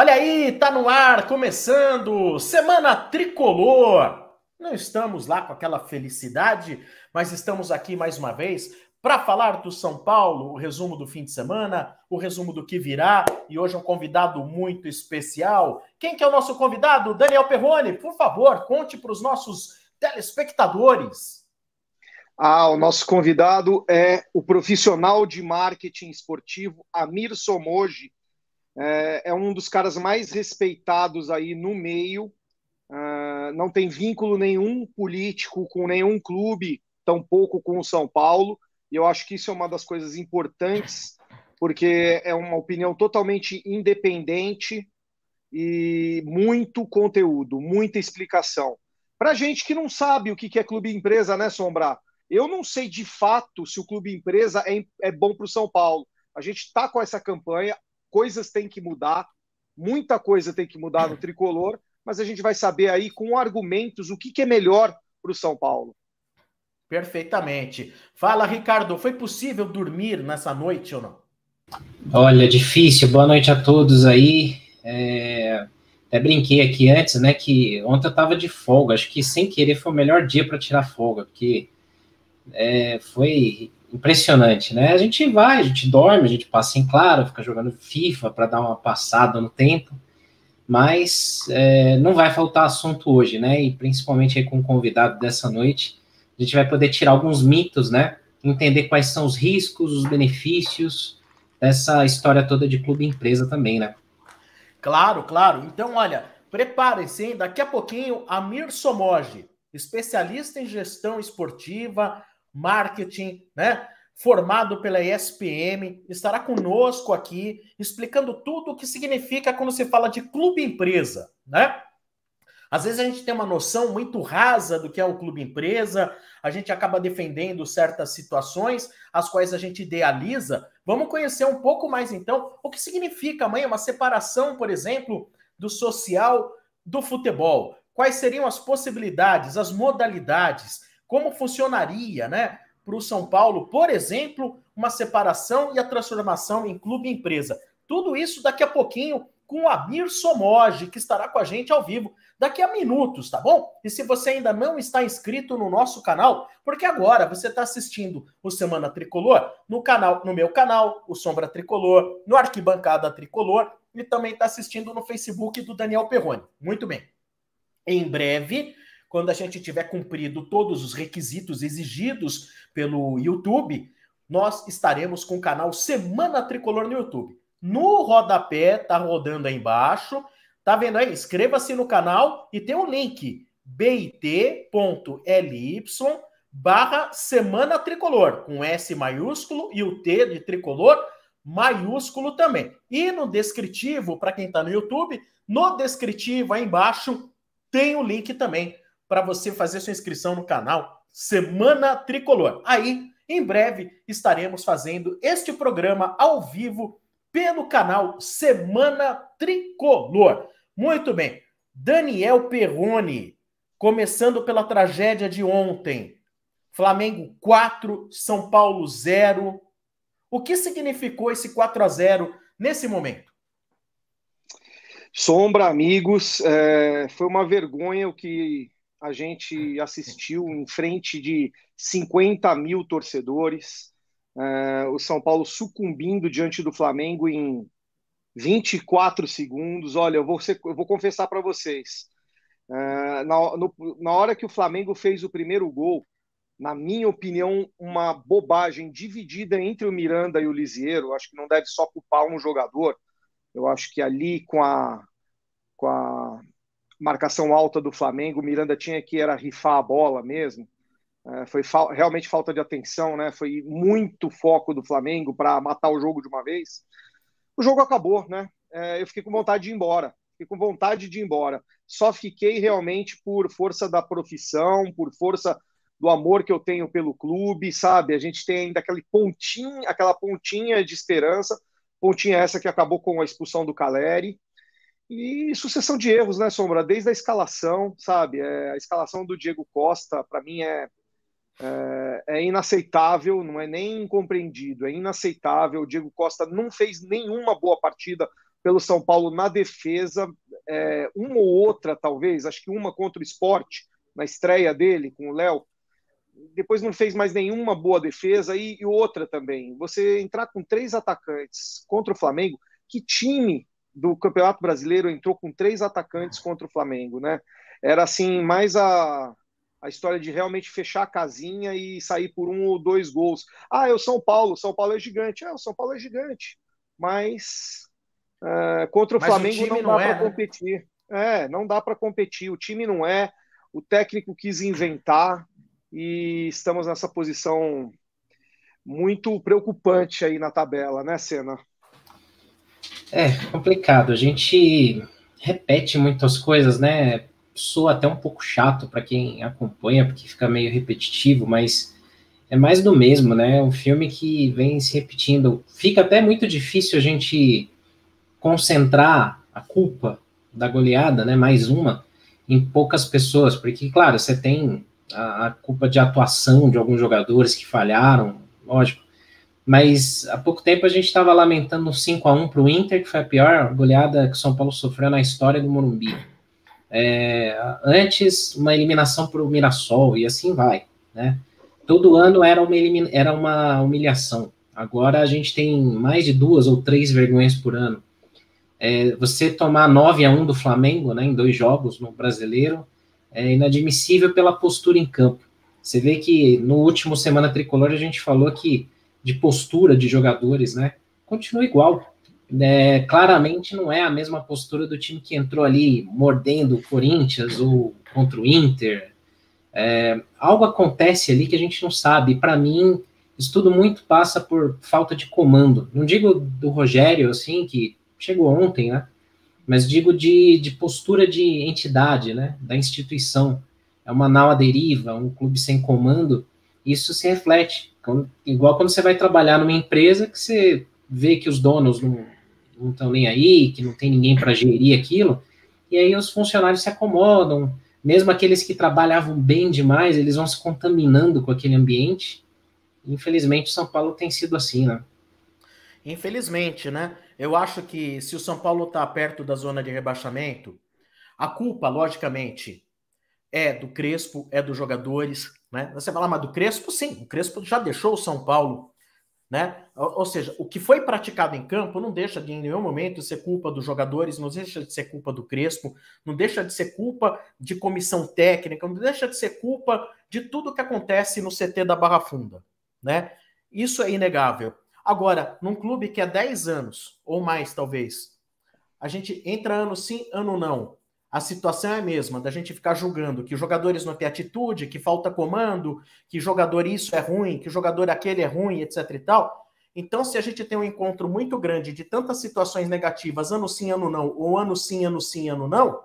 Olha aí, tá no ar, começando Semana Tricolor. Não estamos lá com aquela felicidade, mas estamos aqui mais uma vez para falar do São Paulo, o resumo do fim de semana, o resumo do que virá, e hoje é um convidado muito especial. Quem que é o nosso convidado? Daniel Perrone, por favor, conte para os nossos telespectadores. O nosso convidado é o profissional de marketing esportivo Amir Somoji. É um dos caras mais respeitados aí no meio. Não tem vínculo nenhum político com nenhum clube, tampouco com o São Paulo. E eu acho que isso é uma das coisas importantes, porque é uma opinião totalmente independente e muito conteúdo, muita explicação. Para gente que não sabe o que é clube empresa, né, Sombra? Eu não sei de fato se o clube empresa é bom para o São Paulo. A gente está com essa campanha, coisas têm que mudar, muita coisa tem que mudar no tricolor, mas a gente vai saber aí com argumentos o que é melhor para o São Paulo. Perfeitamente. Fala, Ricardo, foi possível dormir nessa noite ou não? Olha, difícil. Boa noite a todos aí. Até brinquei aqui antes, né, que ontem eu tava de folga. Acho que sem querer foi o melhor dia para tirar folga, porque foi impressionante, né? A gente dorme, a gente passa em claro, fica jogando FIFA para dar uma passada no tempo, mas não vai faltar assunto hoje, né? E principalmente aí com o convidado dessa noite, a gente vai poder tirar alguns mitos, né? Entender quais são os riscos, os benefícios dessa história toda de clube e empresa também, né? Claro, claro. Então, olha, preparem-se, hein? Daqui a pouquinho, Amir Somoji, especialista em gestão esportiva, marketing, né? Formado pela ESPM, estará conosco aqui, explicando tudo o que significa quando se fala de clube empresa, né? Às vezes a gente tem uma noção muito rasa do que é o clube empresa, a gente acaba defendendo certas situações, as quais a gente idealiza. Vamos conhecer um pouco mais, então, o que significa, amanhã, uma separação, por exemplo, do social do futebol. Quais seriam as possibilidades, as modalidades, como funcionaria, né, para o São Paulo, por exemplo, uma separação e a transformação em clube empresa. Tudo isso daqui a pouquinho com o Amir Somoji, que estará com a gente ao vivo daqui a minutos, tá bom? E se você ainda não está inscrito no nosso canal, porque agora você está assistindo o Semana Tricolor no canal, no meu canal, o Sombra Tricolor, no Arquibancada Tricolor, e também está assistindo no Facebook do Daniel Perrone. Muito bem. Em breve, quando a gente tiver cumprido todos os requisitos exigidos pelo YouTube, nós estaremos com o canal Semana Tricolor no YouTube. No rodapé, tá rodando aí embaixo, tá vendo aí? Inscreva-se no canal e tem um link bit.ly barra Semana Tricolor, com S maiúsculo e o T de tricolor maiúsculo também. E no descritivo, para quem está no YouTube, no descritivo aí embaixo tem o link também para você fazer sua inscrição no canal Semana Tricolor. Aí, em breve, estaremos fazendo este programa ao vivo pelo canal Semana Tricolor. Muito bem. Daniel Perrone, começando pela tragédia de ontem. Flamengo 4, São Paulo 0. O que significou esse 4-0 nesse momento? Sombra, amigos, foi uma vergonha o que a gente assistiu em frente de 50 mil torcedores. O São Paulo sucumbindo diante do Flamengo em 24 segundos. Olha, eu vou confessar para vocês. Na hora que o Flamengo fez o primeiro gol, na minha opinião, uma bobagem dividida entre o Miranda e o Lisieiro. Acho que não deve só culpar um jogador. Eu acho que ali com a marcação alta do Flamengo, o Miranda tinha que era rifar a bola mesmo. Foi realmente falta de atenção, né? Foi muito foco do Flamengo para matar o jogo de uma vez. O jogo acabou, né? Eu fiquei com vontade de ir embora. Fiquei com vontade de ir embora. Só fiquei realmente por força da profissão, por força do amor que eu tenho pelo clube, sabe? A gente tem ainda aquela pontinha de esperança, pontinha essa que acabou com a expulsão do Caleri. E sucessão de erros, né, Sombra? Desde a escalação, sabe? A escalação do Diego Costa, para mim, é inaceitável, não é nem incompreendido, é inaceitável. O Diego Costa não fez nenhuma boa partida pelo São Paulo na defesa, uma ou outra, talvez, acho que uma contra o Sport, na estreia dele com o Léo, depois não fez mais nenhuma boa defesa, e outra também, você entrar com 3 atacantes contra o Flamengo, que time do Campeonato Brasileiro entrou com 3 atacantes contra o Flamengo, né? Era assim, mais a história de realmente fechar a casinha e sair por 1 ou 2 gols. Ah, é o São Paulo é gigante. O São Paulo é gigante, mas contra o Flamengo não dá para competir. Não dá para competir, o time não é, o técnico quis inventar, e estamos nessa posição muito preocupante aí na tabela, né, Senna? É complicado, a gente repete muitas coisas, né? Soa até um pouco chato para quem acompanha, porque fica meio repetitivo, mas é mais do mesmo, né? Um filme que vem se repetindo. Fica até muito difícil a gente concentrar a culpa da goleada, né? Mais uma, em poucas pessoas, porque, claro, você tem a culpa de atuação de alguns jogadores que falharam, lógico, mas há pouco tempo a gente estava lamentando um 5-1 para o Inter, que foi a pior goleada que o São Paulo sofreu na história do Morumbi. Antes, uma eliminação para o Mirassol, e assim vai, né? Todo ano era uma humilhação. Agora a gente tem mais de 2 ou 3 vergonhas por ano. Você tomar 9-1 do Flamengo, né, em 2 jogos no Brasileiro, é inadmissível pela postura em campo. Você vê que no último Semana Tricolor a gente falou que de postura de jogadores, né, continua igual. Claramente não é a mesma postura do time que entrou ali mordendo o Corinthians ou contra o Inter. Algo acontece ali que a gente não sabe. Para mim, isso tudo muito passa por falta de comando. Não digo do Rogério, assim, que chegou ontem, né? Mas digo de postura de entidade, né? Da instituição. É uma nau à deriva, um clube sem comando. Isso se reflete. Igual quando você vai trabalhar numa empresa que você vê que os donos não estão nem aí, que não tem ninguém para gerir aquilo, e aí os funcionários se acomodam, mesmo aqueles que trabalhavam bem demais, eles vão se contaminando com aquele ambiente. Infelizmente, o São Paulo tem sido assim, né? Infelizmente, né? Eu acho que se o São Paulo está perto da zona de rebaixamento, a culpa, logicamente, é do Crespo, é dos jogadores, né? Você fala, mas do Crespo, sim, o Crespo já deixou o São Paulo, né? Ou seja, o que foi praticado em campo não deixa de em nenhum momento ser culpa dos jogadores, não deixa de ser culpa do Crespo, não deixa de ser culpa de comissão técnica, não deixa de ser culpa de tudo que acontece no CT da Barra Funda, né? Isso é inegável. Agora, num clube que há 10 anos, ou mais talvez, a gente entra ano sim, ano não, a situação é a mesma, da gente ficar julgando que os jogadores não têm atitude, que falta comando, que jogador isso é ruim, que jogador aquele é ruim, etc e tal. Então, se a gente tem um encontro muito grande de tantas situações negativas, ano sim, ano não, ou ano sim, ano não,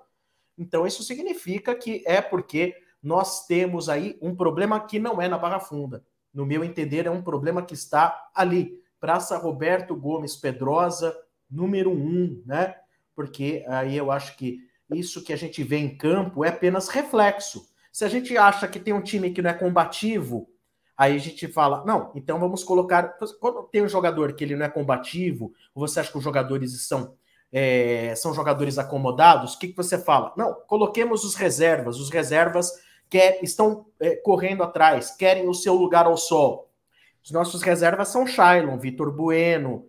então isso significa que é porque nós temos aí um problema que não é na Barra Funda. No meu entender, é um problema que está ali. Praça Roberto Gomes Pedrosa, número 1, né? Porque aí eu acho que isso que a gente vê em campo é apenas reflexo. Se a gente acha que tem um time que não é combativo, aí a gente fala, não, então vamos colocar... Quando tem um jogador que ele não é combativo, ou você acha que os jogadores são jogadores acomodados, o que você fala? Não, coloquemos os reservas estão correndo atrás, querem o seu lugar ao sol. Os nossos reservas são Shailon, Vitor Bueno.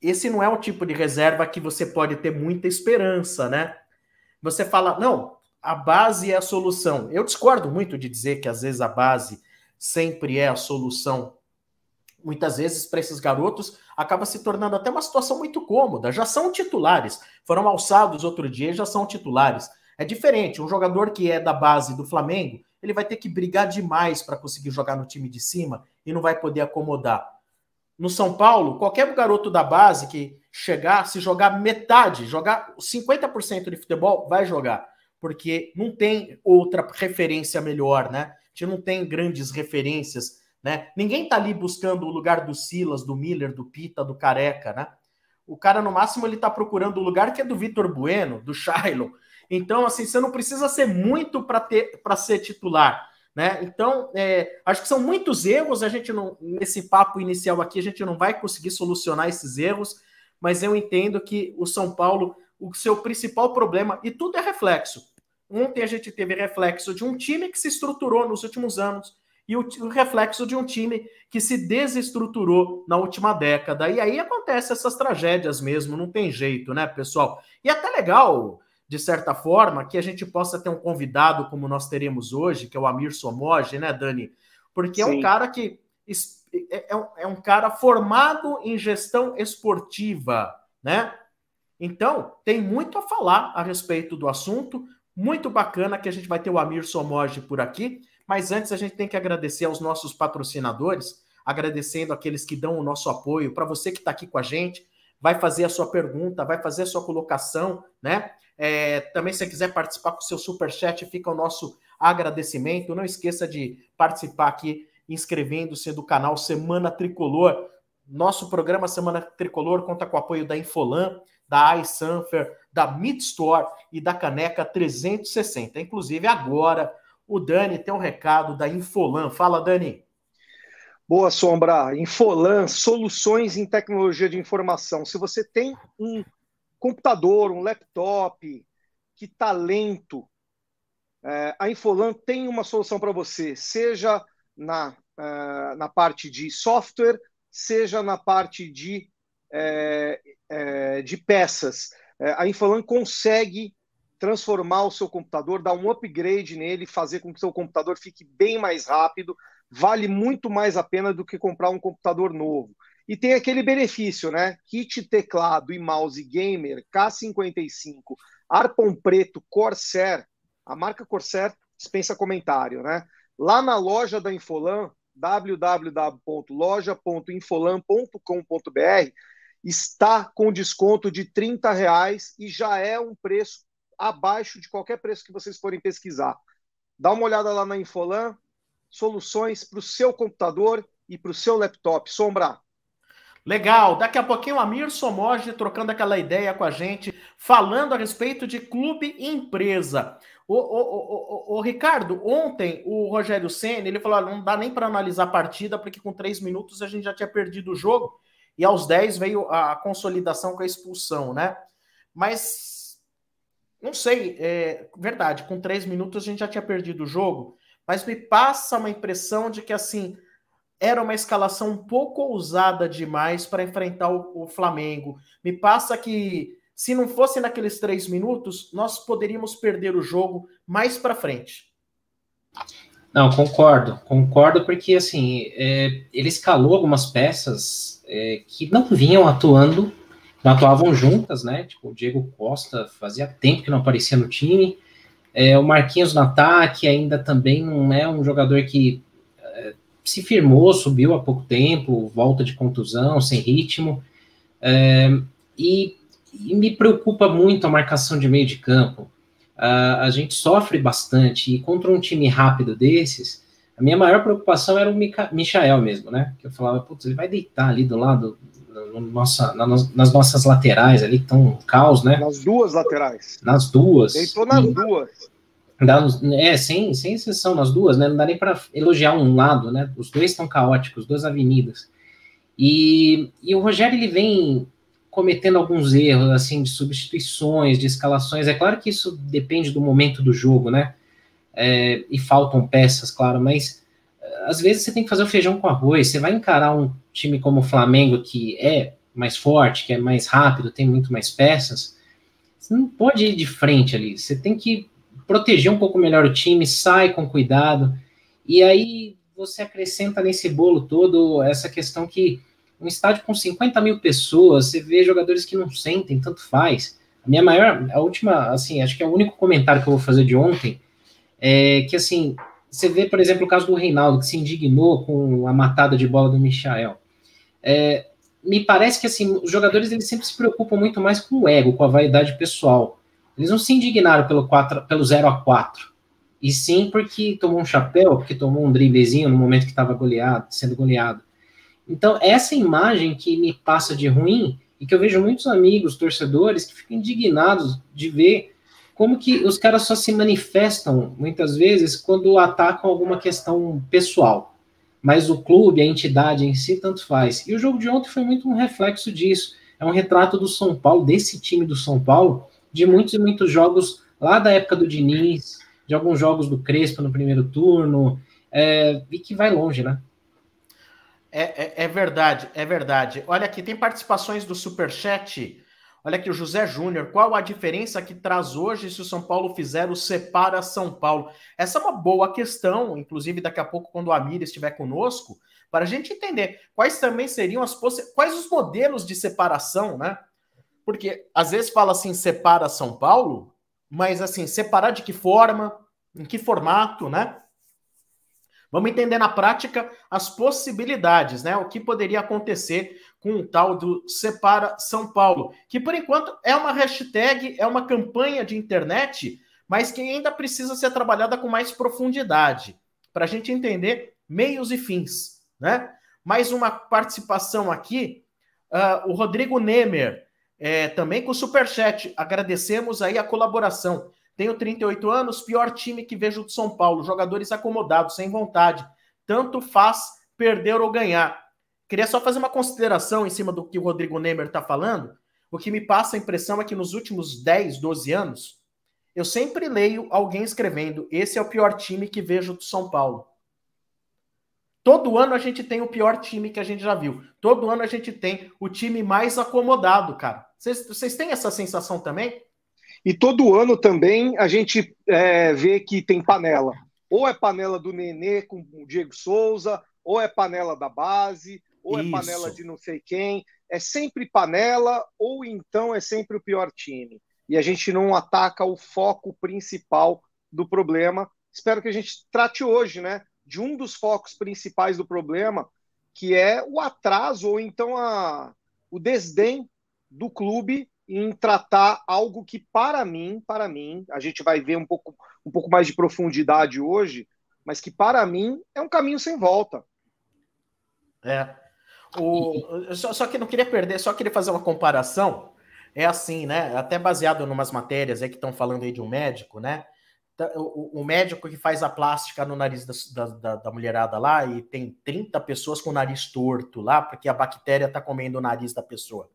Esse não é o tipo de reserva que você pode ter muita esperança, né? Você fala, não, a base é a solução. Eu discordo muito de dizer que às vezes a base sempre é a solução. Muitas vezes, para esses garotos, acaba se tornando até uma situação muito cômoda. Já são titulares. Foram alçados outro dia e já são titulares. É diferente. Um jogador que é da base do Flamengo, ele vai ter que brigar demais para conseguir jogar no time de cima e não vai poder acomodar. No São Paulo, qualquer garoto da base que chegar, se jogar metade, jogar 50% de futebol, vai jogar. Porque não tem outra referência melhor, né? A gente não tem grandes referências, né? Ninguém tá ali buscando o lugar do Silas, do Miller, do Pita, do Careca, né? O cara, no máximo, ele tá procurando o lugar que é do Vitor Bueno, do Shailon. Então, assim, você não precisa ser muito para ser titular, né? Então, acho que são muitos erros. A gente não, nesse papo inicial aqui, a gente não vai conseguir solucionar esses erros, mas eu entendo que o São Paulo, o seu principal problema, e tudo é reflexo. Ontem a gente teve reflexo de um time que se estruturou nos últimos anos e o reflexo de um time que se desestruturou na última década. E aí acontecem essas tragédias mesmo, não tem jeito, né, pessoal? E é até legal, de certa forma, que a gente possa ter um convidado como nós teremos hoje, que é o Amir Somoge, né, Dani? Porque Sim. É um cara que é um cara formado em gestão esportiva, né? Então, tem muito a falar a respeito do assunto. Muito bacana que a gente vai ter o Amir Somoge por aqui, mas antes a gente tem que agradecer aos nossos patrocinadores, agradecendo aqueles que dão o nosso apoio. Para você que está aqui com a gente, vai fazer a sua pergunta, vai fazer a sua colocação, né? Também se você quiser participar com o seu superchat, fica o nosso agradecimento. Não esqueça de participar aqui, inscrevendo-se do canal Semana Tricolor. Nosso programa Semana Tricolor conta com o apoio da Infolan, da iSanfer, da Midstore e da Caneca 360. Inclusive, agora, o Dani tem um recado da Infolan. Fala, Dani. Boa, Sombra. Infolan, soluções em tecnologia de informação. Se você tem um computador, um laptop que está lento, a Infolan tem uma solução para você, seja na parte de software, seja na parte de peças. A Infolan consegue transformar o seu computador, dar um upgrade nele, fazer com que o seu computador fique bem mais rápido, vale muito mais a pena do que comprar um computador novo. E tem aquele benefício, né? Kit teclado e mouse gamer K55, Arpon Preto Corsair, a marca Corsair dispensa comentário, né? Lá na loja da Infolan, www.loja.infolan.com.br, está com desconto de R$30 e já é um preço abaixo de qualquer preço que vocês forem pesquisar. Dá uma olhada lá na Infolan, soluções para o seu computador e para o seu laptop. Sombra. Legal, daqui a pouquinho o Amir Somoge trocando aquela ideia com a gente, falando a respeito de clube e empresa. O Ricardo, ontem o Rogério Ceni, ele falou, não dá nem para analisar a partida, porque com 3 minutos a gente já tinha perdido o jogo, e aos 10 veio a consolidação com a expulsão, né? Mas, não sei, verdade, com 3 minutos a gente já tinha perdido o jogo, mas me passa uma impressão de que, assim, era uma escalação um pouco ousada demais para enfrentar o Flamengo. Me passa que, se não fosse naqueles 3 minutos, nós poderíamos perder o jogo mais para frente. Não, concordo porque, assim, ele escalou algumas peças que não vinham atuando, não atuavam juntas, né? Tipo, o Diego Costa fazia tempo que não aparecia no time, o Marquinhos no ataque ainda também não é um jogador que se firmou, subiu há pouco tempo, volta de contusão, sem ritmo, e me preocupa muito a marcação de meio de campo. A gente sofre bastante, e contra um time rápido desses, a minha maior preocupação era o Michael mesmo, né? Que eu falava, putz, ele vai deitar ali do lado, nas nossas laterais ali, que estão um caos, né? Nas duas laterais. Nas duas. Deitou nas duas. Sem exceção, nas duas, né? Não dá nem para elogiar um lado, né? Os dois estão caóticos, 2 avenidas. E o Rogério, ele vem cometendo alguns erros, assim, de substituições, de escalações. É claro que isso depende do momento do jogo, né? E faltam peças, claro, mas às vezes você tem que fazer o feijão com arroz. Você vai encarar um time como o Flamengo, que é mais forte, que é mais rápido, tem muito mais peças. Você não pode ir de frente ali. Você tem que proteger um pouco melhor o time, sai com cuidado, e aí você acrescenta nesse bolo todo essa questão que um estádio com 50 mil pessoas, você vê jogadores que não sentem, tanto faz. A última, assim, acho que é o único comentário que eu vou fazer de ontem, é que, assim, você vê, por exemplo, o caso do Reinaldo, que se indignou com a matada de bola do Michael. Me parece que, assim, os jogadores, eles sempre se preocupam muito mais com o ego, com a vaidade pessoal. Eles não se indignaram pelo 0-4, e sim porque tomou um chapéu, porque tomou um driblezinho no momento que estava sendo goleado. Então, essa imagem que me passa de ruim, e que eu vejo muitos amigos, torcedores, que ficam indignados de ver como que os caras só se manifestam, muitas vezes, quando atacam alguma questão pessoal. Mas o clube, a entidade em si, tanto faz. E o jogo de ontem foi muito um reflexo disso. é um retrato do São Paulo, desse time do São Paulo, de muitos e muitos jogos lá da época do Diniz, de alguns jogos do Crespo no primeiro turno, e que vai longe, né? É verdade, é verdade. Olha aqui, tem participações do Superchat. Olha aqui, o José Júnior. Qual a diferença que traz hoje se o São Paulo fizer o Separa São Paulo? Essa é uma boa questão, inclusive daqui a pouco, quando o Amir estiver conosco, para a gente entender quais também seriam quais os modelos de separação, né? Porque às vezes fala assim, separa São Paulo, mas assim, separar de que forma, em que formato, né? Vamos entender na prática as possibilidades, né? O que poderia acontecer com o tal do Separa São Paulo, que por enquanto é uma hashtag, é uma campanha de internet, mas que ainda precisa ser trabalhada com mais profundidade, para a gente entender meios e fins, né? Mais uma participação aqui, o Rodrigo Nemer, também com o Superchat, agradecemos aí a colaboração. Tenho 38 anos, pior time que vejo do São Paulo. Jogadores acomodados, sem vontade. Tanto faz perder ou ganhar. Queria só fazer uma consideração em cima do que o Rodrigo Nemer está falando. O que me passa a impressão é que nos últimos 10, 12 anos, eu sempre leio alguém escrevendo: esse é o pior time que vejo do São Paulo. Todo ano a gente tem o pior time que a gente já viu. Todo ano a gente tem o time mais acomodado, cara. Vocês têm essa sensação também? E todo ano também a gente vê que tem panela. Ou é panela do Nenê com o Diego Souza, ou é panela da base, ou é panela de não sei quem. É sempre panela, ou então é sempre o pior time. E a gente não ataca o foco principal do problema. Espero que a gente trate hoje, né, de um dos focos principais do problema, que é o atraso, ou então o desdém do clube em tratar algo que, para mim, a gente vai ver um pouco mais de profundidade hoje, mas que, para mim, é um caminho sem volta. Só que não queria perder, só queria fazer uma comparação. É assim, né? Até baseado em umas matérias aí que estão falando aí de um médico, né? O médico que faz a plástica no nariz da mulherada lá e tem 30 pessoas com o nariz torto lá, porque a bactéria está comendo o nariz da pessoa.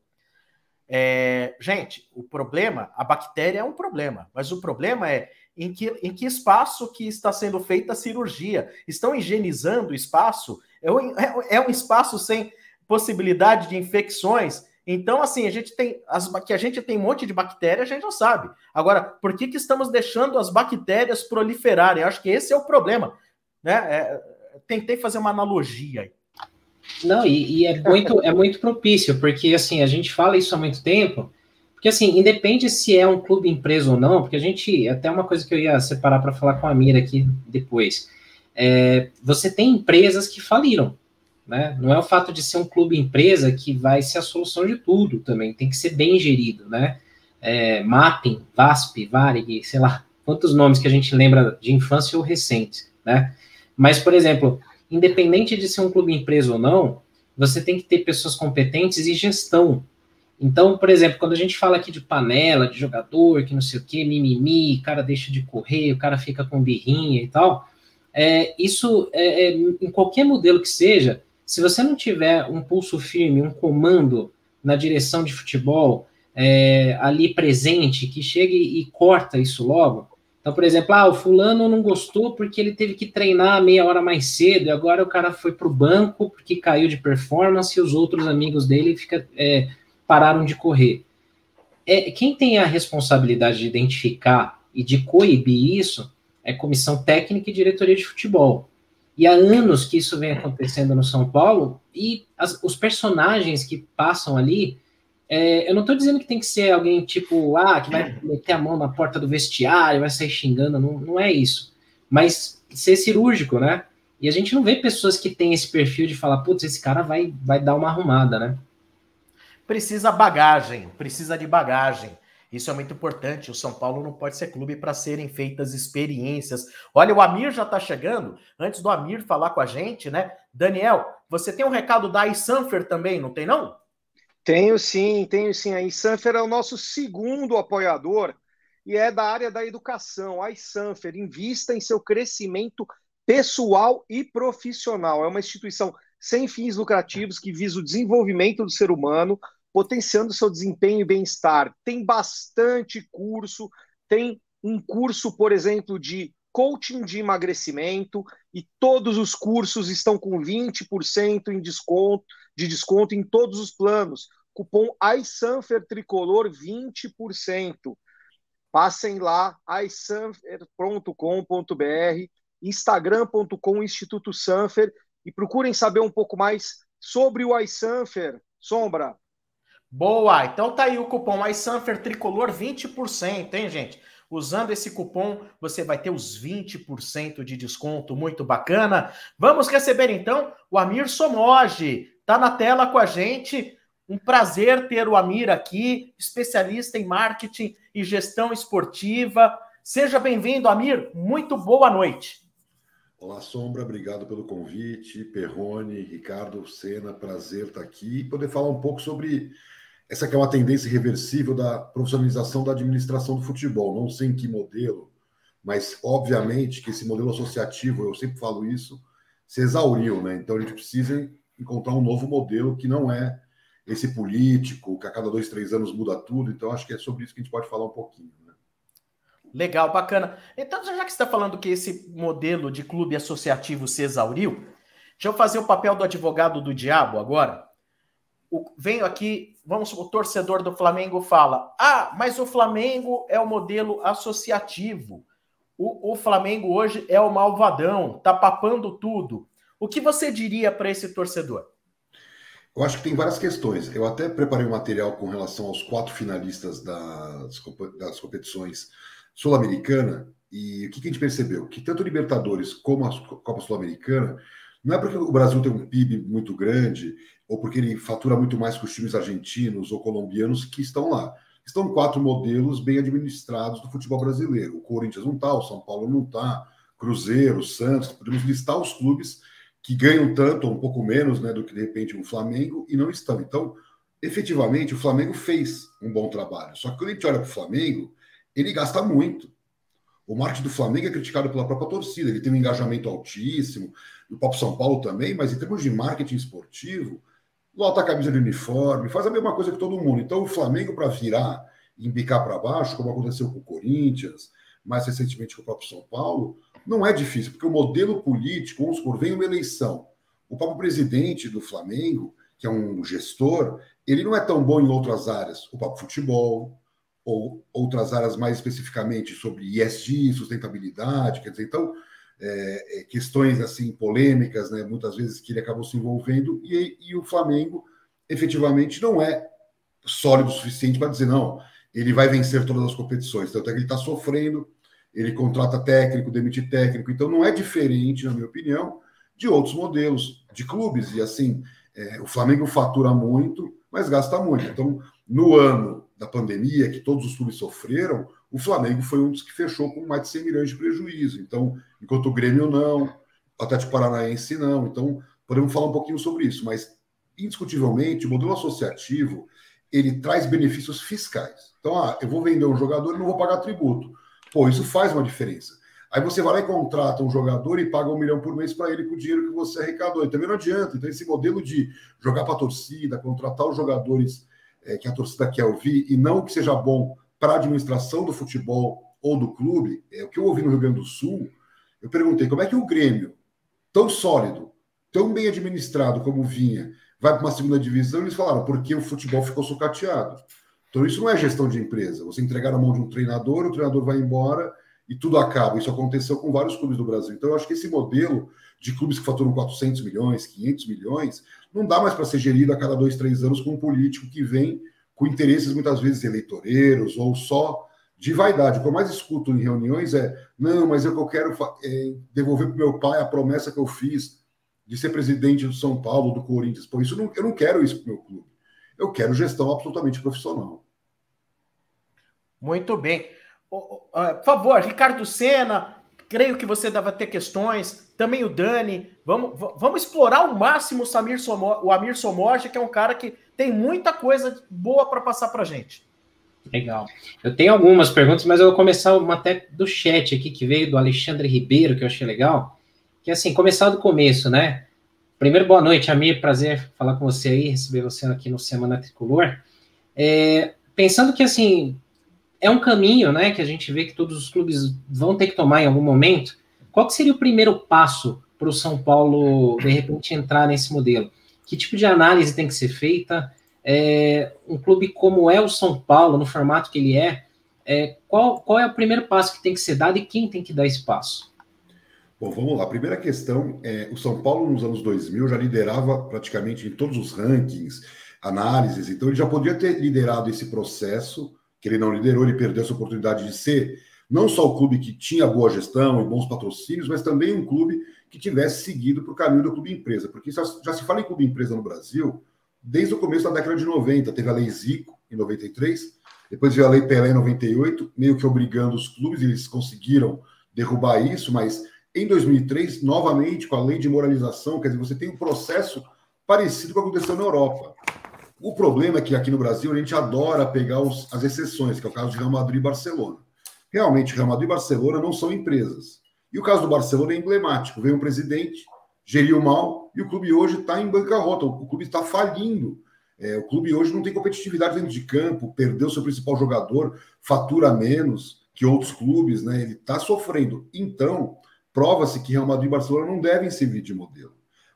Gente, o problema, a bactéria é um problema, mas o problema é em que espaço que está sendo feita a cirurgia. Estão higienizando o espaço? É um espaço sem possibilidade de infecções. Então, assim, a gente tem um monte de bactéria, a gente não sabe. Agora, por que estamos deixando as bactérias proliferarem? Eu acho que esse é o problema, né? Tentei fazer uma analogia aí. Não, e é muito propício, porque, assim, a gente fala isso há muito tempo, porque, assim, independe se é um clube empresa ou não, porque a gente, até uma coisa que eu ia separar para falar com a Mira aqui depois, você tem empresas que faliram, né? Não é o fato de ser um clube empresa que vai ser a solução de tudo também, tem que ser bem gerido, né? Mapping, VASP, Varig, sei lá, quantos nomes que a gente lembra de infância ou recentes, né? Mas, por exemplo, independente de ser um clube empresa ou não, você tem que ter pessoas competentes e gestão. Então, por exemplo, quando a gente fala aqui de panela, de jogador, que não sei o quê, mimimi, o cara deixa de correr, o cara fica com birrinha e tal, isso, em qualquer modelo que seja, se você não tiver um pulso firme, um comando na direção de futebol ali presente, que chegue e corta isso logo. Então, por exemplo, o fulano não gostou porque ele teve que treinar meia hora mais cedo, e agora o cara foi para o banco porque caiu de performance e os outros amigos dele pararam de correr. Quem tem a responsabilidade de identificar e de coibir isso é comissão técnica e diretoria de futebol. E há anos que isso vem acontecendo no São Paulo, e os personagens que passam ali, eu não estou dizendo que tem que ser alguém tipo, que vai meter a mão na porta do vestiário, vai sair xingando, não é isso. Mas ser cirúrgico, né? E a gente não vê pessoas que têm esse perfil de falar, putz, esse cara vai dar uma arrumada, né? Precisa de bagagem. Isso é muito importante. O São Paulo não pode ser clube para serem feitas experiências. Olha, o Amir já está chegando. Antes do Amir falar com a gente, né? Daniel, você tem um recado da iSanfer também, não tem não? Tenho sim. A iSanfer é o nosso segundo apoiador e é da área da educação. A iSanfer invista em seu crescimento pessoal e profissional. É uma instituição sem fins lucrativos que visa o desenvolvimento do ser humano potenciando seu desempenho e bem-estar. Tem bastante curso, tem um curso, por exemplo, de coaching de emagrecimento, e todos os cursos estão com 20% de desconto em todos os planos. Cupom iSanfer Tricolor 20%. Passem lá, isanfer.com.br, instagram.com Instituto Sanfer, e procurem saber um pouco mais sobre o iSanfer. Sombra. Boa, então tá aí o cupom iSanfer Tricolor 20%, hein, gente? Usando esse cupom, você vai ter os 20% de desconto, muito bacana. Vamos receber, então, o Amir Somoge. Tá na tela com a gente. Um prazer ter o Amir aqui, especialista em marketing e gestão esportiva. Seja bem-vindo, Amir. Muito boa noite. Olá, Sombra. Obrigado pelo convite. Perrone, Ricardo, Senna, prazer estar aqui e poder falar um pouco sobre essa que é uma tendência irreversível da profissionalização da administração do futebol. Não sei em que modelo, mas obviamente que esse modelo associativo, eu sempre falo isso, se exauriu, né? Então a gente precisa encontrar um novo modelo que não é esse político, que a cada 2, 3 anos muda tudo. Então acho que é sobre isso que a gente pode falar um pouquinho, né? Legal, bacana. Então, já que você está falando que esse modelo de clube associativo se exauriu, deixa eu fazer o papel do advogado do diabo agora. Venho aqui, o torcedor do Flamengo fala, mas o Flamengo é o modelo associativo. O Flamengo hoje é o malvadão, tá papando tudo. O que você diria para esse torcedor? Eu acho que tem várias questões. Eu até preparei um material com relação aos 4 finalistas das competições Sul-Americana, e o que a gente percebeu? Que tanto Libertadores como a Copa Sul-Americana, não é porque o Brasil tem um PIB muito grande, ou porque ele fatura muito mais que os times argentinos ou colombianos que estão lá. Estão 4 modelos bem administrados do futebol brasileiro. O Corinthians não está, o São Paulo não está, Cruzeiro, Santos, podemos listar os clubes que ganham tanto ou um pouco menos, né, do que de repente um Flamengo e não estão. Então, efetivamente, o Flamengo fez um bom trabalho. Só que quando a gente olha para o Flamengo, ele gasta muito. O marketing do Flamengo é criticado pela própria torcida, ele tem um engajamento altíssimo, o próprio São Paulo também, mas em termos de marketing esportivo, lota a camisa de uniforme, faz a mesma coisa que todo mundo. Então o Flamengo, para virar e embicar para baixo, como aconteceu com o Corinthians, mais recentemente com o próprio São Paulo, não é difícil, porque o modelo político, vamos supor, vem uma eleição. O próprio presidente do Flamengo, que é um gestor, ele não é tão bom em outras áreas, o próprio futebol, ou outras áreas mais especificamente sobre ESG, sustentabilidade, quer dizer, então, questões assim polêmicas, né, muitas vezes que ele acabou se envolvendo, e o Flamengo efetivamente não é sólido o suficiente para dizer, não, ele vai vencer todas as competições, tanto é que ele está sofrendo, ele contrata técnico, demite técnico, então não é diferente, na minha opinião, de outros modelos de clubes, e assim, o Flamengo fatura muito, mas gasta muito, então no ano da pandemia, que todos os clubes sofreram, o Flamengo foi um dos que fechou com mais de 100 milhões de prejuízo. Então, enquanto o Grêmio não, o Atlético Paranaense não. Então, podemos falar um pouquinho sobre isso, mas, indiscutivelmente, o modelo associativo, ele traz benefícios fiscais. Então, eu vou vender um jogador e não vou pagar tributo. Pô, isso faz uma diferença. Aí você vai lá e contrata um jogador e paga 1 milhão por mês para ele com o dinheiro que você arrecadou. E também não adianta. Então, esse modelo de jogar para a torcida, contratar os jogadores que a torcida quer ouvir, e não que seja bom para a administração do futebol ou do clube, o que eu ouvi no Rio Grande do Sul, eu perguntei como é que o Grêmio, tão sólido, tão bem administrado como vinha, vai para uma segunda divisão, e eles falaram, porque o futebol ficou sucateado. Então isso não é gestão de empresa, você entregar na mão de um treinador, o treinador vai embora e tudo acaba. Isso aconteceu com vários clubes do Brasil. Então eu acho que esse modelo de clubes que faturam 400 milhões, 500 milhões, não dá mais para ser gerido a cada 2, 3 anos com um político que vem com interesses muitas vezes eleitoreiros ou só de vaidade. O que eu mais escuto em reuniões não, mas eu quero devolver para o meu pai a promessa que eu fiz de ser presidente do São Paulo, do Corinthians. Pô, eu não quero isso para o meu clube. Eu quero gestão absolutamente profissional. Muito bem. Por favor, Ricardo Senna, creio que você deve ter questões, também o Dani. Vamos explorar ao máximo o Amir Somoge, que é um cara que tem muita coisa boa para passar para a gente. Legal. Eu tenho algumas perguntas, mas eu vou começar uma até do chat aqui, que veio do Alexandre Ribeiro, que eu achei legal. Que assim, começar do começo, né? Primeiro, boa noite, Amir. Prazer falar com você aí, receber você aqui no Semana Tricolor. Pensando que, assim, é um caminho, né, que a gente vê que todos os clubes vão ter que tomar em algum momento. Qual que seria o primeiro passo para o São Paulo, de repente, entrar nesse modelo? Que tipo de análise tem que ser feita? Um clube como é o São Paulo, no formato que ele qual é o primeiro passo que tem que ser dado e quem tem que dar esse passo? Bom, vamos lá. A primeira questão é, o São Paulo nos anos 2000 já liderava praticamente em todos os rankings, análises, então ele já podia ter liderado esse processo, que ele não liderou, ele perdeu essa oportunidade de ser não só o clube que tinha boa gestão e bons patrocínios, mas também um clube que tivesse seguido para o caminho do clube empresa, porque já se fala em clube empresa no Brasil desde o começo da década de 90, teve a Lei Zico em 93, depois veio a Lei Pelé em 98, meio que obrigando os clubes, e eles conseguiram derrubar isso, mas em 2003, novamente, com a lei de moralização, quer dizer, você tem um processo parecido com o que aconteceu na Europa. O problema é que aqui no Brasil a gente adora pegar as exceções, que é o caso de Real Madrid e Barcelona. Realmente, Real Madrid e Barcelona não são empresas. E o caso do Barcelona é emblemático. Veio um presidente, geriu mal, e o clube hoje está em bancarrota, o clube está falindo. O clube hoje não tem competitividade dentro de campo, perdeu seu principal jogador, fatura menos que outros clubes, né? Ele está sofrendo. Então, prova-se que Real Madrid e Barcelona não devem servir de modelo.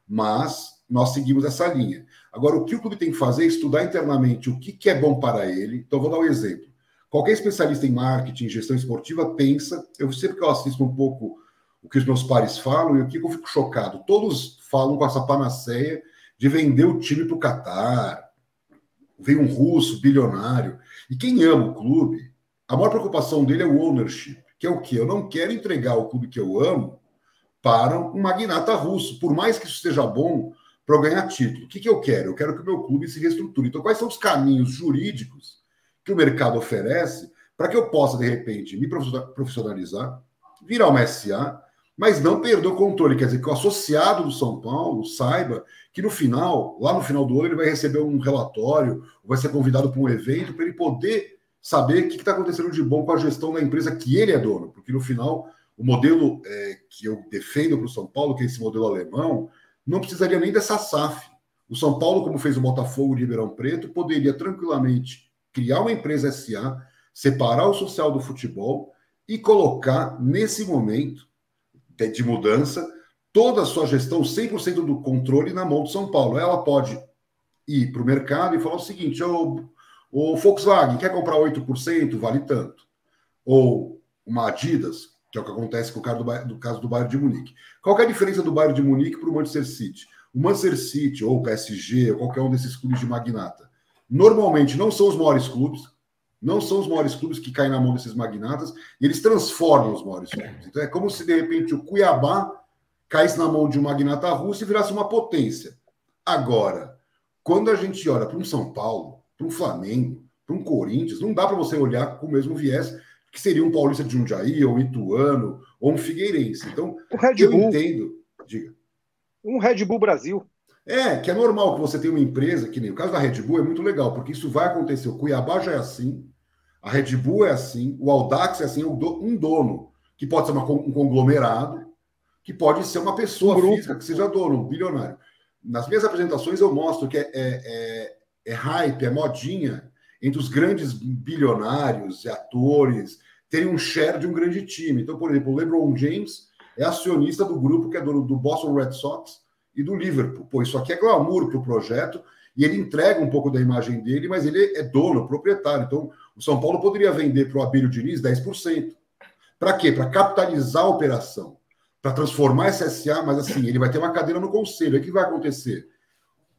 Mas nós seguimos essa linha. Agora, o que o clube tem que fazer é estudar internamente o que é bom para ele. Então, vou dar um exemplo. Qualquer especialista em marketing, gestão esportiva, pensa... Eu sempre que eu assisto um pouco o que os meus pares falam e o que eu fico chocado. Todos falam com essa panaceia de vender o time para o Catar. Vem um russo bilionário. E quem ama o clube, a maior preocupação dele é o ownership, que é o quê? Eu não quero entregar o clube que eu amo para um magnata russo, por mais que isso seja bom para eu ganhar título. O que eu quero? Eu quero que o meu clube se reestruture. Então, quais são os caminhos jurídicos que o mercado oferece para que eu possa, de repente, me profissionalizar, virar uma SA, mas não perder o controle? Quer dizer, que o associado do São Paulo saiba que no final, lá no final do ano, ele vai receber um relatório, vai ser convidado para um evento, para ele poder saber o que está acontecendo de bom com a gestão da empresa que ele é dono. Porque no final, o modelo que eu defendo para o São Paulo, que é esse modelo alemão, não precisaria nem dessa SAF. O São Paulo, como fez o Botafogo de Ribeirão Preto, poderia tranquilamente criar uma empresa SA, separar o social do futebol e colocar, nesse momento de mudança, toda a sua gestão, 100% do controle na mão do São Paulo. Ela pode ir para o mercado e falar o seguinte: o Volkswagen quer comprar 8%, vale tanto. Ou uma Adidas, que é o que acontece com o caso do Bayern de Munique. Qual que é a diferença do Bayern de Munique para o Manchester City? O Manchester City, ou o PSG, ou qualquer um desses clubes de magnata, normalmente não são os maiores clubes, não são os maiores clubes que caem na mão desses magnatas, e eles transformam os maiores clubes. Então é como se, de repente, o Cuiabá caísse na mão de um magnata russo e virasse uma potência. Agora, quando a gente olha para um São Paulo, para um Flamengo, para um Corinthians, não dá para você olhar com o mesmo viés que seria um Paulista de Jundiaí, ou um Ituano, ou um Figueirense. Então, eu entendo... Diga. Um Red Bull Brasil. Que é normal que você tenha uma empresa, que nem o caso da Red Bull é muito legal, porque isso vai acontecer. O Cuiabá já é assim, a Red Bull é assim, o Audax é assim, um dono, que pode ser um conglomerado, que pode ser uma pessoa física que seja dono, um bilionário. Nas minhas apresentações eu mostro que é hype, é modinha entre os grandes bilionários e atores terem um share de um grande time. Então, por exemplo, o LeBron James é acionista do grupo que é dono do Boston Red Sox e do Liverpool. Pô, isso aqui é glamour para o projeto e ele entrega um pouco da imagem dele, mas ele é dono, proprietário. Então, o São Paulo poderia vender para o Abílio Diniz 10%. Para quê? Para capitalizar a operação, para transformar essa SA, mas assim, ele vai ter uma cadeira no conselho. Aí o que vai acontecer?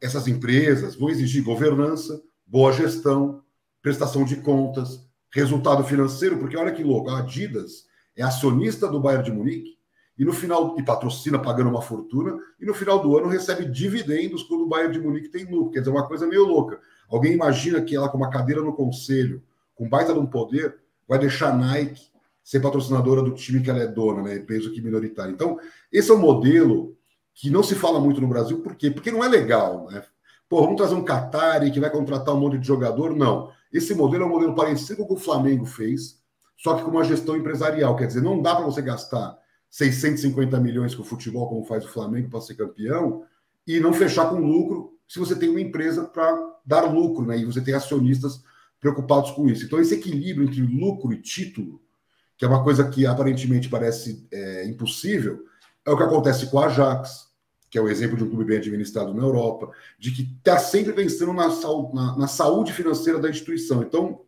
Essas empresas vão exigir governança, boa gestão, prestação de contas, resultado financeiro, porque olha que louco, a Adidas é acionista do Bayern de Munique e no final, e patrocina pagando uma fortuna, e no final do ano recebe dividendos quando o Bayern de Munique tem lucro. Quer dizer, uma coisa meio louca. Alguém imagina que ela, com uma cadeira no conselho, com baita de um poder, vai deixar a Nike ser patrocinadora do time que ela é dona, né? Peso que minoritário. Então, esse é um modelo que não se fala muito no Brasil. Por quê? Porque não é legal, né? Pô, vamos trazer um Qatari que vai contratar um monte de jogador? Não. Esse modelo é um modelo parecido com o que o Flamengo fez, só que com uma gestão empresarial. Quer dizer, não dá para você gastar 650 milhões com o futebol, como faz o Flamengo, para ser campeão, e não fechar com lucro se você tem uma empresa para dar lucro, né? E você tem acionistas preocupados com isso. Então, esse equilíbrio entre lucro e título, que é uma coisa que aparentemente parece impossível, é o que acontece com a Ajax, que é o exemplo de um clube bem administrado na Europa, de que está sempre pensando na saúde financeira da instituição. Então,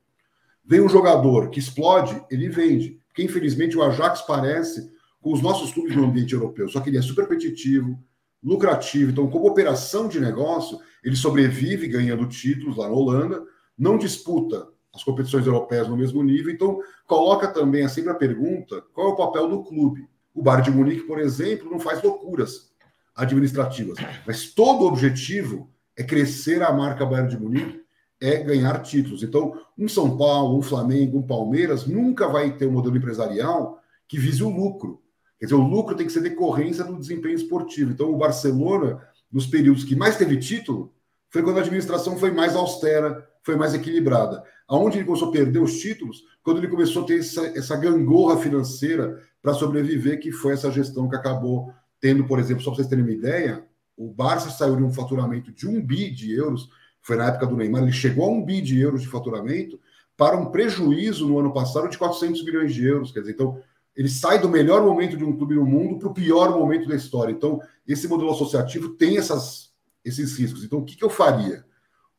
vem um jogador que explode, ele vende. Porque, infelizmente, o Ajax parece com os nossos clubes no ambiente europeu, só que ele é super competitivo, lucrativo. Então, como operação de negócio, ele sobrevive ganhando títulos lá na Holanda, não disputa as competições europeias no mesmo nível, então coloca também sempre a pergunta, qual é o papel do clube? O Bayern de Munique, por exemplo, não faz loucuras administrativas, mas todo o objetivo é crescer a marca Bayern de Munique, é ganhar títulos. Então, um São Paulo, um Flamengo, um Palmeiras nunca vai ter um modelo empresarial que vise o lucro. Quer dizer, o lucro tem que ser decorrência do desempenho esportivo. Então, o Barcelona, nos períodos que mais teve título, foi quando a administração foi mais austera, foi mais equilibrada. Aonde ele começou a perder os títulos? Quando ele começou a ter essa gangorra financeira para sobreviver, que foi essa gestão que acabou tendo, por exemplo, só para vocês terem uma ideia, o Barça saiu de um faturamento de 1 bi de euros, foi na época do Neymar, ele chegou a 1 bi de euros de faturamento, para um prejuízo no ano passado de 400 milhões de euros. Quer dizer, então, ele sai do melhor momento de um clube no mundo para o pior momento da história. Então, esse modelo associativo tem esses riscos. Então, o que eu faria?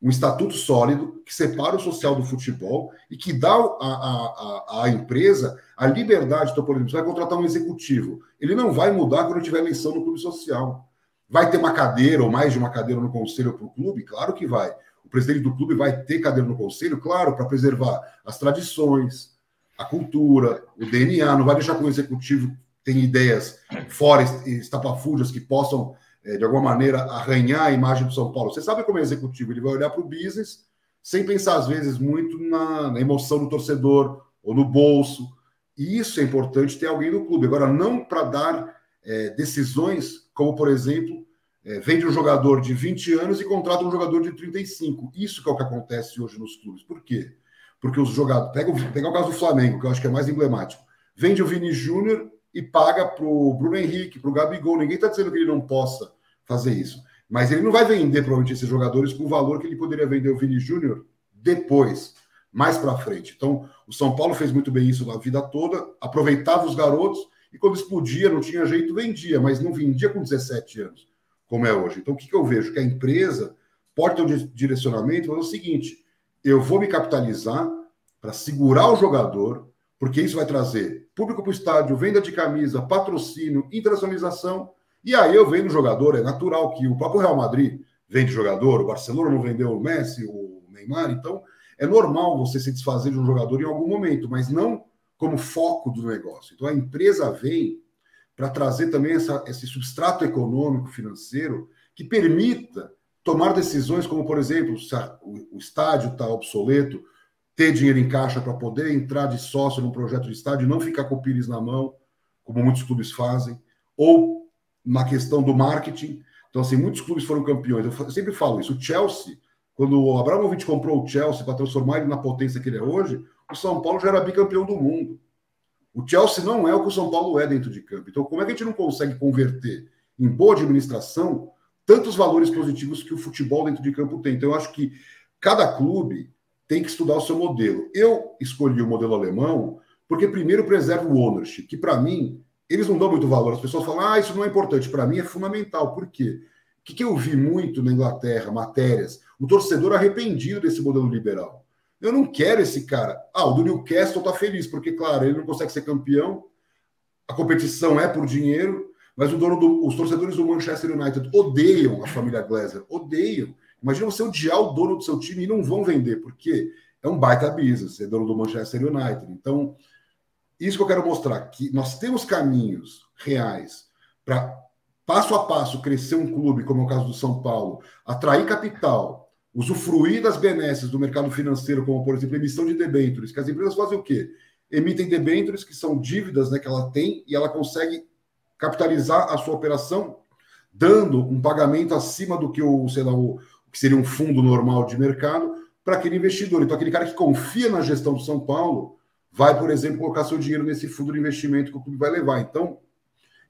Um estatuto sólido que separa o social do futebol e que dá à empresa a liberdade. Então, por exemplo, você vai contratar um executivo. Ele não vai mudar quando tiver eleição no clube social. Vai ter uma cadeira ou mais de uma cadeira no conselho para o clube? Claro que vai. O presidente do clube vai ter cadeira no conselho? Claro, para preservar as tradições, a cultura, o DNA. Não vai deixar que o executivo tenha ideias fora, estapafúrdias, que possam de alguma maneira, arranhar a imagem do São Paulo. Você sabe como é executivo, ele vai olhar para o business sem pensar, às vezes, muito na emoção do torcedor ou no bolso. E isso é importante ter alguém no clube. Agora, não para dar decisões como, por exemplo, vende um jogador de 20 anos e contrata um jogador de 35. Isso que é o que acontece hoje nos clubes. Por quê? Porque os jogadores... Pega o caso do Flamengo, que eu acho que é mais emblemático. Vende o Vini Júnior e paga para o Bruno Henrique, para o Gabigol. Ninguém está dizendo que ele não possa fazer isso. Mas ele não vai vender, provavelmente, esses jogadores com o valor que ele poderia vender o Vini Júnior depois, mais para frente. Então, o São Paulo fez muito bem isso na vida toda, aproveitava os garotos e quando explodia, não tinha jeito, vendia, mas não vendia com 17 anos, como é hoje. Então, o que eu vejo? Que a empresa pode ter um direcionamento, mas é o seguinte, eu vou me capitalizar para segurar o jogador, porque isso vai trazer público para o estádio, venda de camisa, patrocínio, internacionalização. E aí eu vendo jogador, é natural que o próprio Real Madrid vende jogador, o Barcelona não vendeu o Messi, o Neymar, então é normal você se desfazer de um jogador em algum momento, mas não como foco do negócio. Então a empresa vem para trazer também esse substrato econômico, financeiro, que permita tomar decisões como, por exemplo, se o estádio está obsoleto, ter dinheiro em caixa para poder entrar de sócio num projeto de estádio e não ficar com o pires na mão, como muitos clubes fazem, ou na questão do marketing. Então, assim, muitos clubes foram campeões. Eu sempre falo isso. O Chelsea, quando o Abramovich comprou o Chelsea para transformar ele na potência que ele é hoje, o São Paulo já era bicampeão do mundo. O Chelsea não é o que o São Paulo é dentro de campo. Então, como é que a gente não consegue converter em boa administração tantos valores positivos que o futebol dentro de campo tem? Então, eu acho que cada clube tem que estudar o seu modelo. Eu escolhi o modelo alemão porque, primeiro, preserva o ownership, que, para mim, eles não dão muito valor. As pessoas falam, isso não é importante. Para mim é fundamental. Por quê? O que eu vi muito na Inglaterra, matérias, o torcedor arrependido desse modelo liberal. Eu não quero esse cara. O do Newcastle está feliz, porque, claro, ele não consegue ser campeão, a competição é por dinheiro, mas os torcedores do Manchester United odeiam a família Glazer, odeiam. Imagina você odiar o dono do seu time e não vão vender, porque é um baita business, ser dono do Manchester United. Então, isso que eu quero mostrar, que nós temos caminhos reais para, passo a passo, crescer um clube, como é o caso do São Paulo, atrair capital, usufruir das benesses do mercado financeiro, como, por exemplo, emissão de debêntures, que as empresas fazem o quê? Emitem debêntures, que são dívidas, né, que ela tem, e ela consegue capitalizar a sua operação, dando um pagamento acima do que o que seria um fundo normal de mercado, para aquele investidor. Então, aquele cara que confia na gestão do São Paulo vai, por exemplo, colocar seu dinheiro nesse fundo de investimento que o clube vai levar. Então,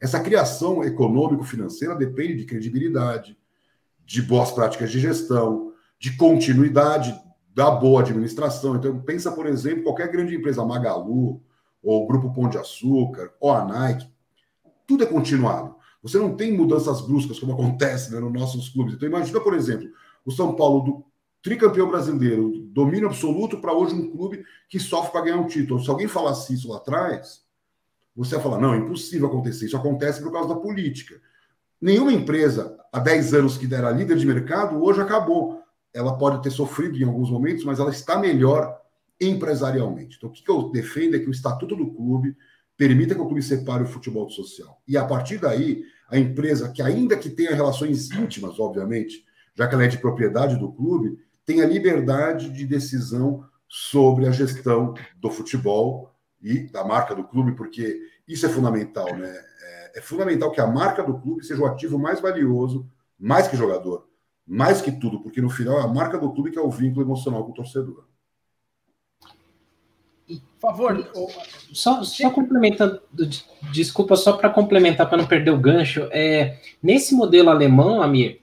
essa criação econômico-financeira depende de credibilidade, de boas práticas de gestão, de continuidade da boa administração. Então, pensa, por exemplo, qualquer grande empresa, Magalu, ou o Grupo Pão de Açúcar, ou a Nike, tudo é continuado. Você não tem mudanças bruscas, como acontece, né, nos nossos clubes. Então, imagina, por exemplo, o São Paulo, do tricampeão brasileiro, domínio absoluto, para hoje um clube que sofre para ganhar um título. Se alguém falasse isso lá atrás, você ia falar, não, é impossível acontecer. Isso acontece por causa da política. Nenhuma empresa, há 10 anos que era líder de mercado, hoje acabou. Ela pode ter sofrido em alguns momentos, mas ela está melhor empresarialmente. Então, o que eu defendo é que o estatuto do clube permita que o clube separe o futebol do social. E, a partir daí, a empresa, que ainda que tenha relações íntimas, obviamente, já que ela é de propriedade do clube, tenha liberdade de decisão sobre a gestão do futebol e da marca do clube, porque isso é fundamental, né? É fundamental que a marca do clube seja o ativo mais valioso, mais que jogador, mais que tudo, porque no final é a marca do clube que é o vínculo emocional com o torcedor. Por favor. Só complementando, desculpa, só para complementar, para não perder o gancho, nesse modelo alemão, Amir,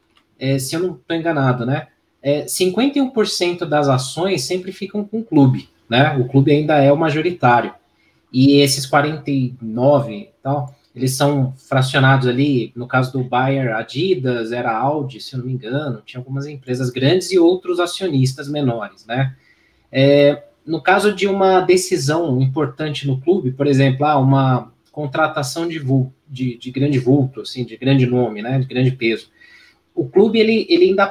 se eu não estou enganado, né? 51% das ações sempre ficam com o clube, né? O clube ainda é o majoritário. E esses 49 e tal, eles são fracionados ali, no caso do Bayer, Adidas, era Audi, se eu não me engano, tinha algumas empresas grandes e outros acionistas menores, né? No caso de uma decisão importante no clube, por exemplo, uma contratação de grande vulto, assim, de grande nome, né, de grande peso, o clube ele ainda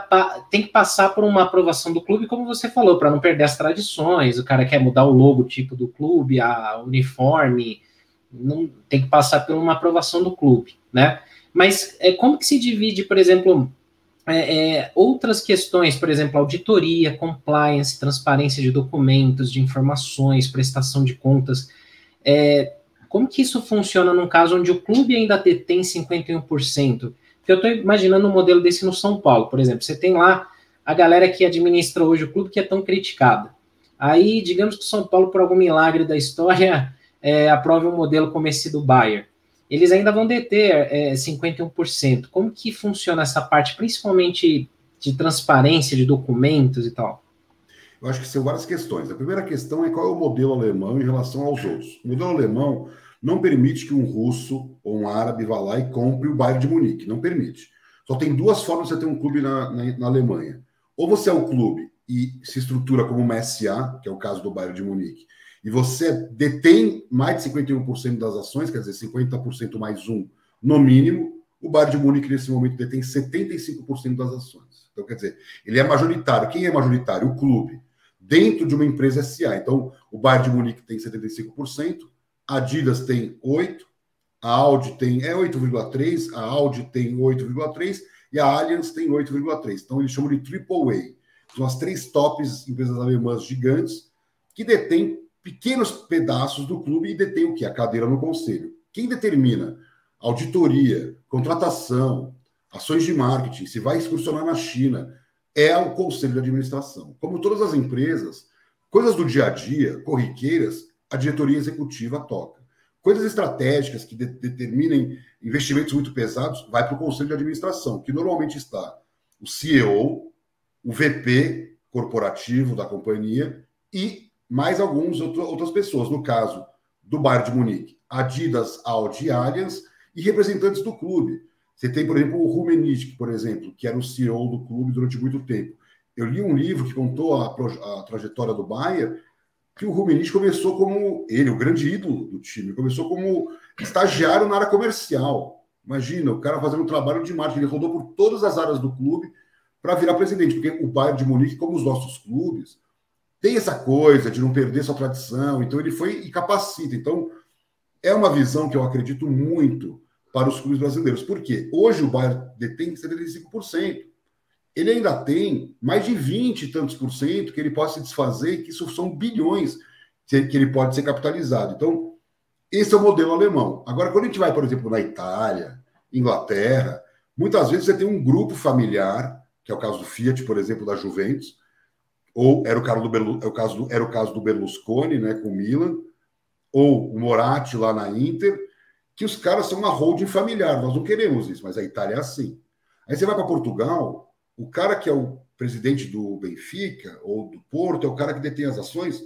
tem que passar por uma aprovação do clube, como você falou, para não perder as tradições. O cara quer mudar o logotipo do clube, a uniforme, não tem que passar por uma aprovação do clube, né? Mas como que se divide, por exemplo, outras questões, por exemplo, auditoria, compliance, transparência de documentos, de informações, prestação de contas, como que isso funciona num caso onde o clube ainda detém 51%? Porque eu estou imaginando um modelo desse no São Paulo, por exemplo. Você tem lá a galera que administra hoje o clube, que é tão criticada. Aí, digamos que o São Paulo, por algum milagre da história, aprove um modelo como esse do Bayer. Eles ainda vão deter 51%. Como que funciona essa parte, principalmente de transparência de documentos e tal? Eu acho que são várias questões. A primeira questão é qual é o modelo alemão em relação aos outros. O modelo alemão não permite que um russo ou um árabe vá lá e compre o Bayern de Munique. Não permite. Só tem duas formas de você ter um clube na Alemanha. Ou você é um clube e se estrutura como uma SA, que é o caso do Bayern de Munique, e você detém mais de 51% das ações, quer dizer, 50% mais um, no mínimo. O Bayern de Munique, nesse momento, detém 75% das ações. Então, quer dizer, ele é majoritário. Quem é majoritário? O clube, dentro de uma empresa SA. Então, o Bayern de Munique tem 75%, a Adidas tem 8%, a Audi tem 8,3%, a Audi tem 8,3% e a Allianz tem 8,3%. Então, eles chamam de AAA. São as três tops empresas alemãs gigantes que detêm pequenos pedaços do clube e detém o quê? A cadeira no conselho. Quem determina auditoria, contratação, ações de marketing, se vai excursionar na China, é o conselho de administração. Como todas as empresas, coisas do dia a dia, corriqueiras, a diretoria executiva toca. Coisas estratégicas que determinem investimentos muito pesados, vai para o conselho de administração, que normalmente está o CEO, o VP corporativo da companhia e mais outras pessoas. No caso do Bayern de Munique, Adidas, Audi e Allianz, e representantes do clube. Você tem, por exemplo, o Rummenigge, por exemplo, que era o CEO do clube durante muito tempo. Eu li um livro que contou a trajetória do Bayern, que o Rummenigge começou como ele, o grande ídolo do time, começou como estagiário na área comercial. Imagina, o cara fazendo um trabalho de marketing, ele rodou por todas as áreas do clube para virar presidente, porque o Bayern de Munique, como os nossos clubes, tem essa coisa de não perder sua tradição, então ele foi e capacita. Então, é uma visão que eu acredito muito para os clubes brasileiros. Por quê? Hoje o Bayern detém 75%. Ele ainda tem mais de 20 e tantos por cento que ele pode se desfazer, que isso são bilhões que ele pode ser capitalizado. Então, esse é o modelo alemão. Agora, quando a gente vai, por exemplo, na Itália, Inglaterra, muitas vezes você tem um grupo familiar, que é o caso do Fiat, por exemplo, da Juventus, ou era o caso do Berlusconi, né, com o Milan, ou o Moratti lá na Inter, que os caras são uma holding familiar. Nós não queremos isso, mas a Itália é assim. Aí você vai para Portugal, o cara que é o presidente do Benfica ou do Porto, é o cara que detém as ações,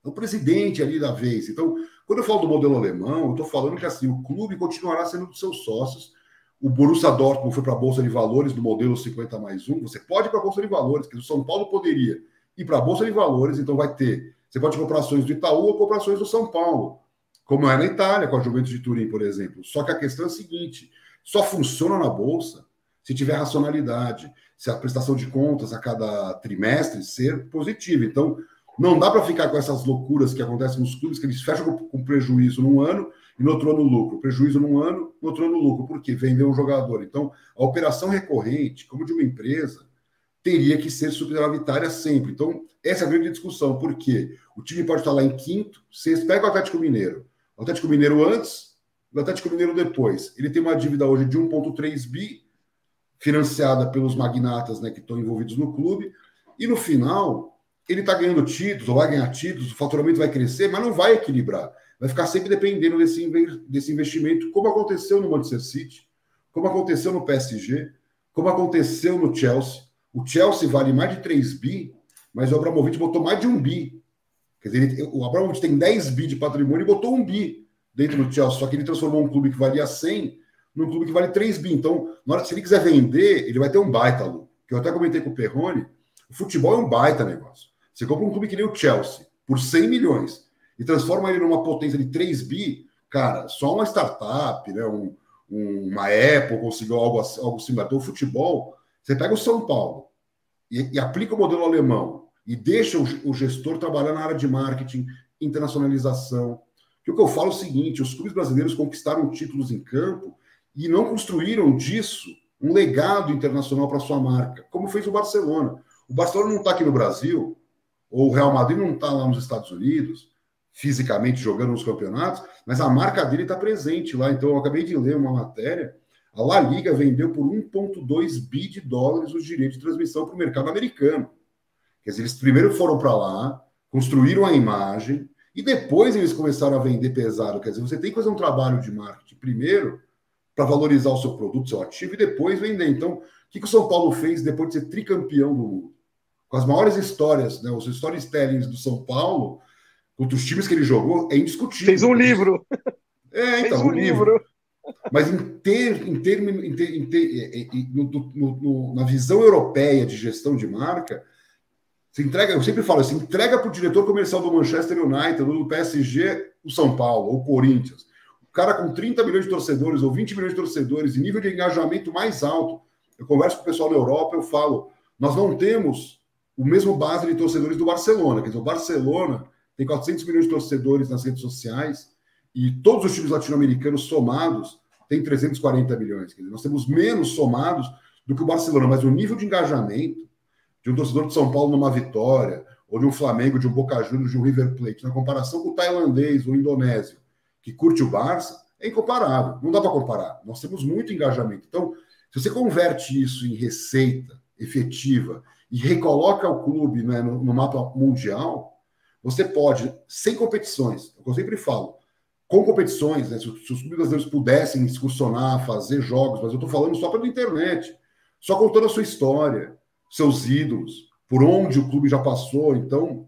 é o presidente ali da vez. Então, quando eu falo do modelo alemão, eu estou falando que assim, o clube continuará sendo dos seus sócios. O Borussia Dortmund foi para a Bolsa de Valores do modelo 50+1. Você pode ir para a Bolsa de Valores, que o São Paulo poderia ir para a Bolsa de Valores, então vai ter. Você pode comprar ações do Itaú ou comprar ações do São Paulo, como é na Itália, com a Juventus de Turim, por exemplo. Só que a questão é a seguinte: só funciona na Bolsa se tiver racionalidade, se a prestação de contas a cada trimestre ser positiva. Então, não dá para ficar com essas loucuras que acontecem nos clubes, que eles fecham com prejuízo num ano e no outro ano lucro. Prejuízo num ano, no outro ano lucro. Por quê? Vendeu um jogador. Então, a operação recorrente, como de uma empresa, teria que ser superavitária sempre. Então, essa é a grande discussão. Por quê? O time pode estar lá em quinto, sexto, pega o Atlético Mineiro. O Atlético Mineiro antes, o Atlético Mineiro depois. Ele tem uma dívida hoje de 1,3 bi, financiada pelos magnatas, né, que estão envolvidos no clube, e no final ele está ganhando títulos, ou vai ganhar títulos, o faturamento vai crescer, mas não vai equilibrar. Vai ficar sempre dependendo desse investimento, como aconteceu no Manchester City, como aconteceu no PSG, como aconteceu no Chelsea. O Chelsea vale mais de 3 bi, mas o Abramovich botou mais de 1 bi. Quer dizer, o Abramovich tem 10 bi de patrimônio e botou 1 bi dentro do Chelsea, só que ele transformou um clube que valia 100 num clube que vale 3 bi. Então, na hora, se ele quiser vender, ele vai ter um baita lucro. Que eu até comentei com o Perrone, o futebol é um baita negócio. Você compra um clube que nem o Chelsea, por 100 milhões, e transforma ele numa potência de 3 bi, cara, só uma startup, né, uma Apple conseguiu algo similar. Então, o futebol, você pega o São Paulo e aplica o modelo alemão e deixa o gestor trabalhar na área de marketing, internacionalização. Que o que eu falo é o seguinte: os clubes brasileiros conquistaram títulos em campo e não construíram disso um legado internacional para sua marca, como fez o Barcelona. O Barcelona não está aqui no Brasil, ou o Real Madrid não está lá nos Estados Unidos, fisicamente jogando nos campeonatos, mas a marca dele está presente lá. Então, eu acabei de ler uma matéria, a La Liga vendeu por 1,2 bi de dólares os direitos de transmissão para o mercado americano. Quer dizer, eles primeiro foram para lá, construíram a imagem, e depois eles começaram a vender pesado. Quer dizer, você tem que fazer um trabalho de marketing primeiro, para valorizar o seu produto, seu ativo, e depois vender. Então, o que o São Paulo fez depois de ser tricampeão do mundo? Com as maiores histórias, né, os storytellings do São Paulo, contra os times que ele jogou, é indiscutível. Fez um livro. Então, fez um livro. Mas na visão europeia de gestão de marca, se entrega, eu sempre falo assim, entrega para o diretor comercial do Manchester United, ou do PSG, o São Paulo, ou o Corinthians. Cara com 30 milhões de torcedores ou 20 milhões de torcedores e nível de engajamento mais alto. Eu converso com o pessoal da Europa, eu falo, nós não temos o mesmo base de torcedores do Barcelona. Quer dizer, o Barcelona tem 400 milhões de torcedores nas redes sociais e todos os times latino-americanos somados têm 340 milhões. Quer dizer, nós temos menos somados do que o Barcelona, mas o nível de engajamento de um torcedor de São Paulo numa vitória, ou de um Flamengo, de um Boca Juniors, de um River Plate, na comparação com o tailandês ou o indonésio, que curte o Barça, é incomparável. Não dá para comparar. Nós temos muito engajamento. Então, se você converte isso em receita efetiva e recoloca o clube, né, no mapa mundial, você pode, sem competições, é o que eu sempre falo, com competições, né, se os clubes brasileiros pudessem excursionar, fazer jogos, mas eu estou falando só pela internet, só contando a sua história, seus ídolos, por onde o clube já passou. Então,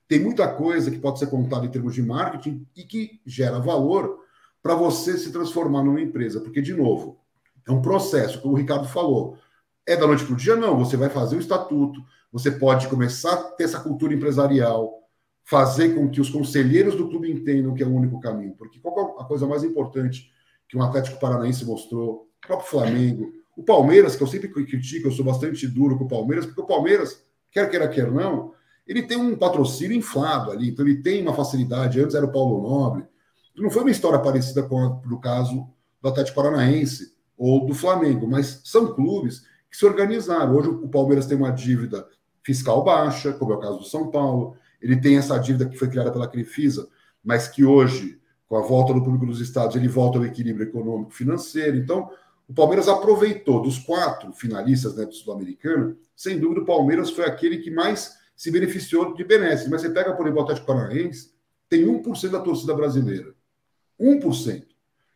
tem muita coisa que pode ser contada em termos de marketing e que gera valor para você se transformar numa empresa. Porque, de novo, é um processo, como o Ricardo falou. É da noite para o dia? Não. Você vai fazer o estatuto, você pode começar a ter essa cultura empresarial, fazer com que os conselheiros do clube entendam que é o único caminho. Porque qual é a coisa mais importante que um Atlético Paranaense mostrou? O próprio Flamengo. O Palmeiras, que eu sempre critico, eu sou bastante duro com o Palmeiras, porque o Palmeiras, quer queira, quer não, ele tem um patrocínio inflado ali, então ele tem uma facilidade. Antes era o Paulo Nobre. Não foi uma história parecida com o caso do Atlético Paranaense ou do Flamengo, mas são clubes que se organizaram. Hoje o Palmeiras tem uma dívida fiscal baixa, como é o caso do São Paulo. Ele tem essa dívida que foi criada pela Crefisa, mas que hoje, com a volta do público dos estados, ele volta ao equilíbrio econômico financeiro. Então, o Palmeiras aproveitou dos 4 finalistas, né, do Sul-Americano. Sem dúvida, o Palmeiras foi aquele que mais se beneficiou de benesses. Mas você pega, por exemplo, o Atlético Paranaense, tem 1% da torcida brasileira. 1%.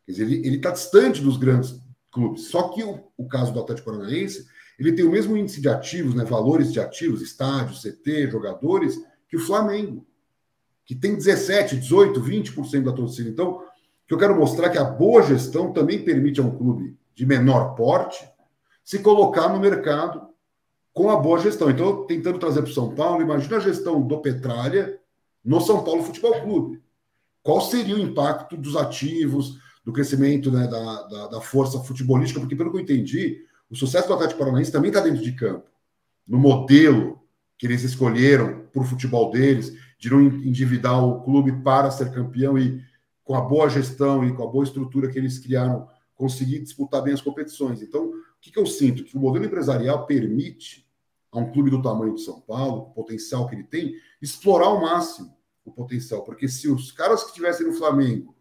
Quer dizer, ele está distante dos grandes clubes. Só que o caso do Atlético Paranaense, ele tem o mesmo índice de ativos, né, valores de ativos, estádios, CT, jogadores, que o Flamengo, que tem 17, 18, 20% da torcida. Então, o que eu quero mostrar é que a boa gestão também permite a um clube de menor porte se colocar no mercado com a boa gestão. Então, tentando trazer para o São Paulo, imagina a gestão do Petralha no São Paulo Futebol Clube. Qual seria o impacto dos ativos, do crescimento, né, da força futebolística? Porque, pelo que eu entendi, o sucesso do Atlético Paranaense também está dentro de campo, no modelo que eles escolheram para o futebol deles, de não endividar o clube para ser campeão e, com a boa gestão e com a boa estrutura que eles criaram, conseguir disputar bem as competições. Então, o que eu sinto? Que o modelo empresarial permite a um clube do tamanho de São Paulo, o potencial que ele tem, explorar ao máximo o potencial. Porque se os caras que estivessem no Flamengo,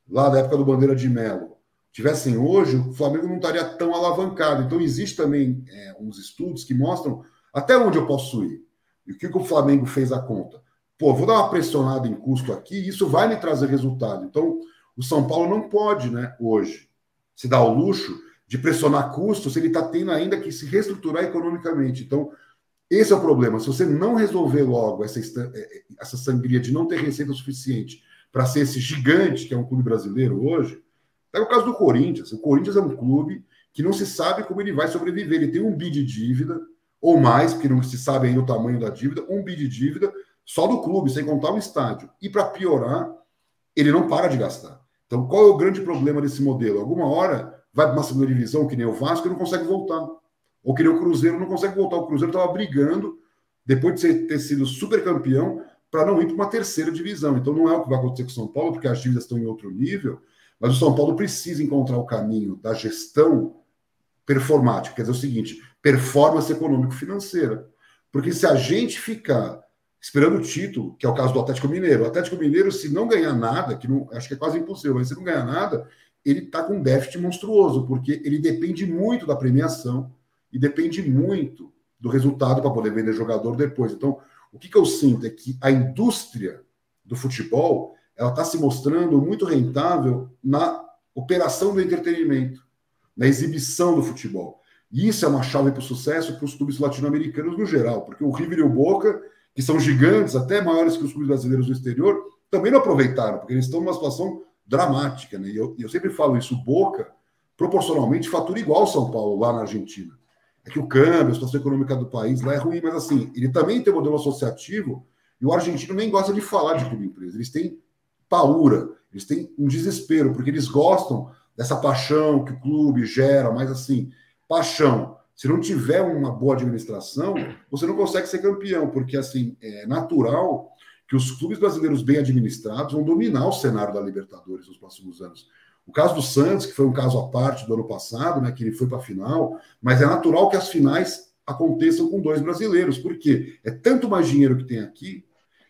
lá da época do Bandeira de Melo, tivessem hoje, o Flamengo não estaria tão alavancado. Então, existe também uns estudos que mostram até onde eu posso ir. E o que o Flamengo fez a conta? Pô, vou dar uma pressionada em custo aqui e isso vai me trazer resultado. Então, o São Paulo não pode, né, hoje, se dar o luxo de pressionar custos se ele está tendo ainda que se reestruturar economicamente. Então, esse é o problema. Se você não resolver logo essa sangria de não ter receita suficiente para ser esse gigante que é um clube brasileiro hoje, pega o caso do Corinthians. O Corinthians é um clube que não se sabe como ele vai sobreviver. Ele tem um bi de dívida, ou mais, porque não se sabe ainda o tamanho da dívida, um bi de dívida só do clube, sem contar o estádio. E para piorar, ele não para de gastar. Então, qual é o grande problema desse modelo? Alguma hora vai para uma segunda divisão, que nem o Vasco, e não consegue voltar. Ou que nem o Cruzeiro não consegue voltar. O Cruzeiro estava brigando, depois de ter sido super campeão, para não ir para uma terceira divisão. Então, não é o que vai acontecer com o São Paulo, porque as dívidas estão em outro nível, mas o São Paulo precisa encontrar o caminho da gestão performática, quer dizer o seguinte, performance econômico-financeira. Porque se a gente ficar esperando o título, que é o caso do Atlético Mineiro, o Atlético Mineiro, se não ganhar nada, que não, acho que é quase impossível, mas se não ganhar nada, ele está com um déficit monstruoso, porque ele depende muito da premiação e depende muito do resultado para poder vender jogador depois. Então, o que eu sinto é que a indústria do futebol ela está se mostrando muito rentável na operação do entretenimento, na exibição do futebol. E isso é uma chave para o sucesso para os clubes latino-americanos no geral, porque o River e o Boca, que são gigantes, até maiores que os clubes brasileiros do exterior, também não aproveitaram, porque eles estão numa situação dramática. Né? E eu sempre falo isso, o Boca, proporcionalmente, fatura igual ao São Paulo, lá na Argentina. É que o câmbio, a situação econômica do país lá é ruim, mas assim, ele também tem um modelo associativo, e o argentino nem gosta de falar de clube empresa. Eles têm paura, eles têm um desespero, porque eles gostam dessa paixão que o clube gera, mas assim, paixão. Se não tiver uma boa administração, você não consegue ser campeão, porque assim, é natural que os clubes brasileiros bem administrados vão dominar o cenário da Libertadores nos próximos anos. O caso do Santos, que foi um caso à parte do ano passado, né, que ele foi para a final, mas é natural que as finais aconteçam com dois brasileiros, porque é tanto mais dinheiro que tem aqui,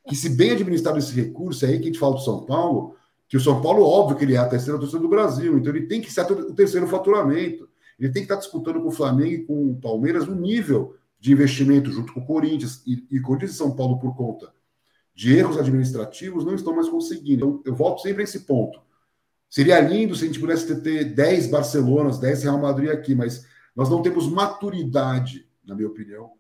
que se bem administrado esse recurso, é aí que a gente fala do São Paulo, que o São Paulo, óbvio que ele é a terceira torcida do Brasil, então ele tem que ser o terceiro faturamento, ele tem que estar disputando com o Flamengo e com o Palmeiras no nível de investimento junto com o Corinthians, e Corinthians e São Paulo, por conta de erros administrativos, não estão mais conseguindo. Então, eu volto sempre a esse ponto. Seria lindo se a gente pudesse ter 10 Barcelonas, 10 Real Madrid aqui, mas nós não temos maturidade, na minha opinião,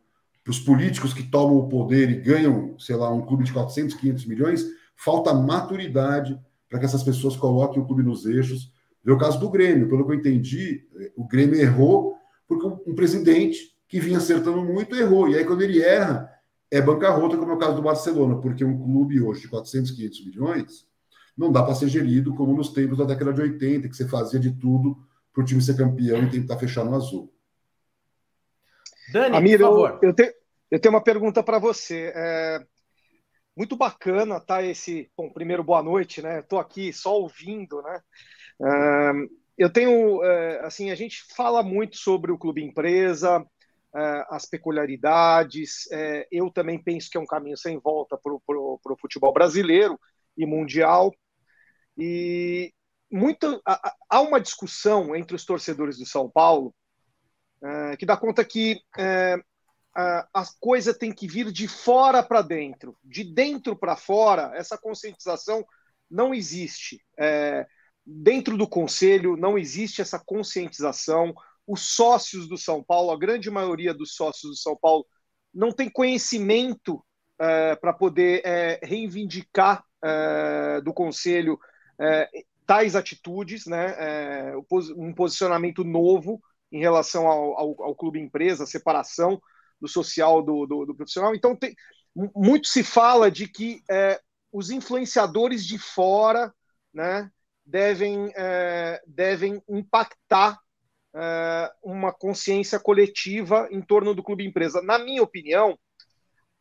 para os políticos que tomam o poder e ganham, sei lá, um clube de 400, 500 milhões, falta maturidade para que essas pessoas coloquem o clube nos eixos. Vê o caso do Grêmio, pelo que eu entendi, o Grêmio errou porque um presidente que vinha acertando muito errou, e aí quando ele erra, é bancarrota, como é o caso do Barcelona, porque um clube hoje de 400, 500 milhões não dá para ser gerido como nos tempos da década de 80, que você fazia de tudo para o time ser campeão e tentar fechar no azul. Dani, Amir, por favor. Eu tenho uma pergunta para você. Muito bacana, tá? Primeiro, boa noite, né? Estou aqui só ouvindo, né? Eu tenho, assim, a gente fala muito sobre o clube empresa, as peculiaridades. Eu também penso que é um caminho sem volta para o futebol brasileiro e mundial. E há uma discussão entre os torcedores do São Paulo que dá conta que a coisa tem que vir de fora para dentro. De dentro para fora, essa conscientização não existe. dentro do conselho não existe essa conscientização. Os sócios do São Paulo, a grande maioria dos sócios do São Paulo, não tem conhecimento para poder reivindicar do conselho tais atitudes, né? Um posicionamento novo em relação ao clube empresa, a separação do social do profissional. Então, muito se fala de que os influenciadores de fora, né, devem impactar uma consciência coletiva em torno do clube empresa. Na minha opinião,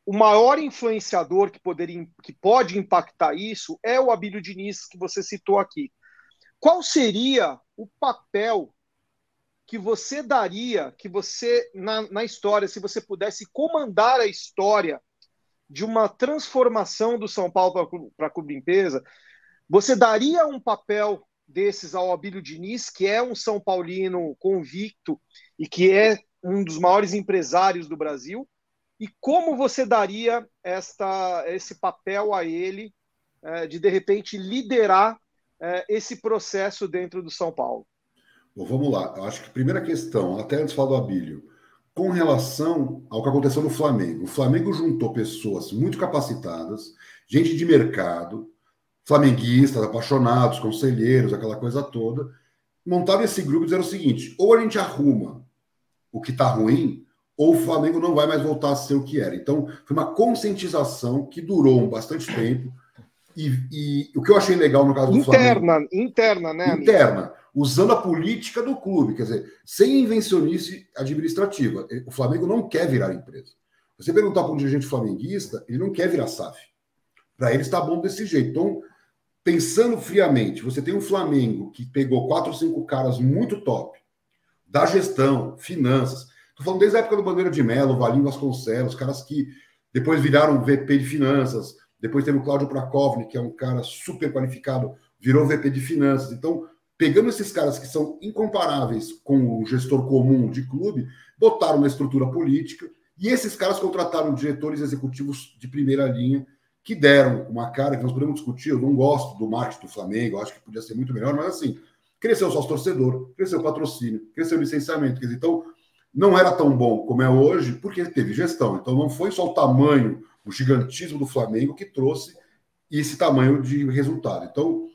o maior influenciador que pode impactar isso é o Abílio Diniz, que você citou aqui. Qual seria o papel que você daria, que você, na história, se você pudesse comandar a história de uma transformação do São Paulo para clube empresa, você daria um papel desses ao Abílio Diniz, que é um São Paulino convicto e que é um dos maiores empresários do Brasil? E como você daria esse papel a ele de repente, liderar esse processo dentro do São Paulo? Bom, vamos lá. Eu acho que a primeira questão, até antes de falar do Abílio, com relação ao que aconteceu no Flamengo. O Flamengo juntou pessoas muito capacitadas, gente de mercado, flamenguistas, apaixonados, conselheiros, aquela coisa toda, montaram esse grupo e disseram o seguinte: ou a gente arruma o que está ruim, ou o Flamengo não vai mais voltar a ser o que era. Então, foi uma conscientização que durou bastante tempo. E o que eu achei legal no caso do Flamengo... Interna, né, amigo? Interna, usando a política do clube, quer dizer, sem invencionice administrativa. O Flamengo não quer virar empresa. Você perguntar para um dirigente flamenguista, ele não quer virar SAF. Para ele está bom desse jeito. Então, pensando friamente, você tem um Flamengo que pegou 4 ou 5 caras muito top, da gestão, finanças. Estou falando desde a época do Bandeira de Mello, Valinho Vasconcelos, caras que depois viraram VP de finanças. Depois teve o Cláudio Prakovnik, que é um cara super qualificado, virou VP de finanças. Então, pegando esses caras que são incomparáveis com o gestor comum de clube, botaram uma estrutura política e esses caras contrataram diretores executivos de primeira linha que deram uma cara que nós podemos discutir. Eu não gosto do marketing do Flamengo, acho que podia ser muito melhor, mas assim, cresceu o sócio-torcedor, cresceu o patrocínio, cresceu o licenciamento. Quer dizer, então, não era tão bom como é hoje porque teve gestão. Então, não foi só o tamanho, o gigantismo do Flamengo que trouxe esse tamanho de resultado. Então,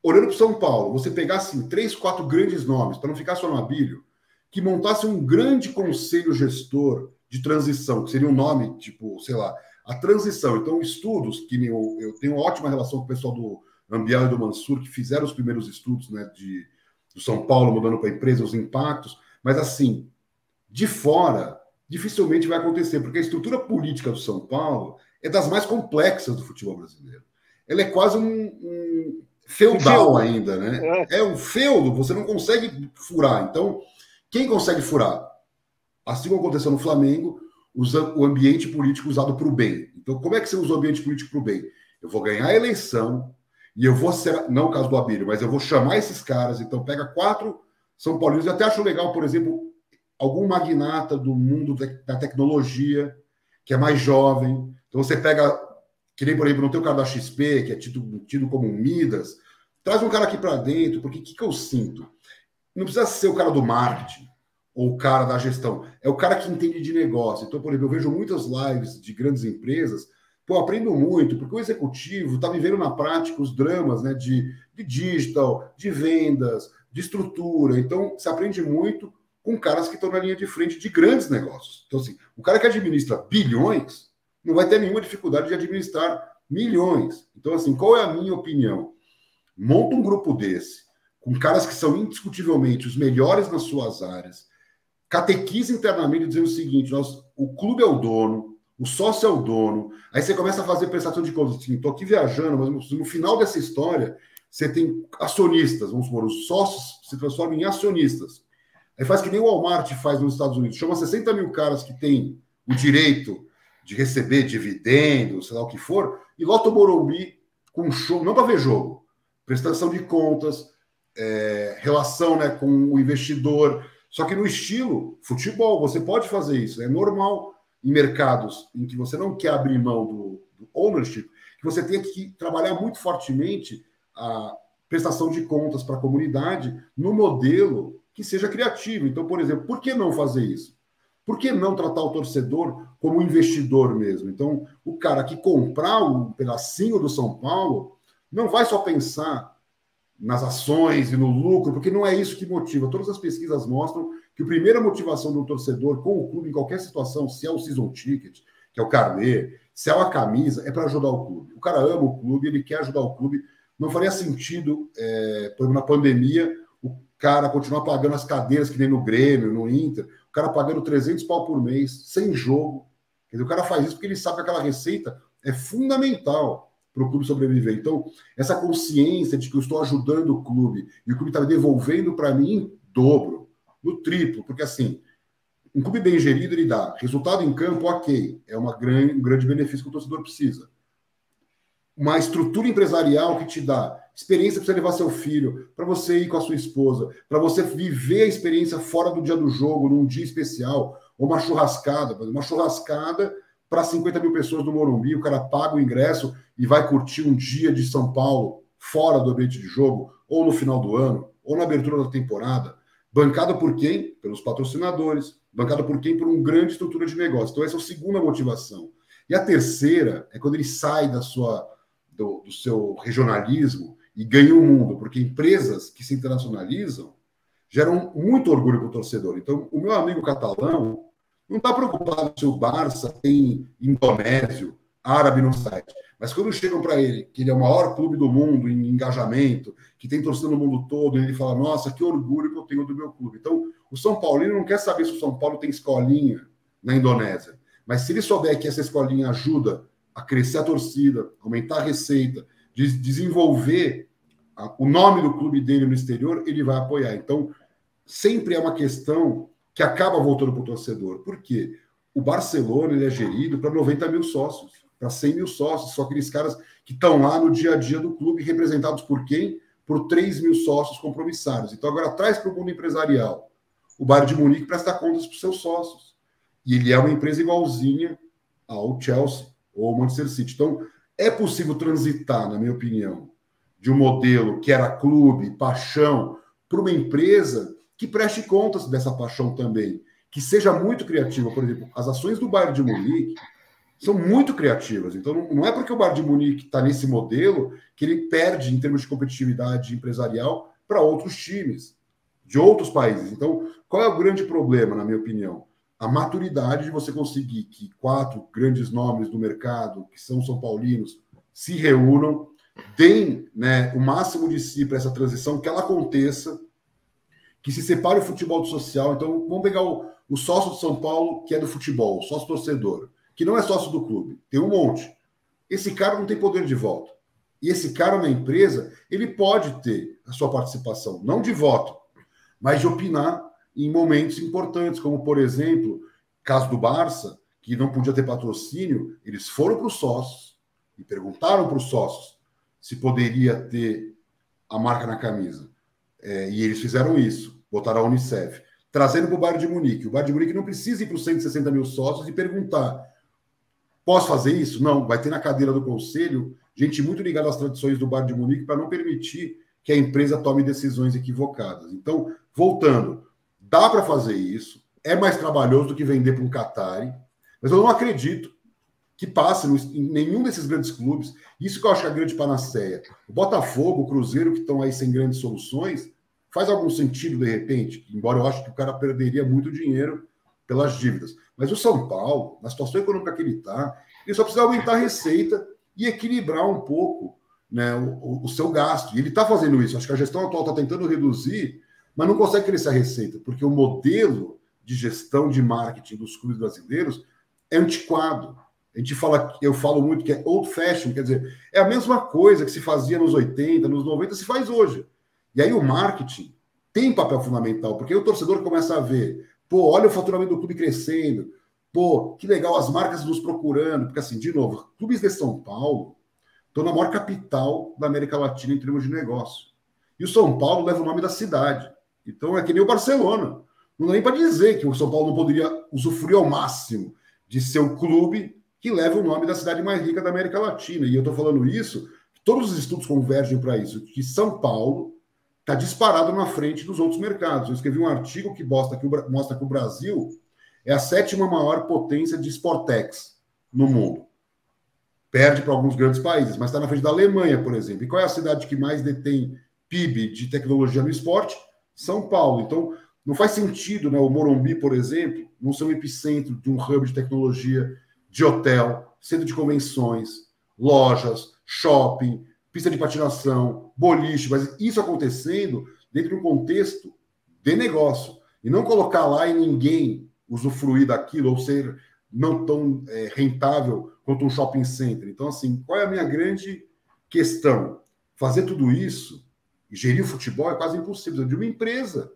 olhando para o São Paulo, você pegar assim, 3, 4 grandes nomes, para não ficar só no Abílio, que montasse um grande conselho gestor de transição, que seria um nome, tipo, sei lá, a transição. Então, estudos, que eu tenho uma ótima relação com o pessoal do Ambiel e do Mansur, que fizeram os primeiros estudos, né, do São Paulo, mudando para a empresa, os impactos, mas assim, de fora, dificilmente vai acontecer, porque a estrutura política do São Paulo é das mais complexas do futebol brasileiro. Ela é quase um feudal ainda, né? É um feudo, você não consegue furar. Então, quem consegue furar? Assim como aconteceu no Flamengo, usa o ambiente político usado para o bem. Então, como é que você usa o ambiente político para o bem? Eu vou ganhar a eleição e eu vou ser, não o caso do Abílio, mas eu vou chamar esses caras. Então, pega 4 São Paulinos. Eu até acho legal, por exemplo, algum magnata do mundo da tecnologia, que é mais jovem. Então você pega, que nem, por exemplo, não tem o cara da XP, que é tido como um Midas, traz um cara aqui para dentro, porque o que eu sinto? Não precisa ser o cara do marketing ou o cara da gestão, é o cara que entende de negócio. Então, por exemplo, eu vejo muitas lives de grandes empresas, eu aprendo muito, porque o executivo está vivendo na prática os dramas, né, de digital, de vendas, de estrutura. Então, você aprende muito com caras que estão na linha de frente de grandes negócios. Então, assim, o cara que administra bilhões não vai ter nenhuma dificuldade de administrar milhões. Então, assim, qual é a minha opinião? Monta um grupo desse, com caras que são indiscutivelmente os melhores nas suas áreas, catequiza internamente dizendo o seguinte: o clube é o dono, o sócio é o dono, aí você começa a fazer prestação de contas. Assim, estou aqui viajando, mas no final dessa história, você tem acionistas, vamos supor, os sócios se transformam em acionistas. Aí faz que nem o Walmart faz nos Estados Unidos. Chama 60 mil caras que têm o direito de receber dividendos, sei lá o que for, e lota o Morumbi com show, não para ver jogo, prestação de contas, relação, né, com o investidor. Só que no estilo futebol, você pode fazer isso. É normal em mercados em que você não quer abrir mão do ownership, que você tenha que trabalhar muito fortemente a prestação de contas para a comunidade no modelo que seja criativo. Então, por exemplo, por que não fazer isso? Por que não tratar o torcedor como investidor mesmo? Então, o cara que comprar um pedacinho do São Paulo não vai só pensar nas ações e no lucro, porque não é isso que motiva. Todas as pesquisas mostram que a primeira motivação do torcedor com o clube, em qualquer situação, se é o season ticket, que é o carnê, se é uma camisa, é para ajudar o clube. O cara ama o clube, ele quer ajudar o clube. Não faria sentido, por exemplo, na pandemia, o cara continuar pagando as cadeiras que nem no Grêmio, no Inter, o cara pagando 300 pau por mês, sem jogo. Quer dizer, o cara faz isso porque ele sabe que aquela receita é fundamental para o clube sobreviver. Então, essa consciência de que eu estou ajudando o clube e o clube está devolvendo para mim em dobro, no triplo, porque assim, um clube bem gerido, ele dá resultado em campo, ok, é um grande benefício que o torcedor precisa. Uma estrutura empresarial que te dá experiência para você levar seu filho, para você ir com a sua esposa, para você viver a experiência fora do dia do jogo, num dia especial, ou uma churrascada para 50 mil pessoas no Morumbi, o cara paga o ingresso e vai curtir um dia de São Paulo fora do ambiente de jogo, ou no final do ano, ou na abertura da temporada, bancada por quem? Pelos patrocinadores, bancada por quem? Por uma grande estrutura de negócio. Então essa é a segunda motivação. E a terceira é quando ele sai do seu regionalismo e ganha o mundo, porque empresas que se internacionalizam geram muito orgulho para o torcedor. Então, o meu amigo catalão não está preocupado se o Barça tem indonésio, árabe no site. Mas quando chegam para ele, que ele é o maior clube do mundo em engajamento, que tem torcida no mundo todo, ele fala, nossa, que orgulho que eu tenho do meu clube. Então, o São Paulino não quer saber se o São Paulo tem escolinha na Indonésia. Mas se ele souber que essa escolinha ajuda a crescer a torcida, aumentar a receita, desenvolver o nome do clube dele no exterior, ele vai apoiar. Então, sempre é uma questão que acaba voltando para o torcedor. Por quê? O Barcelona ele é gerido para 90 mil sócios, para 100 mil sócios, só aqueles caras que estão lá no dia a dia do clube, representados por quem? Por 3 mil sócios compromissários. Então, agora traz para o mundo empresarial. O Bayern de Munique presta contas para os seus sócios. E ele é uma empresa igualzinha ao Chelsea ou ao Manchester City. Então, é possível transitar, na minha opinião, de um modelo que era clube, paixão, para uma empresa que preste contas dessa paixão também, que seja muito criativa. Por exemplo, as ações do Bayern de Munique são muito criativas. Então, não é porque o Bayern de Munique está nesse modelo que ele perde em termos de competitividade empresarial para outros times de outros países. Então, qual é o grande problema, na minha opinião? A maturidade de você conseguir que 4 grandes nomes do mercado, que são são paulinos, se reúnam, deem, né, o máximo de si para essa transição, que ela aconteça, que se separe o futebol do social. Então, vamos pegar o sócio de São Paulo, que é do futebol, o sócio torcedor, que não é sócio do clube, tem um monte. Esse cara não tem poder de voto. E esse cara na empresa, ele pode ter a sua participação, não de voto, mas de opinar em momentos importantes, como, por exemplo, caso do Barça, que não podia ter patrocínio, eles foram para os sócios e perguntaram para os sócios se poderia ter a marca na camisa. E eles fizeram isso, botaram a Unicef, trazendo para o Bayern de Munique. O Bayern de Munique não precisa ir para os 160 mil sócios e perguntar, posso fazer isso? Não, vai ter na cadeira do conselho gente muito ligada às tradições do Bayern de Munique para não permitir que a empresa tome decisões equivocadas. Então, voltando, dá para fazer isso, é mais trabalhoso do que vender para um Qatari, mas eu não acredito que passe em nenhum desses grandes clubes. Isso que eu acho que é a grande panaceia. O Botafogo, o Cruzeiro, que estão aí sem grandes soluções, faz algum sentido, de repente, embora eu acho que o cara perderia muito dinheiro pelas dívidas. Mas o São Paulo, na situação econômica que ele está, ele só precisa aumentar a receita e equilibrar um pouco, né, o seu gasto. E ele está fazendo isso. Acho que a gestão atual está tentando reduzir, mas não consegue crescer a receita, porque o modelo de gestão de marketing dos clubes brasileiros é antiquado. Eu falo muito que é old fashion, quer dizer, é a mesma coisa que se fazia nos 80, nos 90, se faz hoje. E aí o marketing tem papel fundamental, porque aí o torcedor começa a ver, pô, olha o faturamento do clube crescendo, pô, que legal, as marcas nos procurando, porque assim, de novo, clubes de São Paulo estão na maior capital da América Latina em termos de negócio. E o São Paulo leva o nome da cidade. Então é que nem o Barcelona. Não dá nem para dizer que o São Paulo não poderia usufruir ao máximo de ser um clube que leva o nome da cidade mais rica da América Latina. E eu estou falando isso, todos os estudos convergem para isso, que São Paulo está disparado na frente dos outros mercados. Eu escrevi um artigo que mostra que o Brasil é a 7ª maior potência de Sportex no mundo. Perde para alguns grandes países, mas está na frente da Alemanha, por exemplo. E qual é a cidade que mais detém PIB de tecnologia no esporte? São Paulo. Então, não faz sentido, né, o Morumbi, por exemplo, não ser um epicentro de um hub de tecnologia, de hotel, centro de convenções, lojas, shopping, pista de patinação, boliche, mas isso acontecendo dentro de um contexto de negócio. E não colocar lá e ninguém usufruir daquilo ou ser não tão rentável quanto um shopping center. Então, assim, qual é a minha grande questão? Fazer tudo isso, gerir o futebol é quase impossível, é de uma empresa.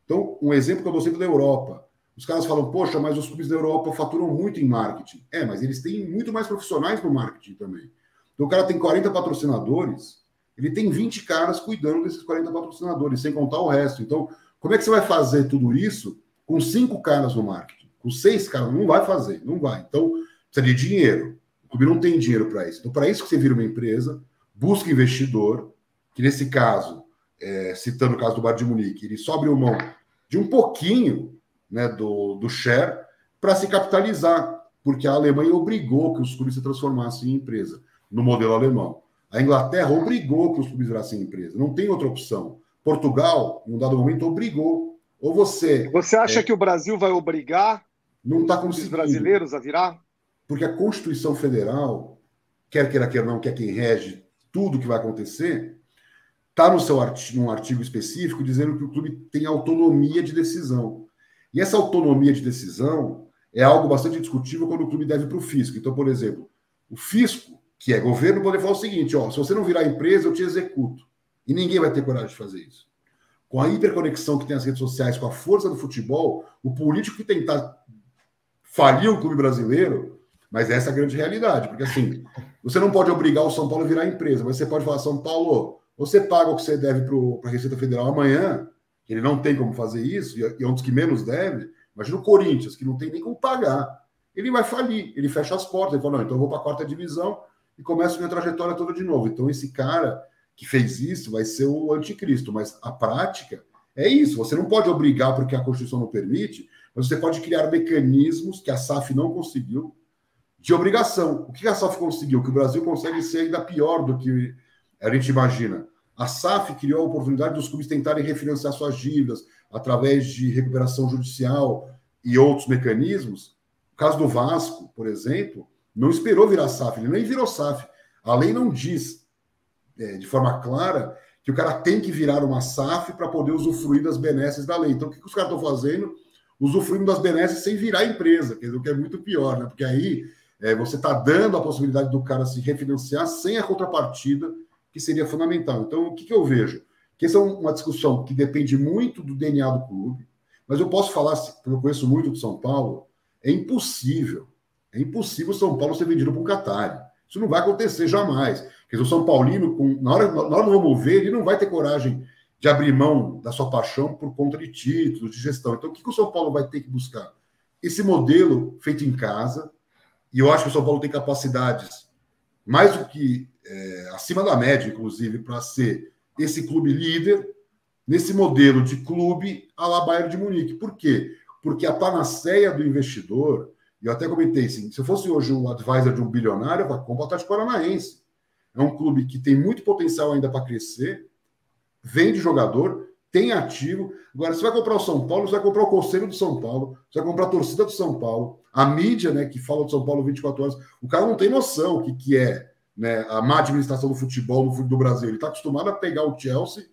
Então, um exemplo que eu dou sempre da Europa. Os caras falam, poxa, mas os clubes da Europa faturam muito em marketing. Mas eles têm muito mais profissionais no marketing também. Então, o cara tem 40 patrocinadores, ele tem 20 caras cuidando desses 40 patrocinadores, sem contar o resto. Então, como é que você vai fazer tudo isso com 5 caras no marketing? Com 6 caras? Não vai fazer, não vai. Então, precisa de dinheiro. O clube não tem dinheiro para isso. Então, para isso que você vira uma empresa, busca investidor, que nesse caso, citando o caso do Bayern de Munique, ele só abriu mão de um pouquinho, né, do share para se capitalizar, porque a Alemanha obrigou que os clubes se transformassem em empresa, no modelo alemão. A Inglaterra obrigou que os clubes virassem empresa. Não tem outra opção. Portugal, em um dado momento, obrigou. Ou você... Você acha que o Brasil vai obrigar os brasileiros a virar? Porque a Constituição Federal, quer queira, quer não, quer quem rege tudo que vai acontecer, está num artigo específico dizendo que o clube tem autonomia de decisão. E essa autonomia de decisão é algo bastante discutível quando o clube deve para o fisco. Então, por exemplo, o fisco, que é governo, pode falar o seguinte, se você não virar empresa, eu te executo. E ninguém vai ter coragem de fazer isso. Com a hiperconexão que tem as redes sociais, com a força do futebol, o político que tentar falir o clube brasileiro, mas essa é a grande realidade. Porque assim, você não pode obrigar o São Paulo a virar empresa, mas você pode falar, São Paulo... Você paga o que você deve para a Receita Federal amanhã, que ele não tem como fazer isso, e é um dos que menos deve. Imagina o Corinthians, que não tem nem como pagar. Ele vai falir, ele fecha as portas, ele fala, não, então eu vou para a 4ª divisão e começo a minha trajetória toda de novo. Então esse cara que fez isso vai ser o anticristo, mas a prática é isso. Você não pode obrigar porque a Constituição não permite, mas você pode criar mecanismos que a SAF não conseguiu de obrigação. O que a SAF conseguiu? Que o Brasil consegue ser ainda pior do que a gente imagina. A SAF criou a oportunidade dos clubes tentarem refinanciar suas dívidas através de recuperação judicial e outros mecanismos. O caso do Vasco, por exemplo, não esperou virar SAF, ele nem virou SAF. A lei não diz de forma clara que o cara tem que virar uma SAF para poder usufruir das benesses da lei. Então, o que os caras estão fazendo? Usufruindo das benesses sem virar empresa, quer dizer, o que é muito pior, né? Porque aí você está dando a possibilidade do cara se refinanciar sem a contrapartida, que seria fundamental. Então, o que eu vejo? Que essa é uma discussão que depende muito do DNA do clube, mas eu posso falar, porque eu conheço muito do São Paulo, é impossível o São Paulo ser vendido para um Qatar. Isso não vai acontecer jamais. Quer dizer, o São Paulino, na hora do vamos ver, ele não vai ter coragem de abrir mão da sua paixão por conta de títulos, de gestão. Então, o que o São Paulo vai ter que buscar? Esse modelo feito em casa, e eu acho que o São Paulo tem capacidades mais do que acima da média, inclusive, para ser esse clube líder nesse modelo de clube à la Bayern de Munique. Por quê? Porque a panaceia do investidor, e eu até comentei assim, se eu fosse hoje o advisor de um bilionário, eu vou comprar o Atlético Paranaense. É um clube que tem muito potencial ainda para crescer, vende jogador, tem ativo. Agora, você vai comprar o São Paulo, você vai comprar o Conselho do São Paulo, você vai comprar a torcida do São Paulo, a mídia, né, que fala do São Paulo 24 horas. O cara não tem noção o que é, né, a má administração do futebol do Brasil. Ele está acostumado a pegar o Chelsea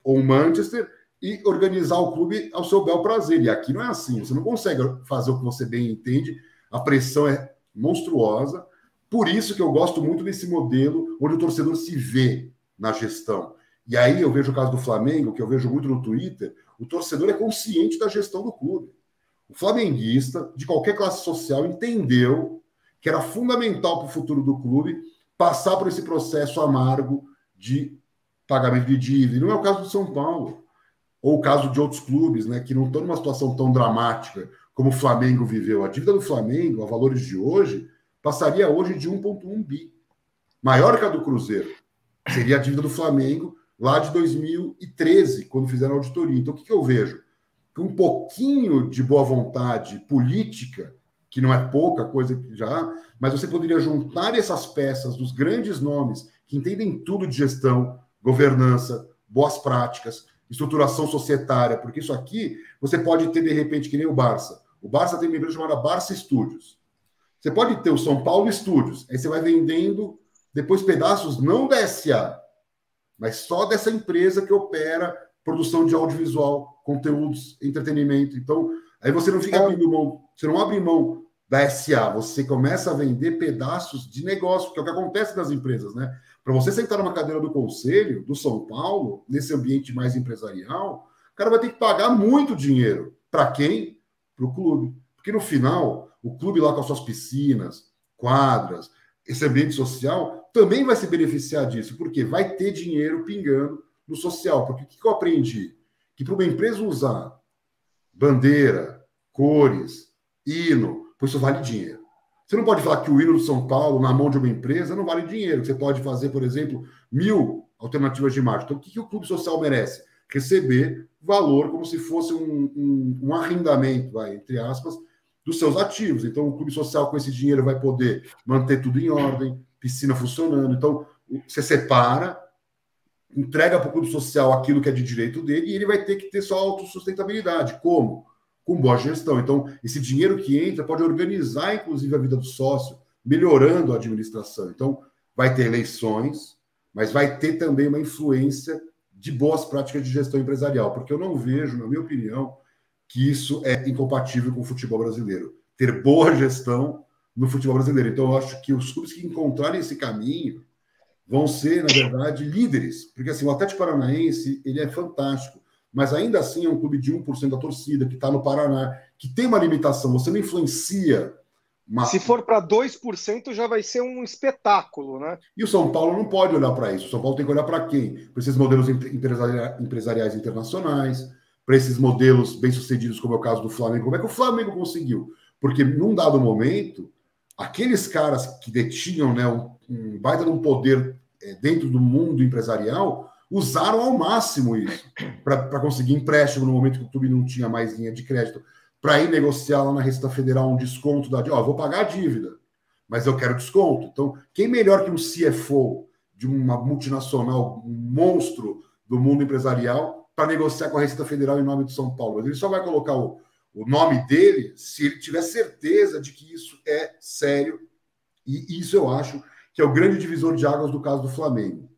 ou o Manchester e organizar o clube ao seu bel prazer. E aqui não é assim. Você não consegue fazer o que você bem entende. A pressão é monstruosa. Por isso que eu gosto muito desse modelo onde o torcedor se vê na gestão. E aí eu vejo o caso do Flamengo, que eu vejo muito no Twitter. O torcedor é consciente da gestão do clube. O flamenguista, de qualquer classe social, entendeu que era fundamental para o futuro do clube passar por esse processo amargo de pagamento de dívida. E não é o caso do São Paulo, ou o caso de outros clubes, né, que não estão numa situação tão dramática como o Flamengo viveu. A dívida do Flamengo, a valores de hoje, passaria hoje de 1,1 bi. Maior que a do Cruzeiro. Seria a dívida do Flamengo lá de 2013, quando fizeram a auditoria. Então, o que eu vejo? Com um pouquinho de boa vontade política, que não é pouca coisa que já, mas você poderia juntar essas peças dos grandes nomes que entendem tudo de gestão, governança, boas práticas, estruturação societária, porque isso aqui você pode ter, de repente, que nem o Barça. O Barça tem uma empresa chamada Barça Studios. Você pode ter o São Paulo Studios, aí você vai vendendo depois pedaços não da SA, mas só dessa empresa que opera produção de audiovisual, conteúdos, entretenimento. Então, aí você não fica abrindo mão, você não abre mão da SA, você começa a vender pedaços de negócio, que é o que acontece nas empresas, né? Para você sentar numa cadeira do conselho do São Paulo, nesse ambiente mais empresarial, o cara vai ter que pagar muito dinheiro. Para quem? Para o clube. Porque no final, o clube lá com as suas piscinas, quadras, esse ambiente social, também vai se beneficiar disso, porque vai ter dinheiro pingando no social. Porque o que eu aprendi? Que para uma empresa usar bandeira, cores, hino, pois isso vale dinheiro. Você não pode falar que o hino do São Paulo, na mão de uma empresa, não vale dinheiro. Você pode fazer, por exemplo, 1000 alternativas de marketing. Então, o que o clube social merece? Receber valor como se fosse um arrendamento, entre aspas, dos seus ativos. Então, o clube social, com esse dinheiro, vai poder manter tudo em ordem, piscina funcionando. Então, você separa, entrega para o clube social aquilo que é de direito dele e ele vai ter que ter sua autossustentabilidade. Como? Com boa gestão. Então, esse dinheiro que entra pode organizar, inclusive, a vida do sócio, melhorando a administração. Então, vai ter eleições, mas vai ter também uma influência de boas práticas de gestão empresarial, porque eu não vejo, na minha opinião, que isso é incompatível com o futebol brasileiro. Ter boa gestão no futebol brasileiro. Então, eu acho que os clubes que encontrarem esse caminho vão ser, na verdade, líderes. Porque, assim, o Atlético Paranaense, ele é fantástico, mas ainda assim é um clube de 1% da torcida, que está no Paraná, que tem uma limitação. Você não influencia... Se for para 2%, já vai ser um espetáculo, né? E o São Paulo não pode olhar para isso. O São Paulo tem que olhar para quem? Para esses modelos empresariais internacionais, para esses modelos bem-sucedidos, como é o caso do Flamengo. Como é que o Flamengo conseguiu? Porque, num dado momento, aqueles caras que detinham, né, um baita de um poder dentro do mundo empresarial usaram ao máximo isso para conseguir empréstimo no momento que o clube não tinha mais linha de crédito, para ir negociar lá na Receita Federal um desconto da dívida. Vou pagar a dívida, mas eu quero desconto. Então, quem melhor que um CFO de uma multinacional, um monstro do mundo empresarial, para negociar com a Receita Federal em nome de São Paulo? Mas ele só vai colocar o nome dele se ele tiver certeza de que isso é sério. E isso eu acho que é o grande divisor de águas do caso do Flamengo.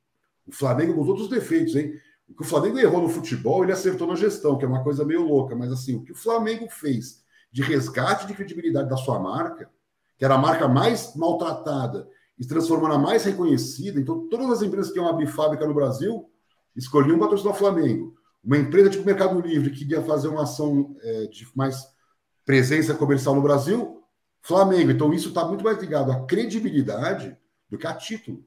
O Flamengo, com todos os defeitos, hein? O que o Flamengo errou no futebol, ele acertou na gestão, que é uma coisa meio louca. Mas, assim, o que o Flamengo fez de resgate de credibilidade da sua marca, que era a marca mais maltratada, e se transformou na mais reconhecida. Então, todas as empresas que iam abrir fábrica no Brasil escolhiam patrocinar o Flamengo. Uma empresa tipo Mercado Livre, que queria fazer uma ação de mais presença comercial no Brasil, Flamengo. Então, isso está muito mais ligado à credibilidade do que a título.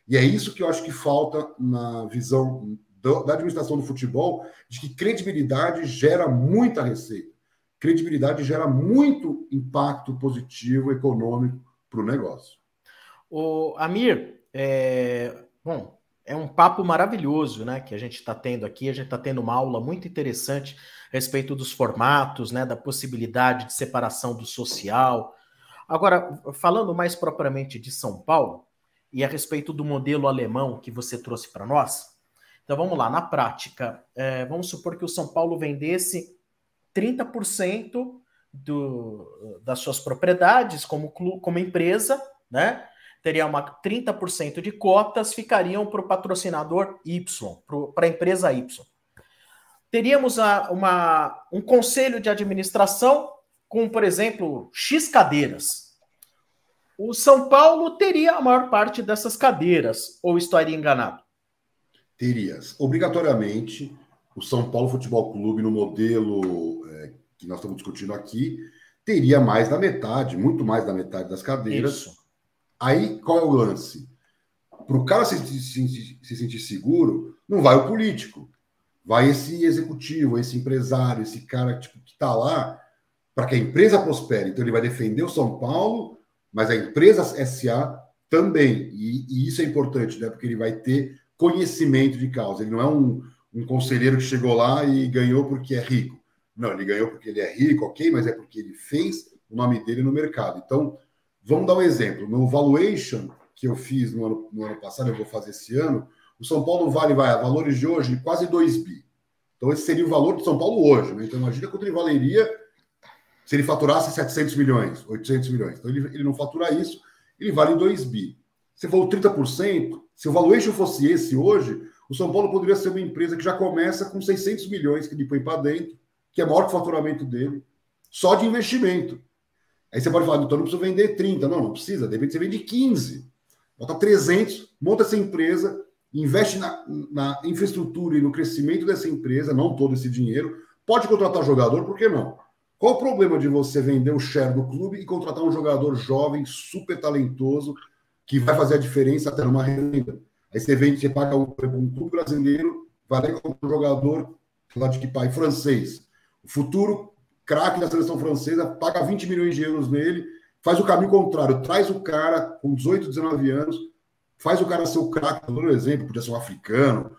E é isso que eu acho que falta na visão da administração do futebol, de que credibilidade gera muita receita. Credibilidade gera muito impacto positivo, econômico para o negócio. O Amir, bom, é um papo maravilhoso, né, que a gente está tendo aqui. A gente está tendo uma aula muito interessante a respeito dos formatos, né, da possibilidade de separação do social. Agora, falando mais propriamente de São Paulo e a respeito do modelo alemão que você trouxe para nós, então vamos lá, na prática, vamos supor que o São Paulo vendesse 30% das suas propriedades como empresa, né? Teria 30% de cotas, ficariam para o patrocinador Y, para a empresa Y. Teríamos um conselho de administração com, por exemplo, X cadeiras. O São Paulo teria a maior parte dessas cadeiras, ou estaria enganado? Terias. Obrigatoriamente, o São Paulo Futebol Clube, no modelo que nós estamos discutindo aqui, teria mais da metade, muito mais da metade das cadeiras. Isso. Aí, qual é o lance? Para o cara se sentir seguro, não vai o político. Vai esse executivo, esse empresário, esse cara que está lá para que a empresa prospere. Então, ele vai defender o São Paulo, mas a empresa SA também. E isso é importante, né? Porque ele vai ter conhecimento de causa. Ele não é um conselheiro que chegou lá e ganhou porque é rico. Não, ele ganhou porque ele é rico, ok, mas é porque ele fez o nome dele no mercado. Então, vamos dar um exemplo. No valuation que eu fiz no ano passado, eu vou fazer esse ano, o São Paulo vale, valores de hoje, quase 2 bi. Então, esse seria o valor do São Paulo hoje. Né? Então, imagina quanto ele valeria se ele faturasse 700 milhões, 800 milhões. Então, ele não fatura isso, ele vale 2 bi. Se for 30%, se o valuation fosse esse hoje, o São Paulo poderia ser uma empresa que já começa com 600 milhões que ele põe para dentro, que é maior que o faturamento dele, só de investimento. Aí você pode falar, então não preciso vender 30. Não, não precisa, de repente você vende 15. Bota 300, monta essa empresa, investe na infraestrutura e no crescimento dessa empresa, não todo esse dinheiro. Pode contratar jogador, por que não? Qual o problema de você vender o share do clube e contratar um jogador jovem, super talentoso, que vai fazer a diferença até numa renda? Aí você vende, você paga um clube brasileiro, vai lá e compra um jogador lá de que pai francês. O futuro craque da seleção francesa, paga 20 milhões de euros nele, faz o caminho contrário, traz o cara com 18, 19 anos, faz o cara ser o craque, por exemplo, podia ser um africano.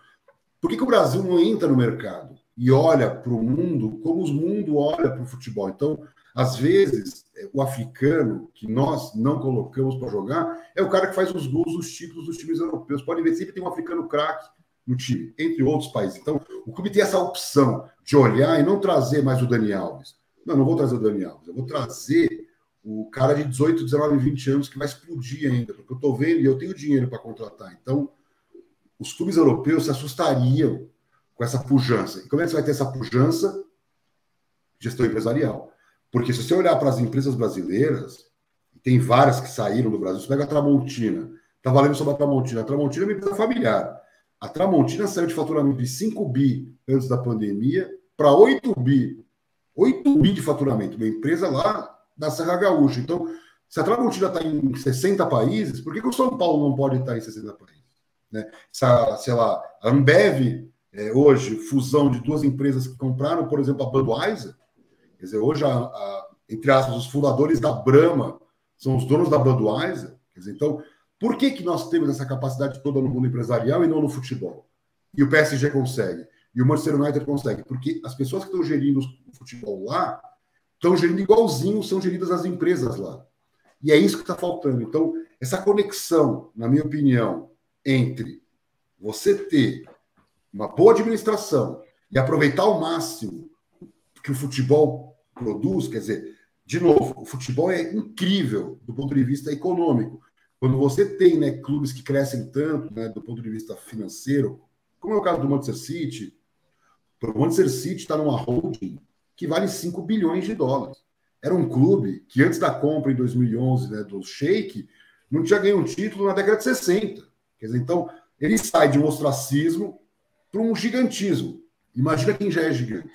Por que o Brasil não entra no mercado e olha para o mundo como o mundo olha para o futebol? Então, às vezes, o africano que nós não colocamos para jogar é o cara que faz os gols dos títulos dos times europeus. Pode ver, sempre tem um africano craque no time, entre outros países. Então, o clube tem essa opção de olhar e não trazer mais o Dani Alves. Não vou trazer o Dani Alves, eu vou trazer o cara de 18, 19, 20 anos que vai explodir ainda, porque eu estou vendo e eu tenho dinheiro para contratar. Então, os clubes europeus se assustariam com essa pujança. E como é que você vai ter essa pujança? Gestão empresarial. Porque se você olhar para as empresas brasileiras, tem várias que saíram do Brasil, você pega a Tramontina, está valendo sobre a Tramontina. A Tramontina é uma empresa familiar. A Tramontina saiu de faturamento de 5 bi antes da pandemia para 8 bi. 8 bi de faturamento. Uma empresa lá da Serra Gaúcha. Então, se a Tramontina está em 60 países, por que o São Paulo não pode estar em 60 países? Né? Sei lá, a Ambev, hoje, fusão de duas empresas que compraram, por exemplo, a Budweiser. Quer dizer, hoje, entre aspas, os fundadores da Brahma são os donos da Budweiser. Quer dizer, então, por que nós temos essa capacidade toda no mundo empresarial e não no futebol? E o PSG consegue. E o Manchester United consegue. Porque as pessoas que estão gerindo o futebol lá estão gerindo igualzinho são geridas as empresas lá. E é isso que está faltando. Então, essa conexão, na minha opinião, entre você ter uma boa administração e aproveitar ao máximo que o futebol produz, quer dizer, de novo, o futebol é incrível do ponto de vista econômico. Quando você tem, né, clubes que crescem tanto, né, do ponto de vista financeiro, como é o caso do Manchester City, o Manchester City está numa holding que vale 5 bilhões de dólares. Era um clube que antes da compra em 2011, né, do Sheik, não tinha ganho um título na década de 60. Quer dizer, então, ele sai de um ostracismo para um gigantismo. Imagina quem já é gigante.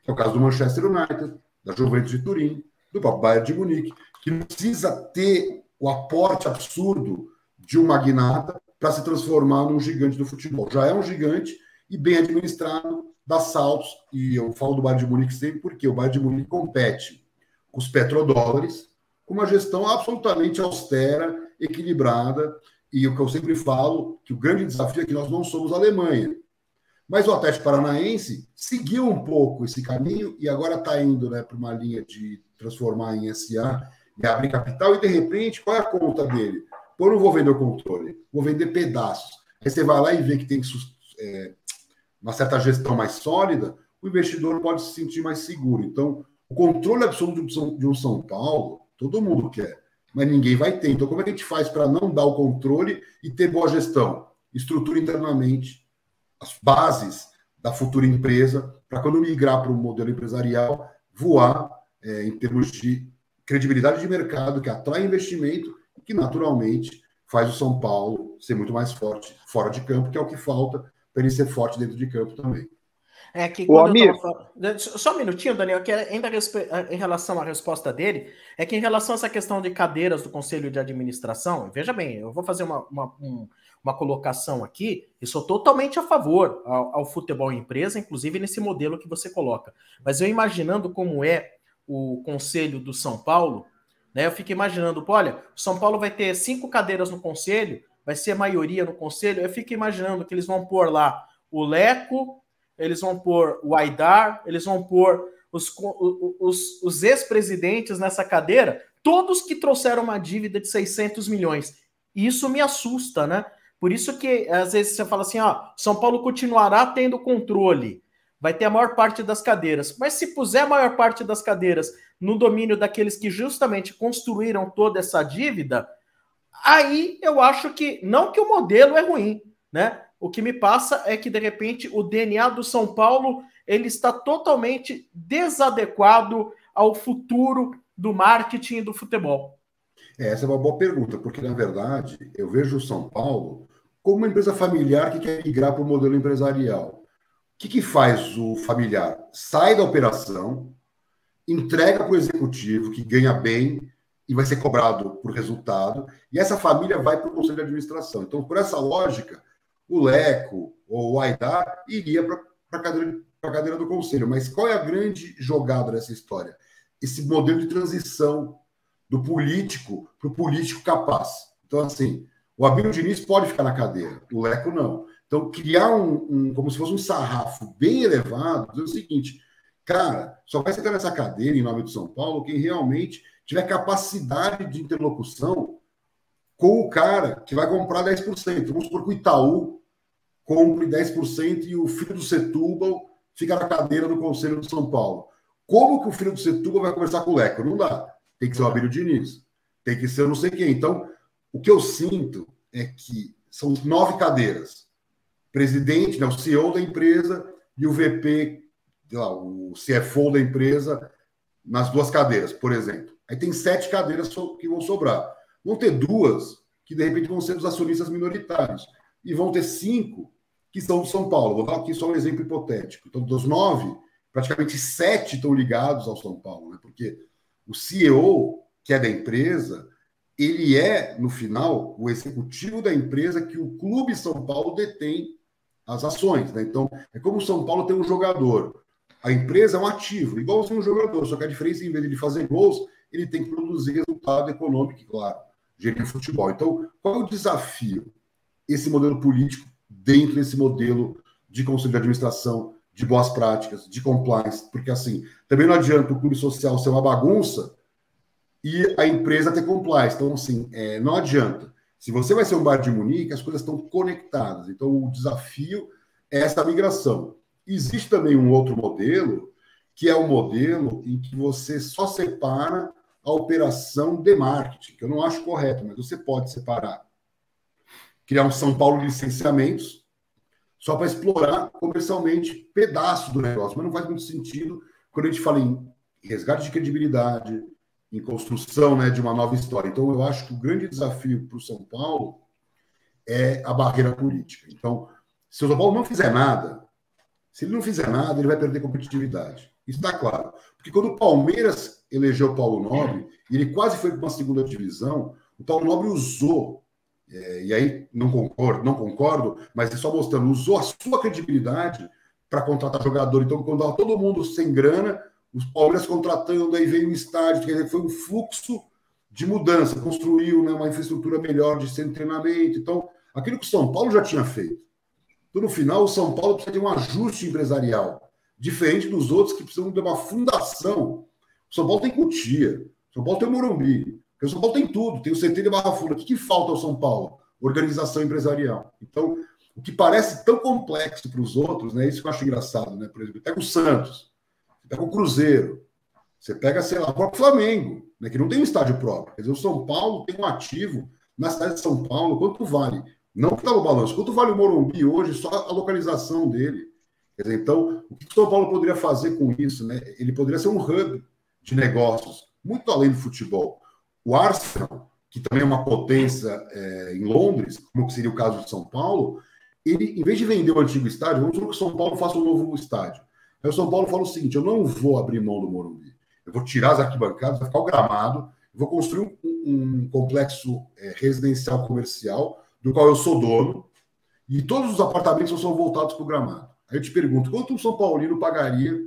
Que é o caso do Manchester United, da Juventus de Turim, do Bayern de Munique, que não precisa ter o aporte absurdo de um magnata para se transformar num gigante do futebol. Já é um gigante e bem administrado, dá saltos. E eu falo do Bayern de Munique sempre porque o Bayern de Munique compete com os petrodólares, com uma gestão absolutamente austera, equilibrada. E o que eu sempre falo, que o grande desafio é que nós não somos a Alemanha. Mas o Atlético Paranaense seguiu um pouco esse caminho e agora está indo, né, para uma linha de transformar em SA e abrir capital. E, de repente, qual é a conta dele? Pô, eu não vou vender o controle, vou vender pedaços. Aí você vai lá e vê que tem uma certa gestão mais sólida, o investidor pode se sentir mais seguro. Então, o controle absoluto de um São Paulo, todo mundo quer, mas ninguém vai ter. Então, como é que a gente faz para não dar o controle e ter boa gestão? Estrutura internamente as bases da futura empresa, para quando migrar para um modelo empresarial, voar em termos de credibilidade de mercado, que atrai investimento, que naturalmente faz o São Paulo ser muito mais forte fora de campo, que é o que falta para ele ser forte dentro de campo também. É que quando eu tava falando... Só um minutinho, Daniel, que ainda em relação à resposta dele, é que em relação a essa questão de cadeiras do Conselho de Administração, veja bem, eu vou fazer uma colocação aqui, e sou totalmente a favor ao futebol empresa, inclusive nesse modelo que você coloca. Mas eu imaginando como é o Conselho do São Paulo, né, eu fico imaginando, olha, o São Paulo vai ter 5 cadeiras no Conselho, vai ser maioria no conselho, eu fico imaginando que eles vão pôr lá o Leco, eles vão pôr o Aidar, eles vão pôr os ex-presidentes nessa cadeira, todos que trouxeram uma dívida de 600 milhões. E isso me assusta, né? Por isso que, às vezes, você fala assim, São Paulo continuará tendo controle, vai ter a maior parte das cadeiras. Mas se puser a maior parte das cadeiras no domínio daqueles que justamente construíram toda essa dívida, aí eu acho que, não que o modelo é ruim, né? O que me passa é que, de repente, o DNA do São Paulo ele está totalmente desadequado ao futuro do marketing e do futebol. Essa é uma boa pergunta, porque, na verdade, eu vejo o São Paulo como uma empresa familiar que quer migrar para o modelo empresarial. O que faz o familiar? Sai da operação, entrega para o executivo, que ganha bem e vai ser cobrado por resultado, e essa família vai para o conselho de administração. Então, por essa lógica, o Leco ou o Aidar iria para a cadeira do conselho. Mas qual é a grande jogada dessa história? Esse modelo de transição do político para o político capaz. Então, assim, o Abílio Diniz pode ficar na cadeira, o Leco não. Então, criar como se fosse um sarrafo bem elevado, dizer o seguinte, cara, só vai sentar nessa cadeira em nome do São Paulo quem realmente tiver capacidade de interlocução com o cara que vai comprar 10%. Vamos supor que o Itaú compre 10% e o filho do Setúbal fica na cadeira do Conselho do São Paulo. Como que o filho do Setúbal vai conversar com o Leco? Não dá. Tem que ser o Abílio Diniz. Tem que ser eu não sei quem. Então, o que eu sinto é que são 9 cadeiras. Presidente, o CEO da empresa e o VP, o CFO da empresa nas 2 cadeiras, por exemplo. Aí tem 7 cadeiras que vão sobrar. Vão ter 2 que, de repente, vão ser dos acionistas minoritários. E vão ter 5 que são do São Paulo. Vou dar aqui só um exemplo hipotético. Então, dos 9, praticamente 7 estão ligados ao São Paulo, né? Porque o CEO, que é da empresa, ele é, no final, o executivo da empresa que o Clube São Paulo detém as ações, né? Então, é como o São Paulo tem um jogador. A empresa é um ativo, igualzinho um jogador, só que a diferença, em vez de fazer gols, ele tem que produzir resultado econômico, e, claro, gerir futebol. Então, qual é o desafio? Esse modelo político dentro desse modelo de conselho de administração, de boas práticas, de compliance, porque, assim, também não adianta o clube social ser uma bagunça e a empresa ter compliance. Então, assim, não adianta. Se você vai ser um Bayern de Munique, as coisas estão conectadas. Então, o desafio é essa migração. Existe também um outro modelo, que é o modelo em que você só separa a operação de marketing, que eu não acho correto, mas você pode separar. Criar um São Paulo de licenciamentos, só para explorar comercialmente pedaço do negócio. Mas não faz muito sentido quando a gente fala em resgate de credibilidade, em construção, né, de uma nova história. Então, eu acho que o grande desafio para o São Paulo é a barreira política. Então, se o São Paulo não fizer nada, se ele não fizer nada, ele vai perder competitividade. Isso está claro. Porque quando o Palmeiras elegeu o Paulo Nobre, e ele quase foi para uma segunda divisão, o Paulo Nobre usou, e aí não concordo, mas é só mostrando, usou a sua credibilidade para contratar jogador. Então, quando estava todo mundo sem grana, os Palmeiras contratando, aí veio um estádio, quer dizer, foi um fluxo de mudança, construiu, né, uma infraestrutura melhor de centro de treinamento. Então, aquilo que o São Paulo já tinha feito. Então, no final, o São Paulo precisa de um ajuste empresarial, diferente dos outros que precisam de uma fundação. O São Paulo tem Cotia, o São Paulo tem o Morumbi, o São Paulo tem tudo, tem o CT de Barra Funda. O que falta ao São Paulo? Organização empresarial. Então, o que parece tão complexo para os outros, né, isso que eu acho engraçado, né? Por exemplo, pega o Santos, você pega o Cruzeiro, você pega, sei lá, o próprio Flamengo, né, que não tem um estádio próprio. Quer dizer, o São Paulo tem um ativo na cidade de São Paulo, quanto vale? Não que está no balanço, quanto vale o Morumbi hoje, só a localização dele. Quer dizer, então, o que o São Paulo poderia fazer com isso? Né? Ele poderia ser um hub de negócios, muito além do futebol. O Arsenal, que também é uma potência em Londres, como seria o caso de São Paulo, ele, em vez de vender o antigo estádio, vamos supor que o São Paulo faça um novo estádio. Aí o São Paulo fala o seguinte, eu não vou abrir mão do Morumbi. Eu vou tirar as arquibancadas, vai ficar o gramado, eu vou construir um complexo residencial comercial, do qual eu sou dono, e todos os apartamentos são voltados para o gramado. Aí eu te pergunto, quanto um São Paulino pagaria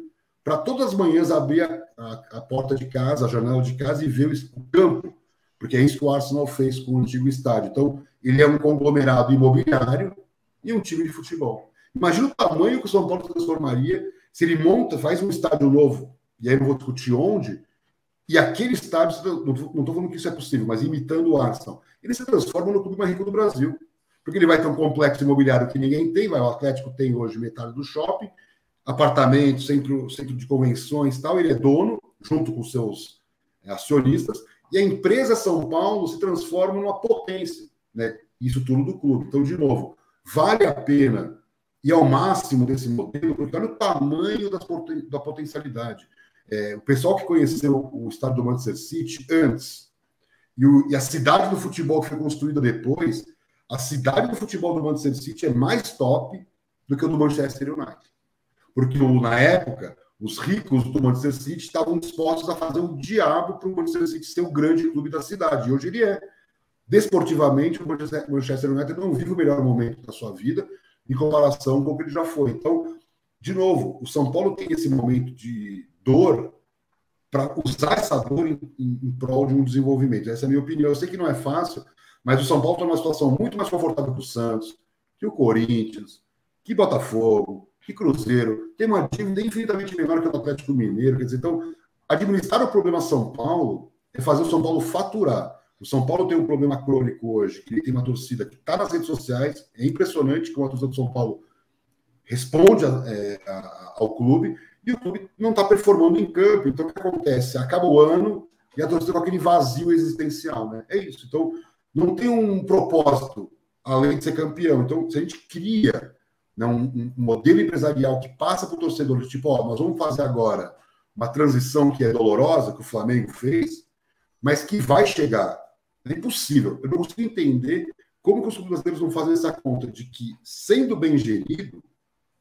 para todas as manhãs abrir a porta de casa, a janela de casa e ver o campo? Porque é isso que o Arsenal fez com o antigo estádio. Então, ele é um conglomerado imobiliário e um time de futebol. Imagina o tamanho que o São Paulo se transformaria se ele faz um estádio novo, e aí não vou discutir onde, e aquele estádio, não estou falando que isso é possível, mas imitando o Arsenal, ele se transforma no clube mais rico do Brasil. Porque ele vai ter um complexo imobiliário que ninguém tem, o Atlético tem hoje metade do shopping, apartamentos, centro de convenções e tal, ele é dono, junto com seus acionistas, e a empresa São Paulo se transforma numa potência, né? Isso tudo do clube. Então, de novo, vale a pena ir ao máximo desse modelo, porque olha o tamanho da potencialidade. O pessoal que conheceu o estádio do Manchester City antes, e a cidade do futebol que foi construída depois, a cidade do futebol do Manchester City é mais top do que o do Manchester United. Porque, na época, os ricos do Manchester City estavam dispostos a fazer o diabo para o Manchester City ser o grande clube da cidade. E hoje ele é. Desportivamente, o Manchester United não vive o melhor momento da sua vida em comparação com o que ele já foi. Então, de novo, o São Paulo tem esse momento de dor para usar essa dor em prol de um desenvolvimento. Essa é a minha opinião. Eu sei que não é fácil, mas o São Paulo está numa situação muito mais confortável que o Santos, que o Corinthians, que Botafogo, que Cruzeiro. Tem uma dívida infinitamente menor que o Atlético Mineiro. Quer dizer, então, administrar o problema São Paulo é fazer o São Paulo faturar. O São Paulo tem um problema crônico hoje, que ele tem uma torcida que está nas redes sociais. É impressionante como a torcida do São Paulo responde ao clube, e o clube não está performando em campo. Então, o que acontece? Acaba o ano e a torcida com aquele vazio existencial, né? É isso. Então, não tem um propósito além de ser campeão. Então, se a gente cria, né, um modelo empresarial que passa para o torcedor, tipo, nós vamos fazer agora uma transição que é dolorosa, que o Flamengo fez, mas que vai chegar. É impossível. Eu não consigo entender como que os clubes brasileiros não fazem essa conta de que, sendo bem gerido,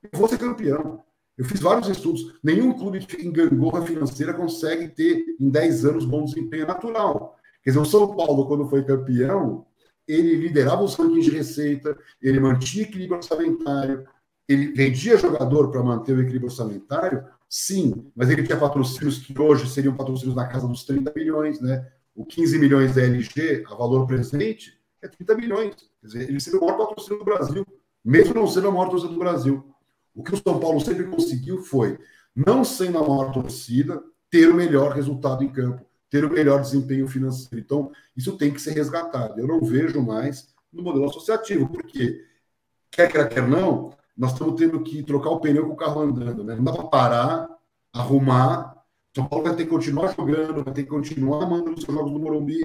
eu vou ser campeão. Eu fiz vários estudos. Nenhum clube em gangorra financeira consegue ter, em 10 anos, bom desempenho natural. Quer dizer, o São Paulo, quando foi campeão, ele liderava os rankings de receita, ele mantinha equilíbrio orçamentário, ele vendia jogador para manter o equilíbrio orçamentário, sim, mas ele tinha patrocínios que hoje seriam patrocínios na casa dos 30 milhões, né? O 15 milhões da LG, a valor presente, é 30 milhões. Quer dizer, ele seria o maior patrocínio do Brasil, mesmo não sendo a maior torcida do Brasil. O que o São Paulo sempre conseguiu foi, não sendo a maior torcida, ter o melhor resultado em campo, ter o melhor desempenho financeiro. Então, isso tem que ser resgatado. Eu não vejo mais no modelo associativo, porque, quer não, nós estamos tendo que trocar o pneu com o carro andando, né? Não dá para parar, arrumar. São Paulo vai ter que continuar jogando, vai ter que continuar mandando os seus jogos no Morumbi,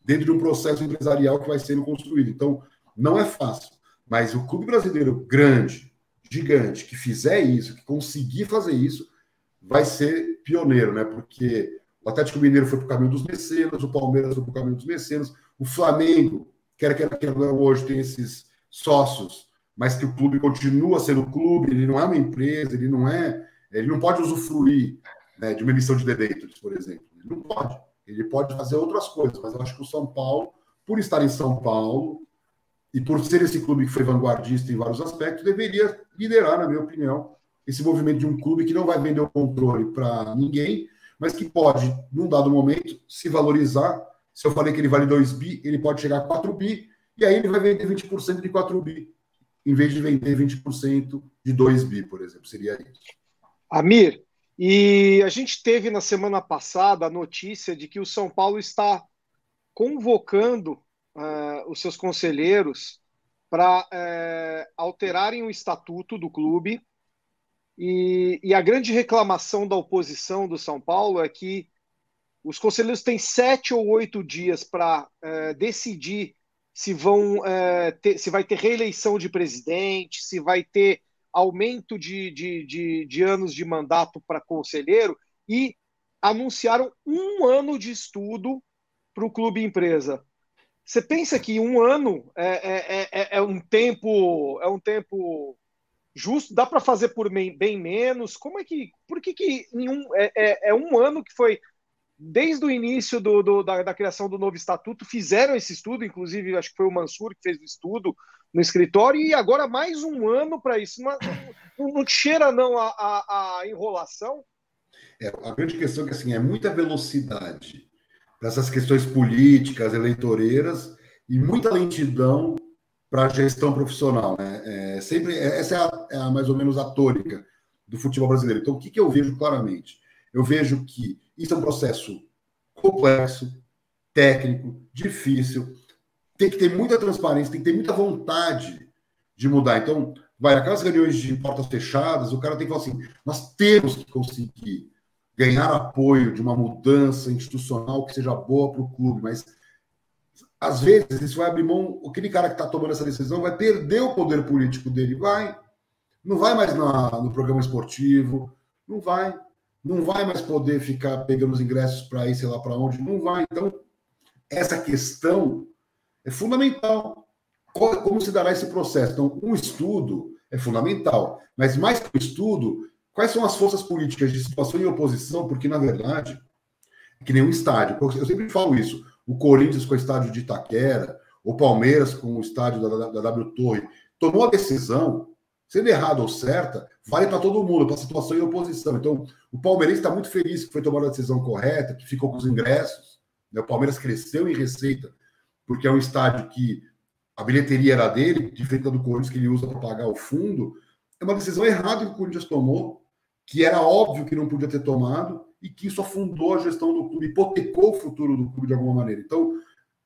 dentro de um processo empresarial que vai sendo construído. Então, não é fácil. Mas o clube brasileiro grande, gigante, que fizer isso, que conseguir fazer isso, vai ser pioneiro, né? Porque o Atlético Mineiro foi para o caminho dos mecenas, o Palmeiras foi para o caminho dos mecenas, o Flamengo, quer hoje, tem esses sócios, mas que o clube continua sendo clube, ele não é uma empresa, ele não pode usufruir, né, de uma emissão de debêntures, por exemplo. Ele não pode. Ele pode fazer outras coisas, mas eu acho que o São Paulo, por estar em São Paulo, e por ser esse clube que foi vanguardista em vários aspectos, deveria liderar, na minha opinião, esse movimento de um clube que não vai vender o controle para ninguém, mas que pode, num dado momento, se valorizar. Se eu falei que ele vale 2 bi, ele pode chegar a 4 bi, e aí ele vai vender 20% de 4 bi, em vez de vender 20% de 2 bi, por exemplo. Seria isso. Amir, e a gente teve na semana passada a notícia de que o São Paulo está convocando os seus conselheiros para alterarem o estatuto do clube. E a grande reclamação da oposição do São Paulo é que os conselheiros têm 7 ou 8 dias para decidir se vai ter reeleição de presidente, se vai ter aumento de anos de mandato para conselheiro, e anunciaram 1 ano de estudo para o clube empresa. Você pensa que 1 ano é um tempo justo? Dá para fazer por bem menos? Por que 1 ano que foi desde o início da criação do novo estatuto? Fizeram esse estudo, inclusive acho que foi o Mansur que fez o estudo no escritório, e agora mais 1 ano para isso. Não cheira não a enrolação? A grande questão é que assim, é muita velocidade para essas questões políticas, eleitoreiras, e muita lentidão para a gestão profissional, né? Essa é mais ou menos a tônica do futebol brasileiro. Então, o que eu vejo claramente? Eu vejo que isso é um processo complexo, técnico, difícil, tem que ter muita transparência, tem que ter muita vontade de mudar. Então, aquelas reuniões de portas fechadas, o cara tem que falar assim, nós temos que conseguir ganhar apoio de uma mudança institucional que seja boa para o clube, mas às vezes isso vai abrir mão, aquele cara que está tomando essa decisão vai perder o poder político dele, não vai mais no programa esportivo, não vai mais poder ficar pegando os ingressos para ir sei lá para onde, não vai. Então, essa questão é fundamental. Como se dará esse processo? Então, um estudo é fundamental, mas mais que o estudo, quais são as forças políticas de situação e oposição? Porque, na verdade, é que nem um estádio. Eu sempre falo isso. O Corinthians com o estádio de Itaquera, o Palmeiras com o estádio da W Torre, tomou a decisão, sendo errada ou certa, vale para todo mundo, para a situação e oposição. Então, o palmeirense está muito feliz que foi tomada a decisão correta, que ficou com os ingressos. O Palmeiras cresceu em receita, porque é um estádio que a bilheteria era dele, diferente da do Corinthians, que ele usa para pagar o fundo. É uma decisão errada que o Corinthians tomou, que era óbvio que não podia ter tomado, e que isso afundou a gestão do clube, hipotecou o futuro do clube de alguma maneira. Então,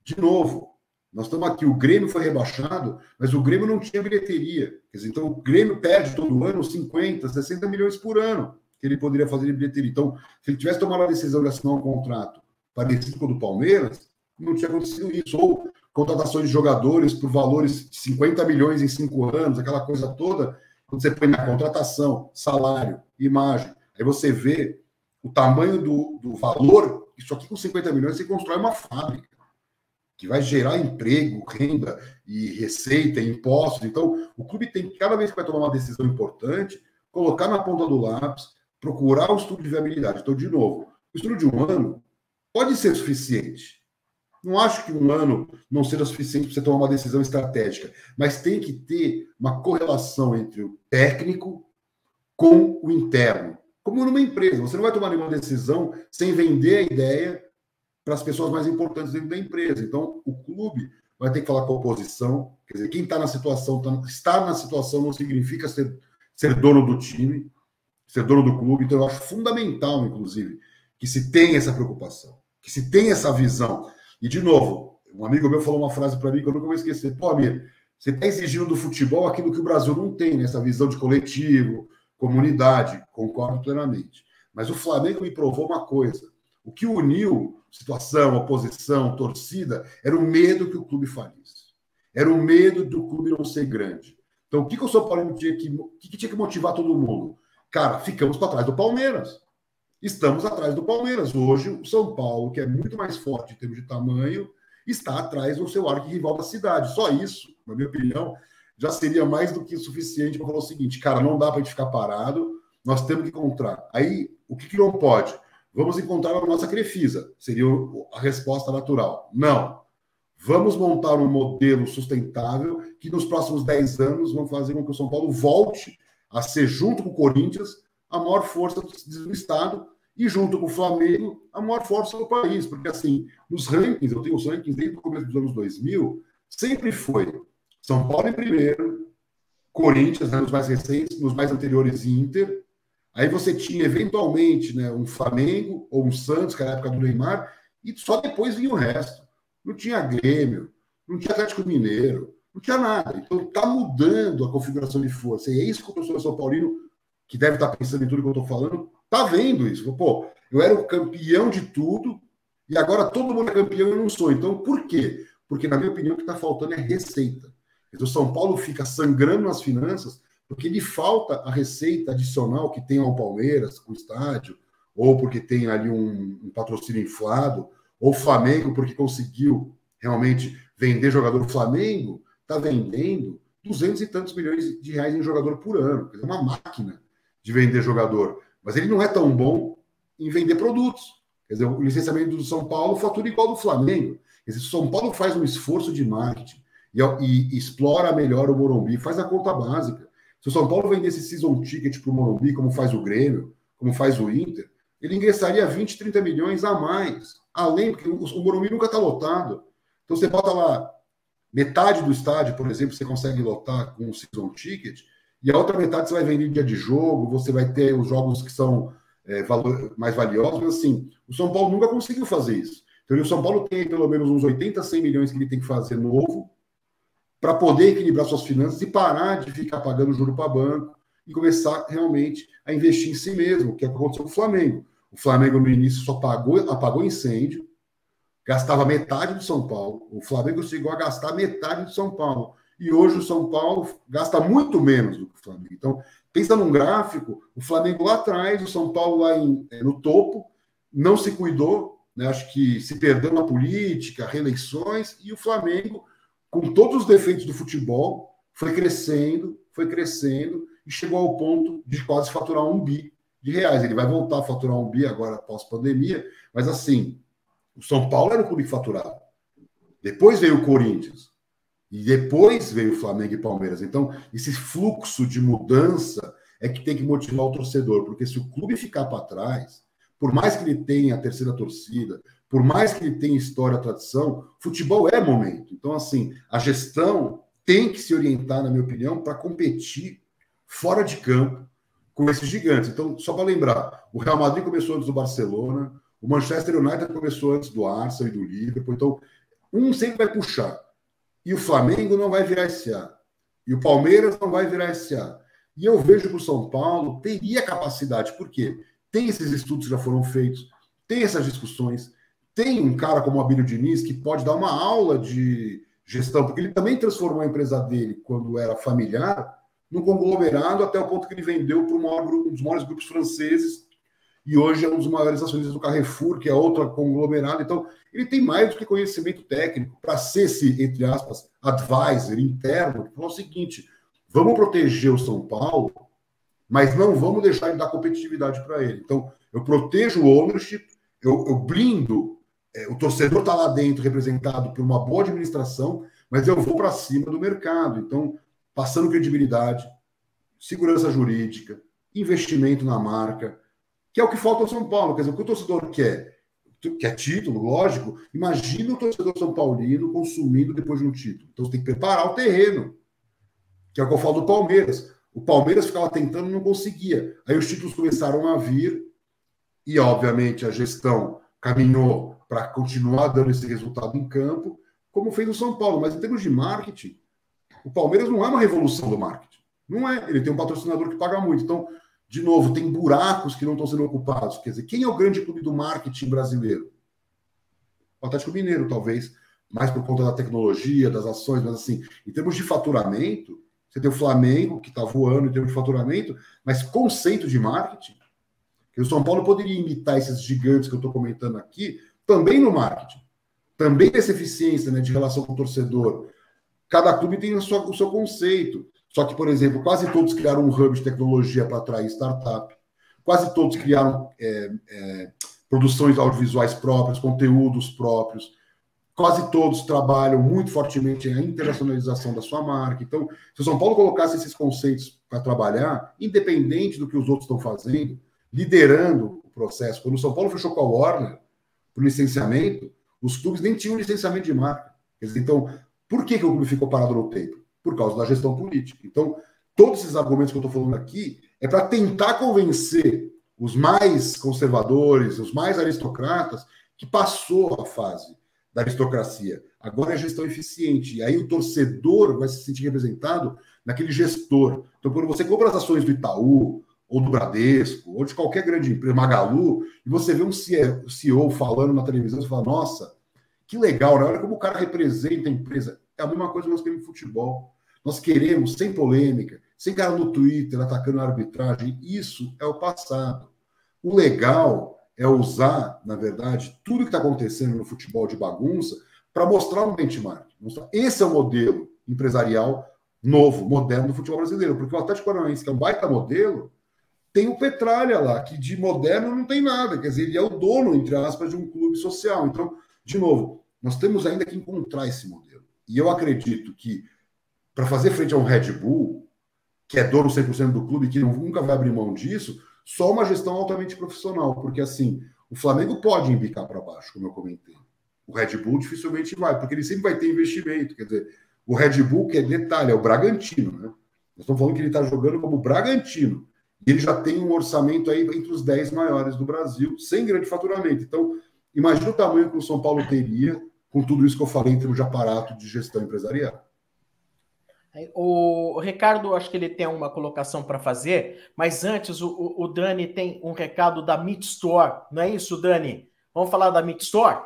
de novo, nós estamos aqui, o Grêmio foi rebaixado, mas o Grêmio não tinha bilheteria. Quer dizer, então o Grêmio perde todo ano 50, 60 milhões por ano que ele poderia fazer de bilheteria. Então, se ele tivesse tomado a decisão de assinar um contrato parecido com o do Palmeiras, não tinha acontecido isso. Ou contratações de jogadores por valores de 50 milhões em 5 anos, aquela coisa toda, quando você põe na contratação, salário, imagem, aí você vê o tamanho do valor, isso aqui com 50 milhões você constrói uma fábrica que vai gerar emprego, renda e receita, e impostos. Então, o clube tem que, cada vez que vai tomar uma decisão importante, colocar na ponta do lápis, procurar um estudo de viabilidade. Então, de novo, o estudo de 1 ano pode ser suficiente. Não acho que 1 ano não seja suficiente para você tomar uma decisão estratégica, mas tem que ter uma correlação entre o técnico com o interno. Como numa empresa, você não vai tomar nenhuma decisão sem vender a ideia para as pessoas mais importantes dentro da empresa. Então, o clube vai ter que falar com a oposição. Quer dizer, quem está na situação, estar na situação não significa ser dono do time, ser dono do clube. Então, eu acho fundamental, inclusive, que se tenha essa preocupação, que se tenha essa visão. E, de novo, um amigo meu falou uma frase para mim que eu nunca vou esquecer. Pô, Amir, você está exigindo do futebol aquilo que o Brasil não tem, né? Essa visão de coletivo, comunidade. Concordo plenamente. Mas o Flamengo me provou uma coisa. O que uniu situação, oposição, torcida, era o medo que o clube falisse. Era o medo do clube não ser grande. Então, o que o São Paulo tinha que motivar todo mundo? Cara, ficamos para trás do Palmeiras. Estamos atrás do Palmeiras. Hoje, o São Paulo, que é muito mais forte em termos de tamanho, está atrás do seu arquirrival da cidade. Só isso, na minha opinião, já seria mais do que suficiente para falar o seguinte, cara, não dá para a gente ficar parado, nós temos que encontrar. Aí, o que não pode? Vamos encontrar a nossa Crefisa. Seria a resposta natural. Não. Vamos montar um modelo sustentável que nos próximos 10 anos vão fazer com que o São Paulo volte a ser, junto com o Corinthians, a maior força do Estado e, junto com o Flamengo, a maior força do país. Porque, assim, nos rankings, eu tenho os rankings desde o começo dos anos 2000, sempre foi São Paulo em primeiro, Corinthians, né, nos mais recentes, nos mais anteriores, Inter. Aí você tinha, eventualmente, né, um Flamengo ou um Santos, que era a época do Neymar, e só depois vinha o resto. Não tinha Grêmio, não tinha Atlético Mineiro, não tinha nada. Então está mudando a configuração de força. E é isso que o torcedor São Paulino, que deve estar pensando em tudo que eu estou falando, está vendo isso. Pô, eu era o campeão de tudo e agora todo mundo é campeão e eu não sou. Então, por quê? Porque, na minha opinião, o que está faltando é receita. Então, o São Paulo fica sangrando nas finanças porque lhe falta a receita adicional que tem ao Palmeiras, com o estádio, ou porque tem ali um patrocínio inflado, ou o Flamengo, porque conseguiu realmente vender jogador. O Flamengo está vendendo 200 e tantos milhões de reais em jogador por ano. É uma máquina de vender jogador. Mas ele não é tão bom em vender produtos. Quer dizer, o licenciamento do São Paulo fatura igual do Flamengo. Quer dizer, o São Paulo faz um esforço de marketing e explora melhor o Morumbi, faz a conta básica. Se o São Paulo vendesse season ticket para o Morumbi, como faz o Grêmio, como faz o Inter, ele ingressaria 20, 30 milhões a mais. Além, porque o Morumbi nunca está lotado. Então você bota lá Metade do estádio, por exemplo, você consegue lotar com um season ticket, e a outra metade você vai vender em dia de jogo, você vai ter os jogos que são mais valiosos, mas assim, o São Paulo nunca conseguiu fazer isso. Então, o São Paulo tem pelo menos uns 80, 100 milhões que ele tem que fazer novo para poder equilibrar suas finanças e parar de ficar pagando juro para banco e começar realmente a investir em si mesmo, que é o que aconteceu com o Flamengo. O Flamengo, no início, só apagou incêndio, gastava metade do São Paulo. O Flamengo chegou a gastar metade do São Paulo. E hoje o São Paulo gasta muito menos do que o Flamengo. Então, pensa num gráfico, o Flamengo lá atrás, o São Paulo lá no topo, não se cuidou, né? Acho que se perdeu na política, reeleições, e o Flamengo, com todos os defeitos do futebol, foi crescendo, e chegou ao ponto de quase faturar 1 bi de reais. Ele vai voltar a faturar 1 bi agora pós-pandemia, mas assim, o São Paulo era o clube que faturava. Depois veio o Corinthians. E depois veio o Flamengo e Palmeiras. Então, esse fluxo de mudança é que tem que motivar o torcedor. Porque se o clube ficar para trás, por mais que ele tenha a terceira torcida, por mais que ele tenha história, tradição, futebol é momento. Então, assim, a gestão tem que se orientar, na minha opinião, para competir fora de campo com esses gigantes. Então, só para lembrar, o Real Madrid começou antes do Barcelona, o Manchester United começou antes do Arsenal e do Liverpool. Então, um sempre vai puxar. E o Flamengo não vai virar SA. E o Palmeiras não vai virar SA. E eu vejo que o São Paulo teria capacidade. Por quê? Tem esses estudos que já foram feitos, tem essas discussões, tem um cara como o Abílio Diniz que pode dar uma aula de gestão, porque ele também transformou a empresa dele, quando era familiar, num conglomerado, até o ponto que ele vendeu para um dos maiores grupos franceses, e hoje é um dos maiores acionistas do Carrefour, que é outro conglomerado. Então, ele tem mais do que conhecimento técnico para ser esse, entre aspas, advisor interno, que fala o seguinte: vamos proteger o São Paulo, mas não vamos deixar ele dar competitividade para ele. Então, eu protejo o ownership, eu blindo, o torcedor está lá dentro representado por uma boa administração, mas eu vou para cima do mercado. Então, passando credibilidade, segurança jurídica, investimento na marca, que é o que falta ao São Paulo. Quer dizer, o que o torcedor quer título, lógico. Imagina o torcedor são paulino consumindo depois de um título. Então você tem que preparar o terreno, que é o que eu falo do Palmeiras. O Palmeiras ficava tentando e não conseguia. Aí os títulos começaram a vir e, obviamente, a gestão caminhou para continuar dando esse resultado em campo, como fez o São Paulo. Mas em termos de marketing, o Palmeiras não é uma revolução do marketing. Não é. Ele tem um patrocinador que paga muito. Então, de novo, tem buracos que não estão sendo ocupados. Quer dizer, quem é o grande clube do marketing brasileiro? O Atlético Mineiro, talvez, mais por conta da tecnologia, das ações, mas assim, em termos de faturamento, você tem o Flamengo, que está voando em termos de faturamento, mas conceito de marketing, que o São Paulo poderia imitar esses gigantes que eu estou comentando aqui, também no marketing, também nessa eficiência, né, de relação com o torcedor. Cada clube tem o seu conceito. Só que, por exemplo, quase todos criaram um hub de tecnologia para atrair startup. Quase todos criaram produções audiovisuais próprias, conteúdos próprios. Quase todos trabalham muito fortemente a internacionalização da sua marca. Então, se o São Paulo colocasse esses conceitos para trabalhar, independente do que os outros estão fazendo, liderando o processo. Quando o São Paulo fechou com a Warner por licenciamento, os clubes nem tinham licenciamento de marca. Quer dizer, então, por que o clube ficou parado no tempo? Por causa da gestão política. Então, todos esses argumentos que eu estou falando aqui é para tentar convencer os mais conservadores, os mais aristocratas, que passou a fase da aristocracia. Agora é gestão eficiente. E aí o torcedor vai se sentir representado naquele gestor. Então, quando você compra as ações do Itaú, ou do Bradesco, ou de qualquer grande empresa, Magalu, e você vê um CEO falando na televisão, você fala, nossa, que legal, né? Olha como o cara representa a empresa. É a mesma coisa que nós temos no futebol. Nós queremos, sem polêmica, sem cara no Twitter atacando a arbitragem. Isso é o passado. O legal é usar, na verdade, tudo que está acontecendo no futebol de bagunça para mostrar um benchmark. Esse é o modelo empresarial novo, moderno do futebol brasileiro. Porque o Atlético Paranaense, que é um baita modelo, tem o Petralha lá, que de moderno não tem nada. Quer dizer, ele é o dono, entre aspas, de um clube social. Então, de novo, nós temos ainda que encontrar esse modelo. E eu acredito que para fazer frente a um Red Bull, que é dono 100% do clube, que nunca vai abrir mão disso, só uma gestão altamente profissional. Porque, assim, o Flamengo pode embicar para baixo, como eu comentei. O Red Bull dificilmente vai, porque ele sempre vai ter investimento. Quer dizer, O Red Bull, que é detalhe, é o Bragantino, né? Nós estamos falando que ele está jogando como Bragantino. E ele já tem um orçamento aí entre os 10 maiores do Brasil, sem grande faturamento. Então, imagina o tamanho que o São Paulo teria com tudo isso que eu falei em termos de aparato de gestão empresarial. O Ricardo, acho que ele tem uma colocação para fazer, mas antes o Dani tem um recado da Meat Store, não é isso, Dani? Vamos falar da Meat Store?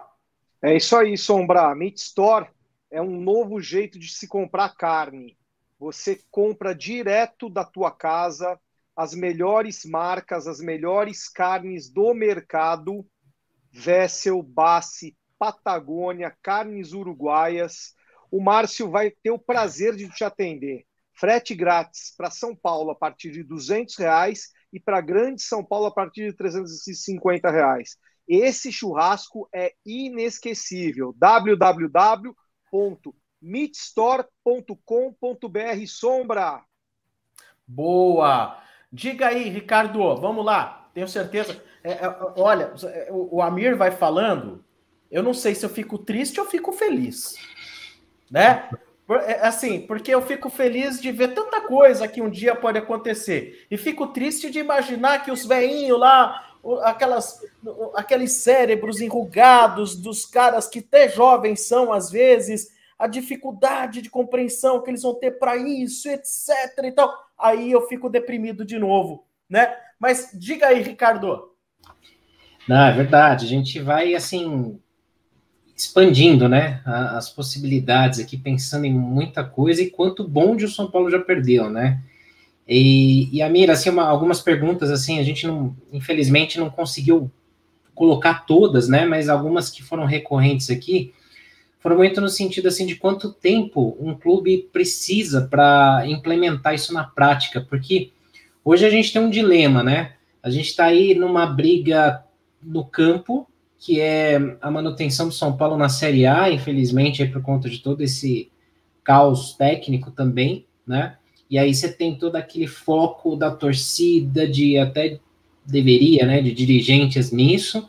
É isso aí, Sombra. Meat Store é um novo jeito de se comprar carne. Você compra direto da tua casa as melhores marcas, as melhores carnes do mercado, Wessel, Bassi, Patagônia, carnes uruguaias. O Márcio vai ter o prazer de te atender. Frete grátis para São Paulo a partir de R$200 e para Grande São Paulo a partir de R$350. Esse churrasco é inesquecível. www.meatstore.com.br. Sombra. Boa! Diga aí, Ricardo, vamos lá. Tenho certeza. Olha, o Amir vai falando, eu não sei se eu fico triste ou fico feliz. Né? Assim, porque eu fico feliz de ver tanta coisa que um dia pode acontecer. E fico triste de imaginar que os velhinhos lá, aqueles cérebros enrugados dos caras que até jovens são, às vezes, a dificuldade de compreensão que eles vão ter para isso, etc. e tal. Aí eu fico deprimido de novo, né? Mas diga aí, Ricardo. Não, é verdade. A gente vai, assim, expandindo, né, as possibilidades aqui, pensando em muita coisa e quanto bonde o São Paulo já perdeu, né? E Amir, assim, algumas perguntas, assim, a gente não, infelizmente, não conseguiu colocar todas, né, mas algumas que foram recorrentes aqui foram muito no sentido, assim, de quanto tempo um clube precisa para implementar isso na prática, porque hoje a gente tem um dilema, né? A gente está aí numa briga no campo, que é a manutenção do São Paulo na Série A, infelizmente, aí por conta de todo esse caos técnico também, né? E aí você tem todo aquele foco da torcida, até deveria, né, de dirigentes nisso,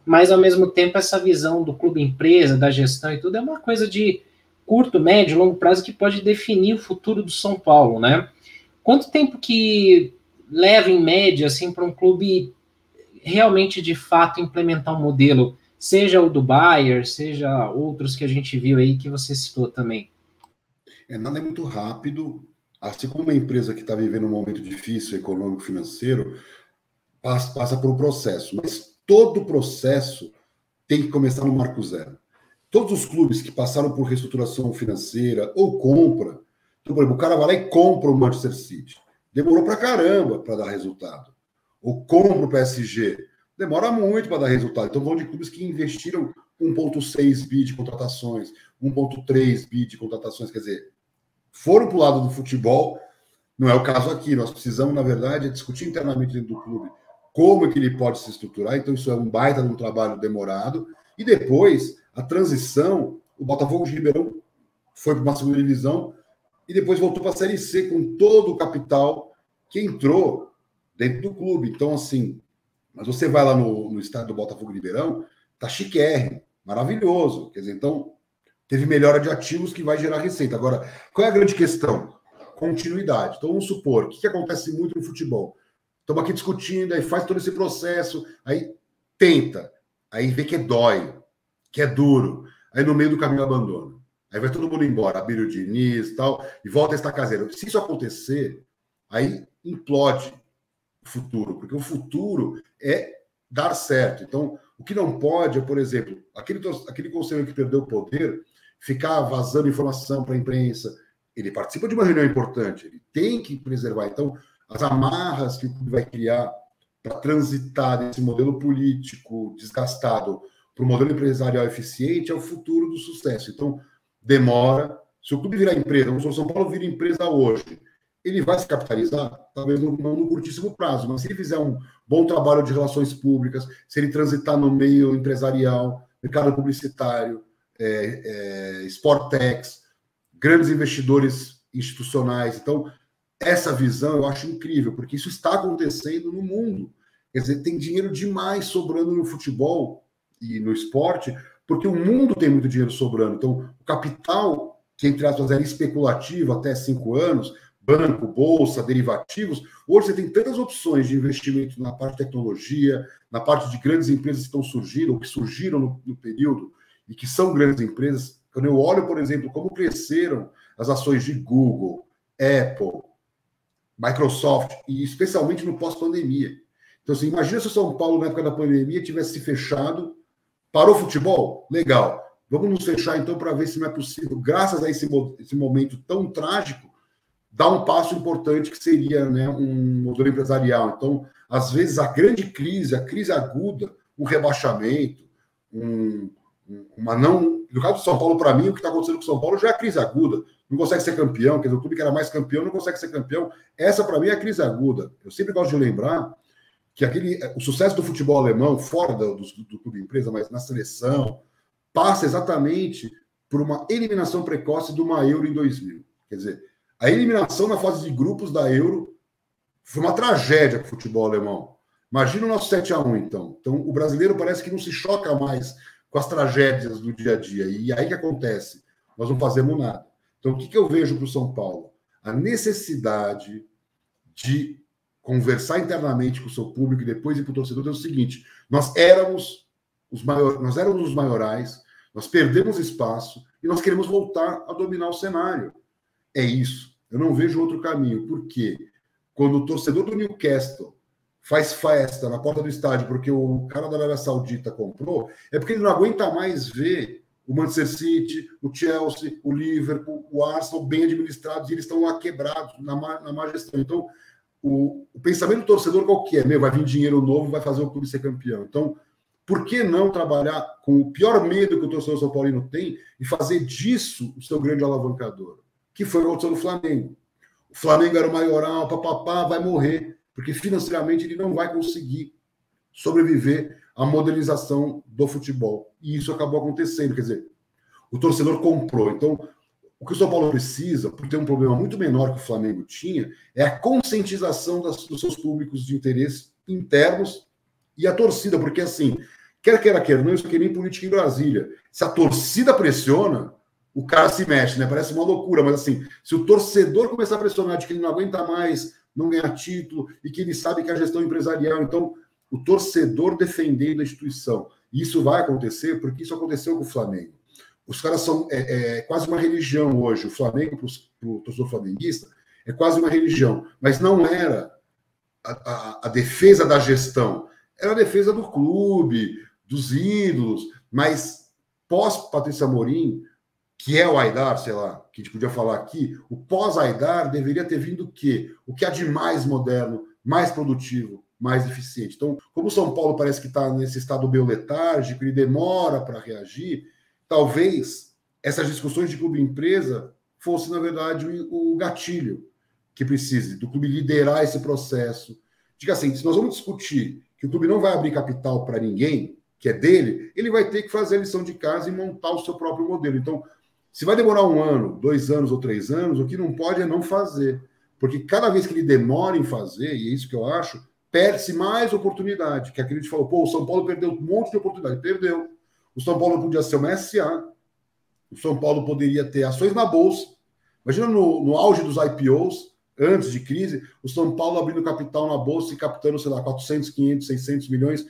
mas ao mesmo tempo essa visão do clube empresa, da gestão e tudo, é uma coisa de curto, médio, longo prazo que pode definir o futuro do São Paulo, né? Quanto tempo que leva, em média, assim, para um clube realmente, de fato, implementar um modelo, seja o do Bayer, seja outros que a gente viu aí, que você citou também? Nada é muito rápido, assim como uma empresa que está vivendo um momento difícil, econômico, financeiro, passa por um processo, mas todo o processo tem que começar no marco zero. Todos os clubes que passaram por reestruturação financeira ou compra, então, por exemplo, o cara vai lá e compra o Manchester City, demorou pra caramba para dar resultado. Ou compra o PSG, demora muito para dar resultado. Então, vão de clubes que investiram 1,6 bi de contratações, 1,3 bi de contratações, quer dizer, foram para o lado do futebol, não é o caso aqui. Nós precisamos, na verdade, discutir internamente dentro do clube como é que ele pode se estruturar. Então, isso é um baita de um trabalho demorado. E depois, a transição, o Botafogo de Ribeirão foi para uma segunda divisão e depois voltou para a Série C com todo o capital que entrou dentro do clube. Então, assim, mas você vai lá no estádio do Botafogo de Ribeirão, tá chiquérrimo, maravilhoso. Quer dizer, então, teve melhora de ativos que vai gerar receita. Agora, qual é a grande questão? Continuidade. Então, vamos supor, o que acontece muito no futebol? Estamos aqui discutindo, aí faz todo esse processo, aí tenta, aí vê que dói, que é duro, aí no meio do caminho abandona. Aí vai todo mundo embora, Abílio Diniz e tal, e volta a estar caseiro. Se isso acontecer, aí implode o futuro, porque o futuro é dar certo. Então, o que não pode é, por exemplo, aquele conselheiro que perdeu o poder ficar vazando informação para a imprensa. Ele participa de uma reunião importante, ele tem que preservar. Então, as amarras que o clube vai criar para transitar desse modelo político desgastado para o modelo empresarial eficiente é o futuro do sucesso. Então, demora. Se o clube virar empresa, vamos supor, São Paulo vira empresa hoje, ele vai se capitalizar? Talvez não no curtíssimo prazo, mas se ele fizer um bom trabalho de relações públicas, se ele transitar no meio empresarial, mercado publicitário, Sportex, grandes investidores institucionais. Então, essa visão eu acho incrível, porque isso está acontecendo no mundo. Quer dizer, tem dinheiro demais sobrando no futebol e no esporte, porque o mundo tem muito dinheiro sobrando. Então, o capital que, entre aspas, era especulativo até 5 anos, banco, bolsa, derivativos, hoje você tem tantas opções de investimento na parte de tecnologia, na parte de grandes empresas que estão surgindo, ou que surgiram no período, e que são grandes empresas. Quando eu olho, por exemplo, como cresceram as ações de Google, Apple, Microsoft, e especialmente no pós-pandemia. Então, assim, imagina se o São Paulo, na época da pandemia, tivesse se fechado. Parou o futebol? Legal. Vamos nos fechar, então, para ver se não é possível, graças a esse momento tão trágico, dar um passo importante que seria, né, um modelo empresarial. Então, às vezes, a grande crise, a crise aguda, um rebaixamento, uma não... No caso do São Paulo, para mim, o que está acontecendo com o São Paulo já é a crise aguda. Não consegue ser campeão, quer dizer, o clube que era mais campeão não consegue ser campeão. Essa, para mim, é a crise aguda. Eu sempre gosto de lembrar que o sucesso do futebol alemão, fora do clube empresa, mas na seleção, passa exatamente por uma eliminação precoce de uma Euro em 2000. Quer dizer, a eliminação na fase de grupos da Euro foi uma tragédia para o futebol alemão. Imagina o nosso 7-1, então. Então, o brasileiro parece que não se choca mais com as tragédias do dia a dia. E aí que acontece? Nós não fazemos nada. Então, o que eu vejo para o São Paulo? A necessidade de conversar internamente com o seu público e depois ir para o torcedor é o seguinte: nós éramos os maiorais, nós perdemos espaço e nós queremos voltar a dominar o cenário. É isso. Eu não vejo outro caminho. Por quê? Quando o torcedor do Newcastle faz festa na porta do estádio porque o cara da Arábia Saudita comprou, é porque ele não aguenta mais ver o Manchester City, o Chelsea, o Liverpool, o Arsenal bem administrados, e eles estão lá quebrados na má gestão. Então, o pensamento do torcedor qual que é? Vai vir dinheiro novo, vai fazer o clube ser campeão. Então, por que não trabalhar com o pior medo que o torcedor São Paulino tem e fazer disso o seu grande alavancador? Que foi o que aconteceu no Flamengo. O Flamengo era o maioral, papapá, vai morrer, porque financeiramente ele não vai conseguir sobreviver à modernização do futebol. E isso acabou acontecendo. Quer dizer, o torcedor comprou. Então, o que o São Paulo precisa, por ter um problema muito menor que o Flamengo tinha, é a conscientização dos seus públicos de interesse internos e a torcida, porque assim, quer não, isso aqui é nem política em Brasília. Se a torcida pressiona, o cara se mexe, né? Parece uma loucura, mas assim, se o torcedor começar a pressionar de que ele não aguenta mais não ganhar título e que ele sabe que a gestão empresarial, então o torcedor defendendo a instituição. E isso vai acontecer porque isso aconteceu com o Flamengo. Os caras são quase uma religião hoje. O Flamengo, para o torcedor flamenguista, é quase uma religião. Mas não era a defesa da gestão. Era a defesa do clube, dos ídolos. Mas pós-Patrícia Amorim, que é o Aidar, sei lá, que a gente podia falar aqui, o pós-Aidar deveria ter vindo o quê? O que há de mais moderno, mais produtivo, mais eficiente. Então, como o São Paulo parece que está nesse estado meio letárgico, ele demora para reagir, talvez essas discussões de clube-empresa fosse, na verdade, o gatilho que precise do clube liderar esse processo. Diga assim, se nós vamos discutir que o clube não vai abrir capital para ninguém, que é dele, ele vai ter que fazer a lição de casa e montar o seu próprio modelo. Então, se vai demorar 1 ano, 2 anos ou 3 anos, o que não pode é não fazer. Porque cada vez que ele demora em fazer, e é isso que eu acho, perde-se mais oportunidade. Que aquele que falou, o São Paulo perdeu um monte de oportunidade. Perdeu. O São Paulo podia ser uma SA. O São Paulo poderia ter ações na Bolsa. Imagina no auge dos IPOs, antes de crise, o São Paulo abrindo capital na Bolsa e captando, sei lá, 400, 500, 600 milhões.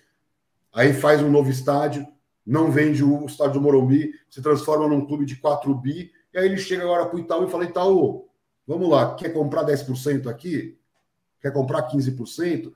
Aí faz um novo estádio, não vende o estádio do Morumbi, se transforma num clube de 4 bi, e aí ele chega agora para o Itaú e fala, Itaú, vamos lá, quer comprar 10% aqui? Quer comprar 15%?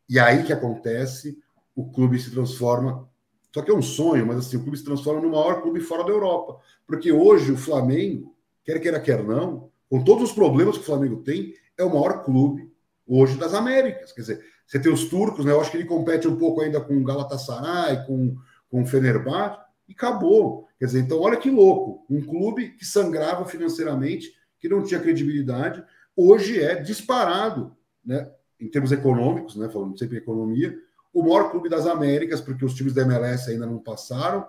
E aí que acontece, o clube se transforma, só que é um sonho, mas assim, o clube se transforma no maior clube fora da Europa. Porque hoje o Flamengo, quer queira, quer não, com todos os problemas que o Flamengo tem, é o maior clube hoje das Américas. Quer dizer, você tem os turcos, né? Eu acho que ele compete um pouco ainda com o Galatasaray, com o Fenerbahçe, e acabou. Quer dizer, então olha que louco. Um clube que sangrava financeiramente, que não tinha credibilidade, hoje é disparado, né? Em termos econômicos, né? Falando sempre em economia, o maior clube das Américas, porque os times da MLS ainda não passaram,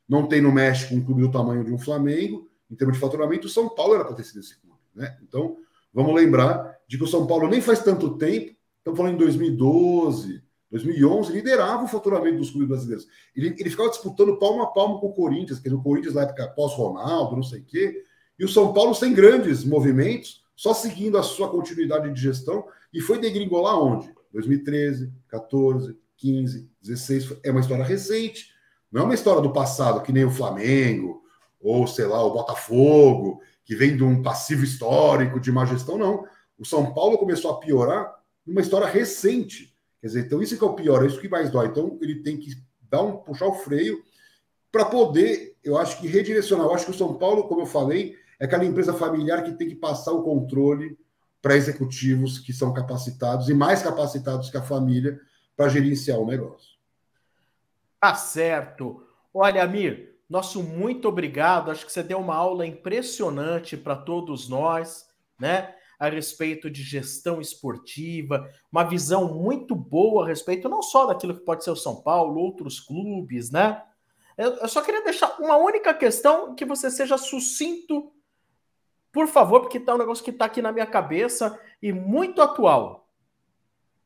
não tem no México um clube do tamanho de um Flamengo, em termos de faturamento, o São Paulo era para ter sido esse clube, né? Então, vamos lembrar de que o São Paulo nem faz tanto tempo, estamos falando em 2012, 2011, liderava o faturamento dos clubes brasileiros. Ele ficava disputando palmo a palmo com o Corinthians, que o Corinthians na época pós-Ronaldo, não sei o quê, E o São Paulo sem grandes movimentos, só seguindo a sua continuidade de gestão, e foi degringolar onde? 2013, 14, 15, 16. É uma história recente, não é uma história do passado, que nem o Flamengo, ou, sei lá, o Botafogo, que vem de um passivo histórico de má gestão, não. O São Paulo começou a piorar numa história recente. Quer dizer, então isso que é o pior, é isso que mais dói. Então ele tem que puxar o freio para poder, eu acho que redirecionar. Eu acho que o São Paulo, como eu falei, é aquela empresa familiar que tem que passar o controle para executivos que são capacitados e mais capacitados que a família para gerenciar o negócio. Tá certo. Olha, Amir, nosso muito obrigado. Acho que você deu uma aula impressionante para todos nós, né? A respeito de gestão esportiva, uma visão muito boa a respeito não só daquilo que pode ser o São Paulo, outros clubes, né? Eu só queria deixar uma única questão, que você seja sucinto, por favor, porque tá um negócio que está aqui na minha cabeça e muito atual.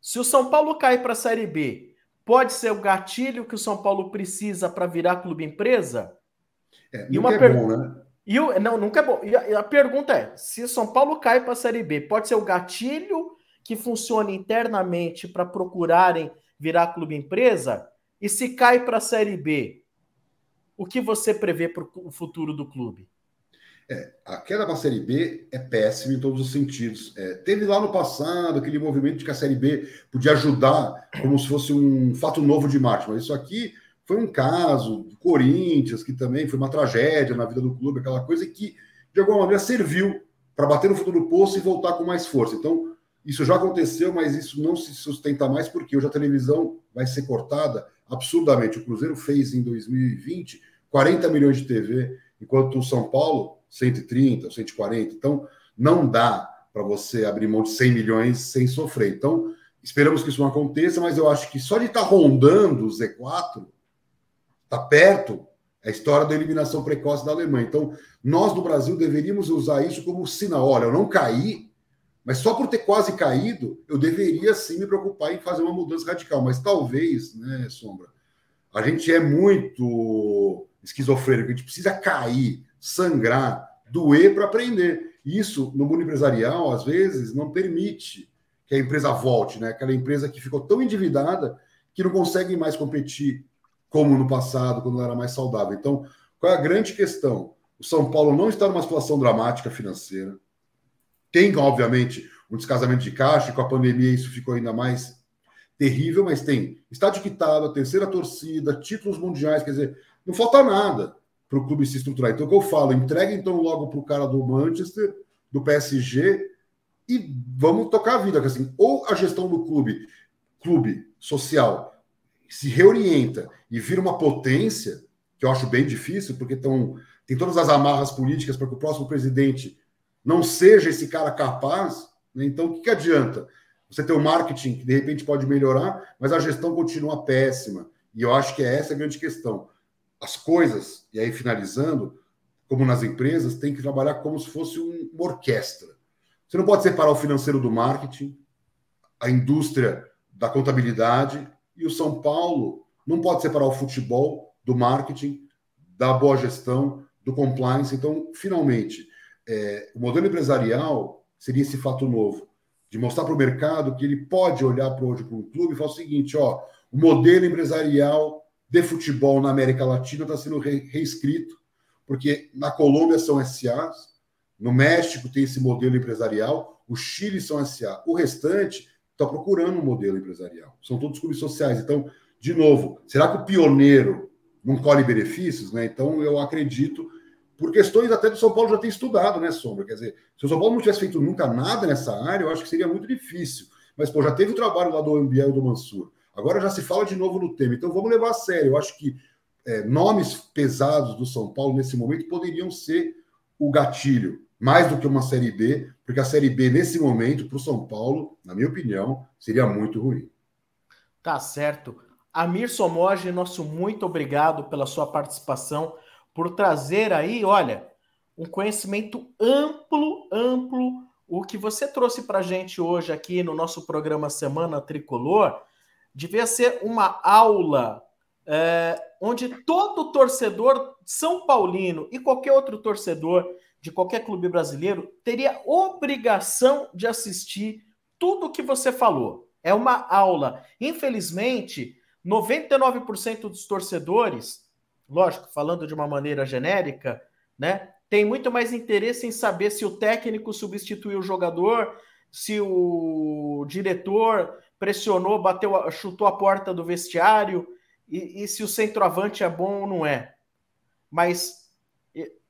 Se o São Paulo cair para a Série B, pode ser o gatilho que o São Paulo precisa para virar clube empresa? Nunca é bom, né? Não, nunca é bom. E a pergunta é, se o São Paulo cai para a Série B, pode ser o gatilho que funcione internamente para procurarem virar clube empresa? E se cai para a Série B, o que você prevê para o futuro do clube? A queda para a Série B é péssima em todos os sentidos. Teve lá no passado aquele movimento de que a Série B podia ajudar como se fosse um fato novo de marketing, mas isso aqui foi um caso do Corinthians, que também foi uma tragédia na vida do clube, aquela coisa que, de alguma maneira, serviu para bater no fundo do poço e voltar com mais força. Então, isso já aconteceu, mas isso não se sustenta mais, porque hoje a televisão vai ser cortada absurdamente. O Cruzeiro fez, em 2020, 40 milhões de TV, enquanto o São Paulo, 130, 140. Então, não dá para você abrir mão de 100 milhões sem sofrer. Então, esperamos que isso não aconteça, mas eu acho que só de estar rondando o Z4, está perto, é a história da eliminação precoce da Alemanha. Então, nós do Brasil deveríamos usar isso como sinal. Olha, eu não caí, mas só por ter quase caído, eu deveria sim me preocupar em fazer uma mudança radical. Mas talvez, né, Sombra, a gente é muito esquizofrênico, a gente precisa cair, sangrar, doer para aprender. Isso, no mundo empresarial, às vezes, não permite que a empresa volte, né? Aquela empresa que ficou tão endividada que não consegue mais competir como no passado, quando era mais saudável. Então, qual é a grande questão? O São Paulo não está numa situação dramática financeira. Tem, obviamente, um descasamento de caixa, e com a pandemia isso ficou ainda mais terrível, mas tem estádio quitado, a terceira torcida, títulos mundiais, quer dizer, não falta nada para o clube se estruturar. Então, o que eu falo, entrega então logo para o cara do Manchester, do PSG, e vamos tocar a vida. Assim, ou a gestão do clube social, se reorienta e vira uma potência, que eu acho bem difícil, porque tem todas as amarras políticas para que o próximo presidente não seja esse cara capaz, né? Então, o que adianta? Você ter um marketing que, de repente, pode melhorar, mas a gestão continua péssima. E eu acho que essa a grande questão. As coisas, e aí finalizando, como nas empresas, tem que trabalhar como se fosse uma orquestra. Você não pode separar o financeiro do marketing, a indústria da contabilidade, e o São Paulo não pode separar o futebol do marketing, da boa gestão, do compliance. Então, finalmente, o modelo empresarial seria esse fato novo, de mostrar para o mercado que ele pode olhar hoje para um clube e falar o seguinte, o modelo empresarial de futebol na América Latina está sendo reescrito, porque na Colômbia são SAs, no México tem esse modelo empresarial, o Chile são SA, o restante está procurando um modelo empresarial. São todos clubes sociais. Então, de novo, será que o pioneiro não colhe benefícios? Né? Então, eu acredito, por questões até do São Paulo já ter estudado, né, Sombra? Quer dizer, se o São Paulo não tivesse feito nunca nada nessa área, eu acho que seria muito difícil. Mas, já teve o trabalho lá do Ambiel e do Mansur. Agora já se fala de novo no tema. Então, vamos levar a sério. Eu acho que nomes pesados do São Paulo, nesse momento, poderiam ser o gatilho, mais do que uma Série B, porque a Série B, nesse momento, para o São Paulo, na minha opinião, seria muito ruim. Tá certo. Amir Somoge, nosso muito obrigado pela sua participação, por trazer aí, olha, um conhecimento amplo. O que você trouxe para a gente hoje aqui no nosso programa Semana Tricolor devia ser uma aula onde todo torcedor são paulino e qualquer outro torcedor de qualquer clube brasileiro teria obrigação de assistir tudo o que você falou. É uma aula. Infelizmente, 99% dos torcedores, lógico, falando de uma maneira genérica, né, tem muito mais interesse em saber se o técnico substituiu o jogador, se o diretor pressionou, bateu, chutou a porta do vestiário e se o centroavante é bom ou não é. Mas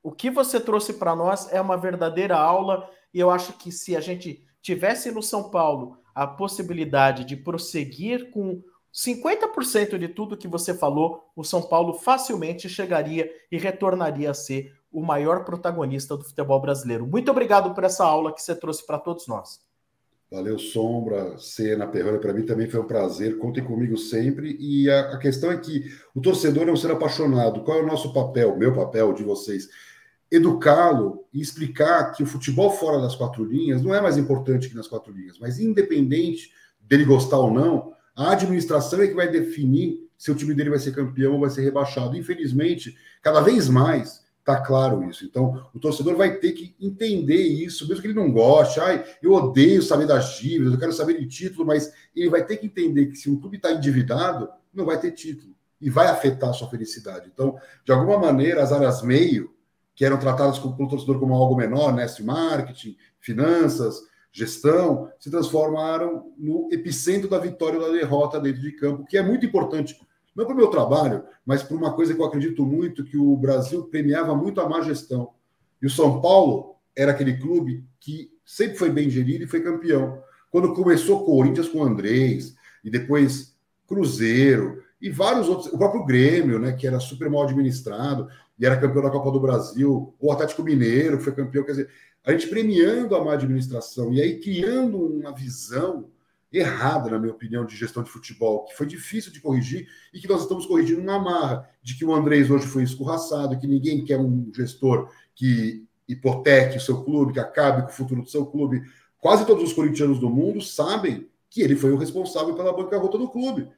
o que você trouxe para nós é uma verdadeira aula, e eu acho que se a gente tivesse no São Paulo a possibilidade de prosseguir com 50% de tudo que você falou, o São Paulo facilmente chegaria e retornaria a ser o maior protagonista do futebol brasileiro. Muito obrigado por essa aula que você trouxe para todos nós. Valeu, Sombra, Cena, Perrone, para mim também foi um prazer, contem comigo sempre, e a questão é que o torcedor é um ser apaixonado. Qual é o nosso papel, meu papel, de vocês? Educá-lo e explicar que o futebol fora das quatro linhas não é mais importante que nas quatro linhas, mas independente dele gostar ou não, a administração é que vai definir se o time dele vai ser campeão ou vai ser rebaixado. Infelizmente, cada vez mais está claro isso. Então, o torcedor vai ter que entender isso, mesmo que ele não goste. Ai, eu odeio saber das dívidas, eu quero saber de título, mas ele vai ter que entender que se um clube está endividado, não vai ter título e vai afetar a sua felicidade. Então, de alguma maneira, as áreas meio, que eram tratadas pelo torcedor como algo menor, né, marketing, finanças, gestão, se transformaram no epicentro da vitória ou da derrota dentro de campo, que é muito importante, não para o meu trabalho, mas para uma coisa que eu acredito muito, que o Brasil premiava muito a má gestão. E o São Paulo era aquele clube que sempre foi bem gerido e foi campeão. Quando começou Corinthians com o Andrés, e depois Cruzeiro, e vários outros, o próprio Grêmio, né, que era super mal administrado, e era campeão da Copa do Brasil, o Atlético Mineiro, que foi campeão, quer dizer, a gente premiando a má administração e aí criando uma visão errada, na minha opinião, de gestão de futebol, que foi difícil de corrigir e que nós estamos corrigindo na marra, de que o Andrés hoje foi escorraçado, que ninguém quer um gestor que hipoteque o seu clube, que acabe com o futuro do seu clube. Quase todos os corintianos do mundo sabem que ele foi o responsável pela bancarrota do clube.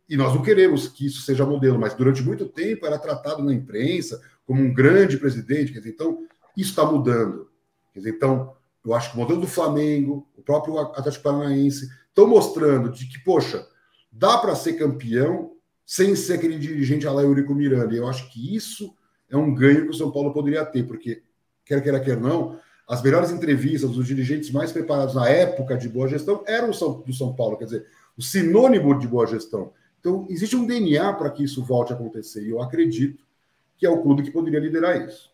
E nós não queremos que isso seja modelo, mas durante muito tempo era tratado na imprensa como um grande presidente. Quer dizer, então, isso está mudando. Quer dizer, então, eu acho que o modelo do Flamengo, o próprio Atlético Paranaense, estão mostrando de que, poxa, dá para ser campeão sem ser aquele dirigente a lá Eurico Miranda. E eu acho que isso é um ganho que o São Paulo poderia ter, porque, quer queira, quer não, as melhores entrevistas dos dirigentes mais preparados na época de boa gestão eram do São Paulo, quer dizer, o sinônimo de boa gestão. Então, existe um DNA para que isso volte a acontecer, e eu acredito que é o clube que poderia liderar isso.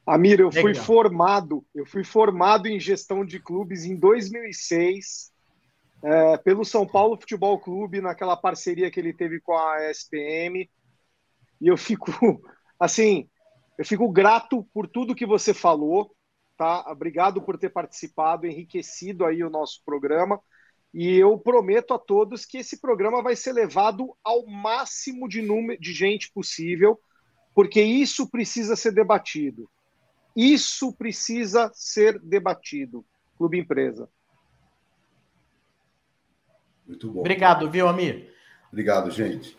Amir, eu fui formado em gestão de clubes em 2006, pelo São Paulo Futebol Clube, naquela parceria que ele teve com a SPM, e eu fico grato por tudo que você falou, tá? Obrigado por ter participado, enriquecido aí o nosso programa. E eu prometo a todos que esse programa vai ser levado ao máximo de gente possível, porque isso precisa ser debatido. Isso precisa ser debatido. Clube Empresa. Muito bom. Obrigado, viu, Amir? Obrigado, gente.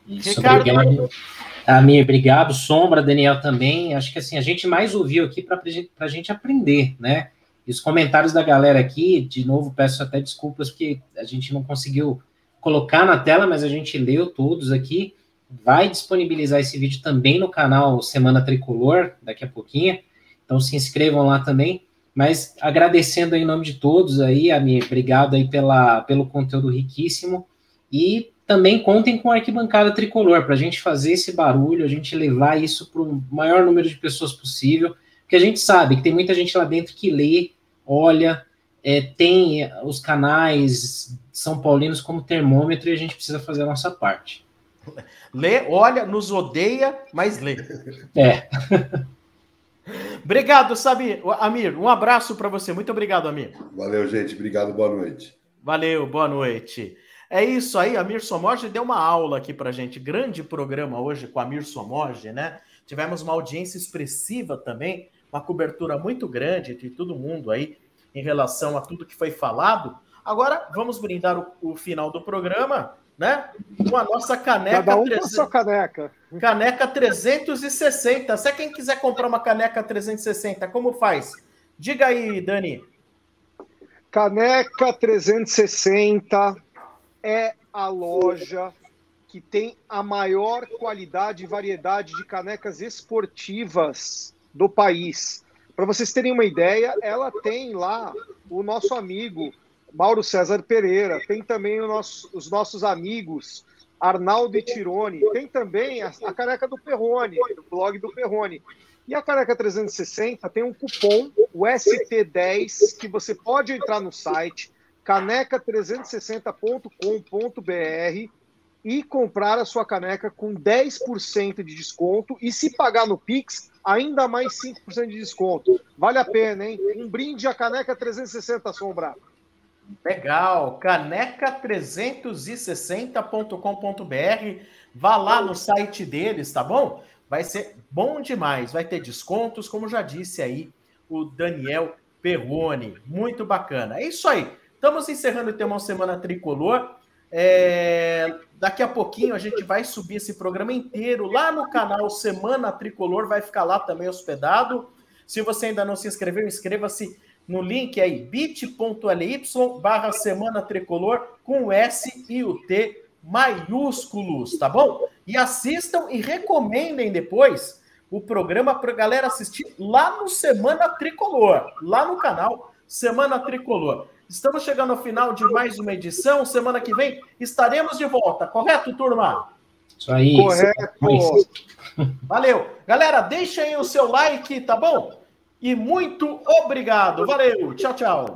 Isso, Ricardo. Obrigado. Amir, obrigado. Sombra, Daniel também. Acho que assim, a gente mais ouviu aqui para a gente aprender, né? E os comentários da galera aqui, de novo, peço até desculpas porque a gente não conseguiu colocar na tela, mas a gente leu todos aqui. Vai disponibilizar esse vídeo também no canal Semana Tricolor, daqui a pouquinho. Então se inscrevam lá também. Mas agradecendo aí em nome de todos aí, Amir, obrigado aí pelo conteúdo riquíssimo. E também contem com a Arquibancada Tricolor, para a gente fazer esse barulho, a gente levar isso para o maior número de pessoas possível. Porque a gente sabe que tem muita gente lá dentro que lê, olha, tem os canais são paulinos como termômetro e a gente precisa fazer a nossa parte. Lê, olha, nos odeia, mas lê. Obrigado, Amir. Um abraço para você. Muito obrigado, Amir. Valeu, gente. Obrigado. Boa noite. Valeu, boa noite. É isso aí, Amir Somoge deu uma aula aqui pra gente. Grande programa hoje com Amir Somoge, né? Tivemos uma audiência expressiva também, uma cobertura muito grande de todo mundo aí em relação a tudo que foi falado. Agora, vamos brindar o final do programa né? Com a nossa caneca. Cada um com a sua caneca. Caneca 360. Se quem quiser comprar uma caneca 360, como faz? Diga aí, Dani. Caneca 360 é a loja que tem a maior qualidade e variedade de canecas esportivas do país. Para vocês terem uma ideia, ela tem lá o nosso amigo Mauro César Pereira, tem também os nossos amigos Arnaldo e Tironi, tem também a caneca do Perrone, do blog do Perrone. E a caneca 360 tem um cupom, o ST10, que você pode entrar no site caneca360.com.br e comprar a sua caneca com 10% de desconto, e se pagar no Pix, ainda mais 5% de desconto. Vale a pena, hein? Um brinde à caneca 360, Sombra. Legal, caneca360.com.br, vá lá no site deles, tá bom? Vai ser bom demais, vai ter descontos, como já disse aí o Daniel Perrone, muito bacana. É isso aí, estamos encerrando o Tema Semana Tricolor. Daqui a pouquinho a gente vai subir esse programa inteiro lá no canal Semana Tricolor, vai ficar lá também hospedado. Se você ainda não se inscreveu, inscreva-se no link aí, bit.ly/Semana Tricolor, com o S e o T maiúsculos, tá bom? E assistam e recomendem depois o programa para a galera assistir lá no Semana Tricolor, lá no canal Semana Tricolor. Estamos chegando ao final de mais uma edição. Semana que vem estaremos de volta, correto, turma? Isso aí. Correto. Valeu. Galera, deixem aí o seu like, tá bom? E muito obrigado. Valeu. Tchau, tchau.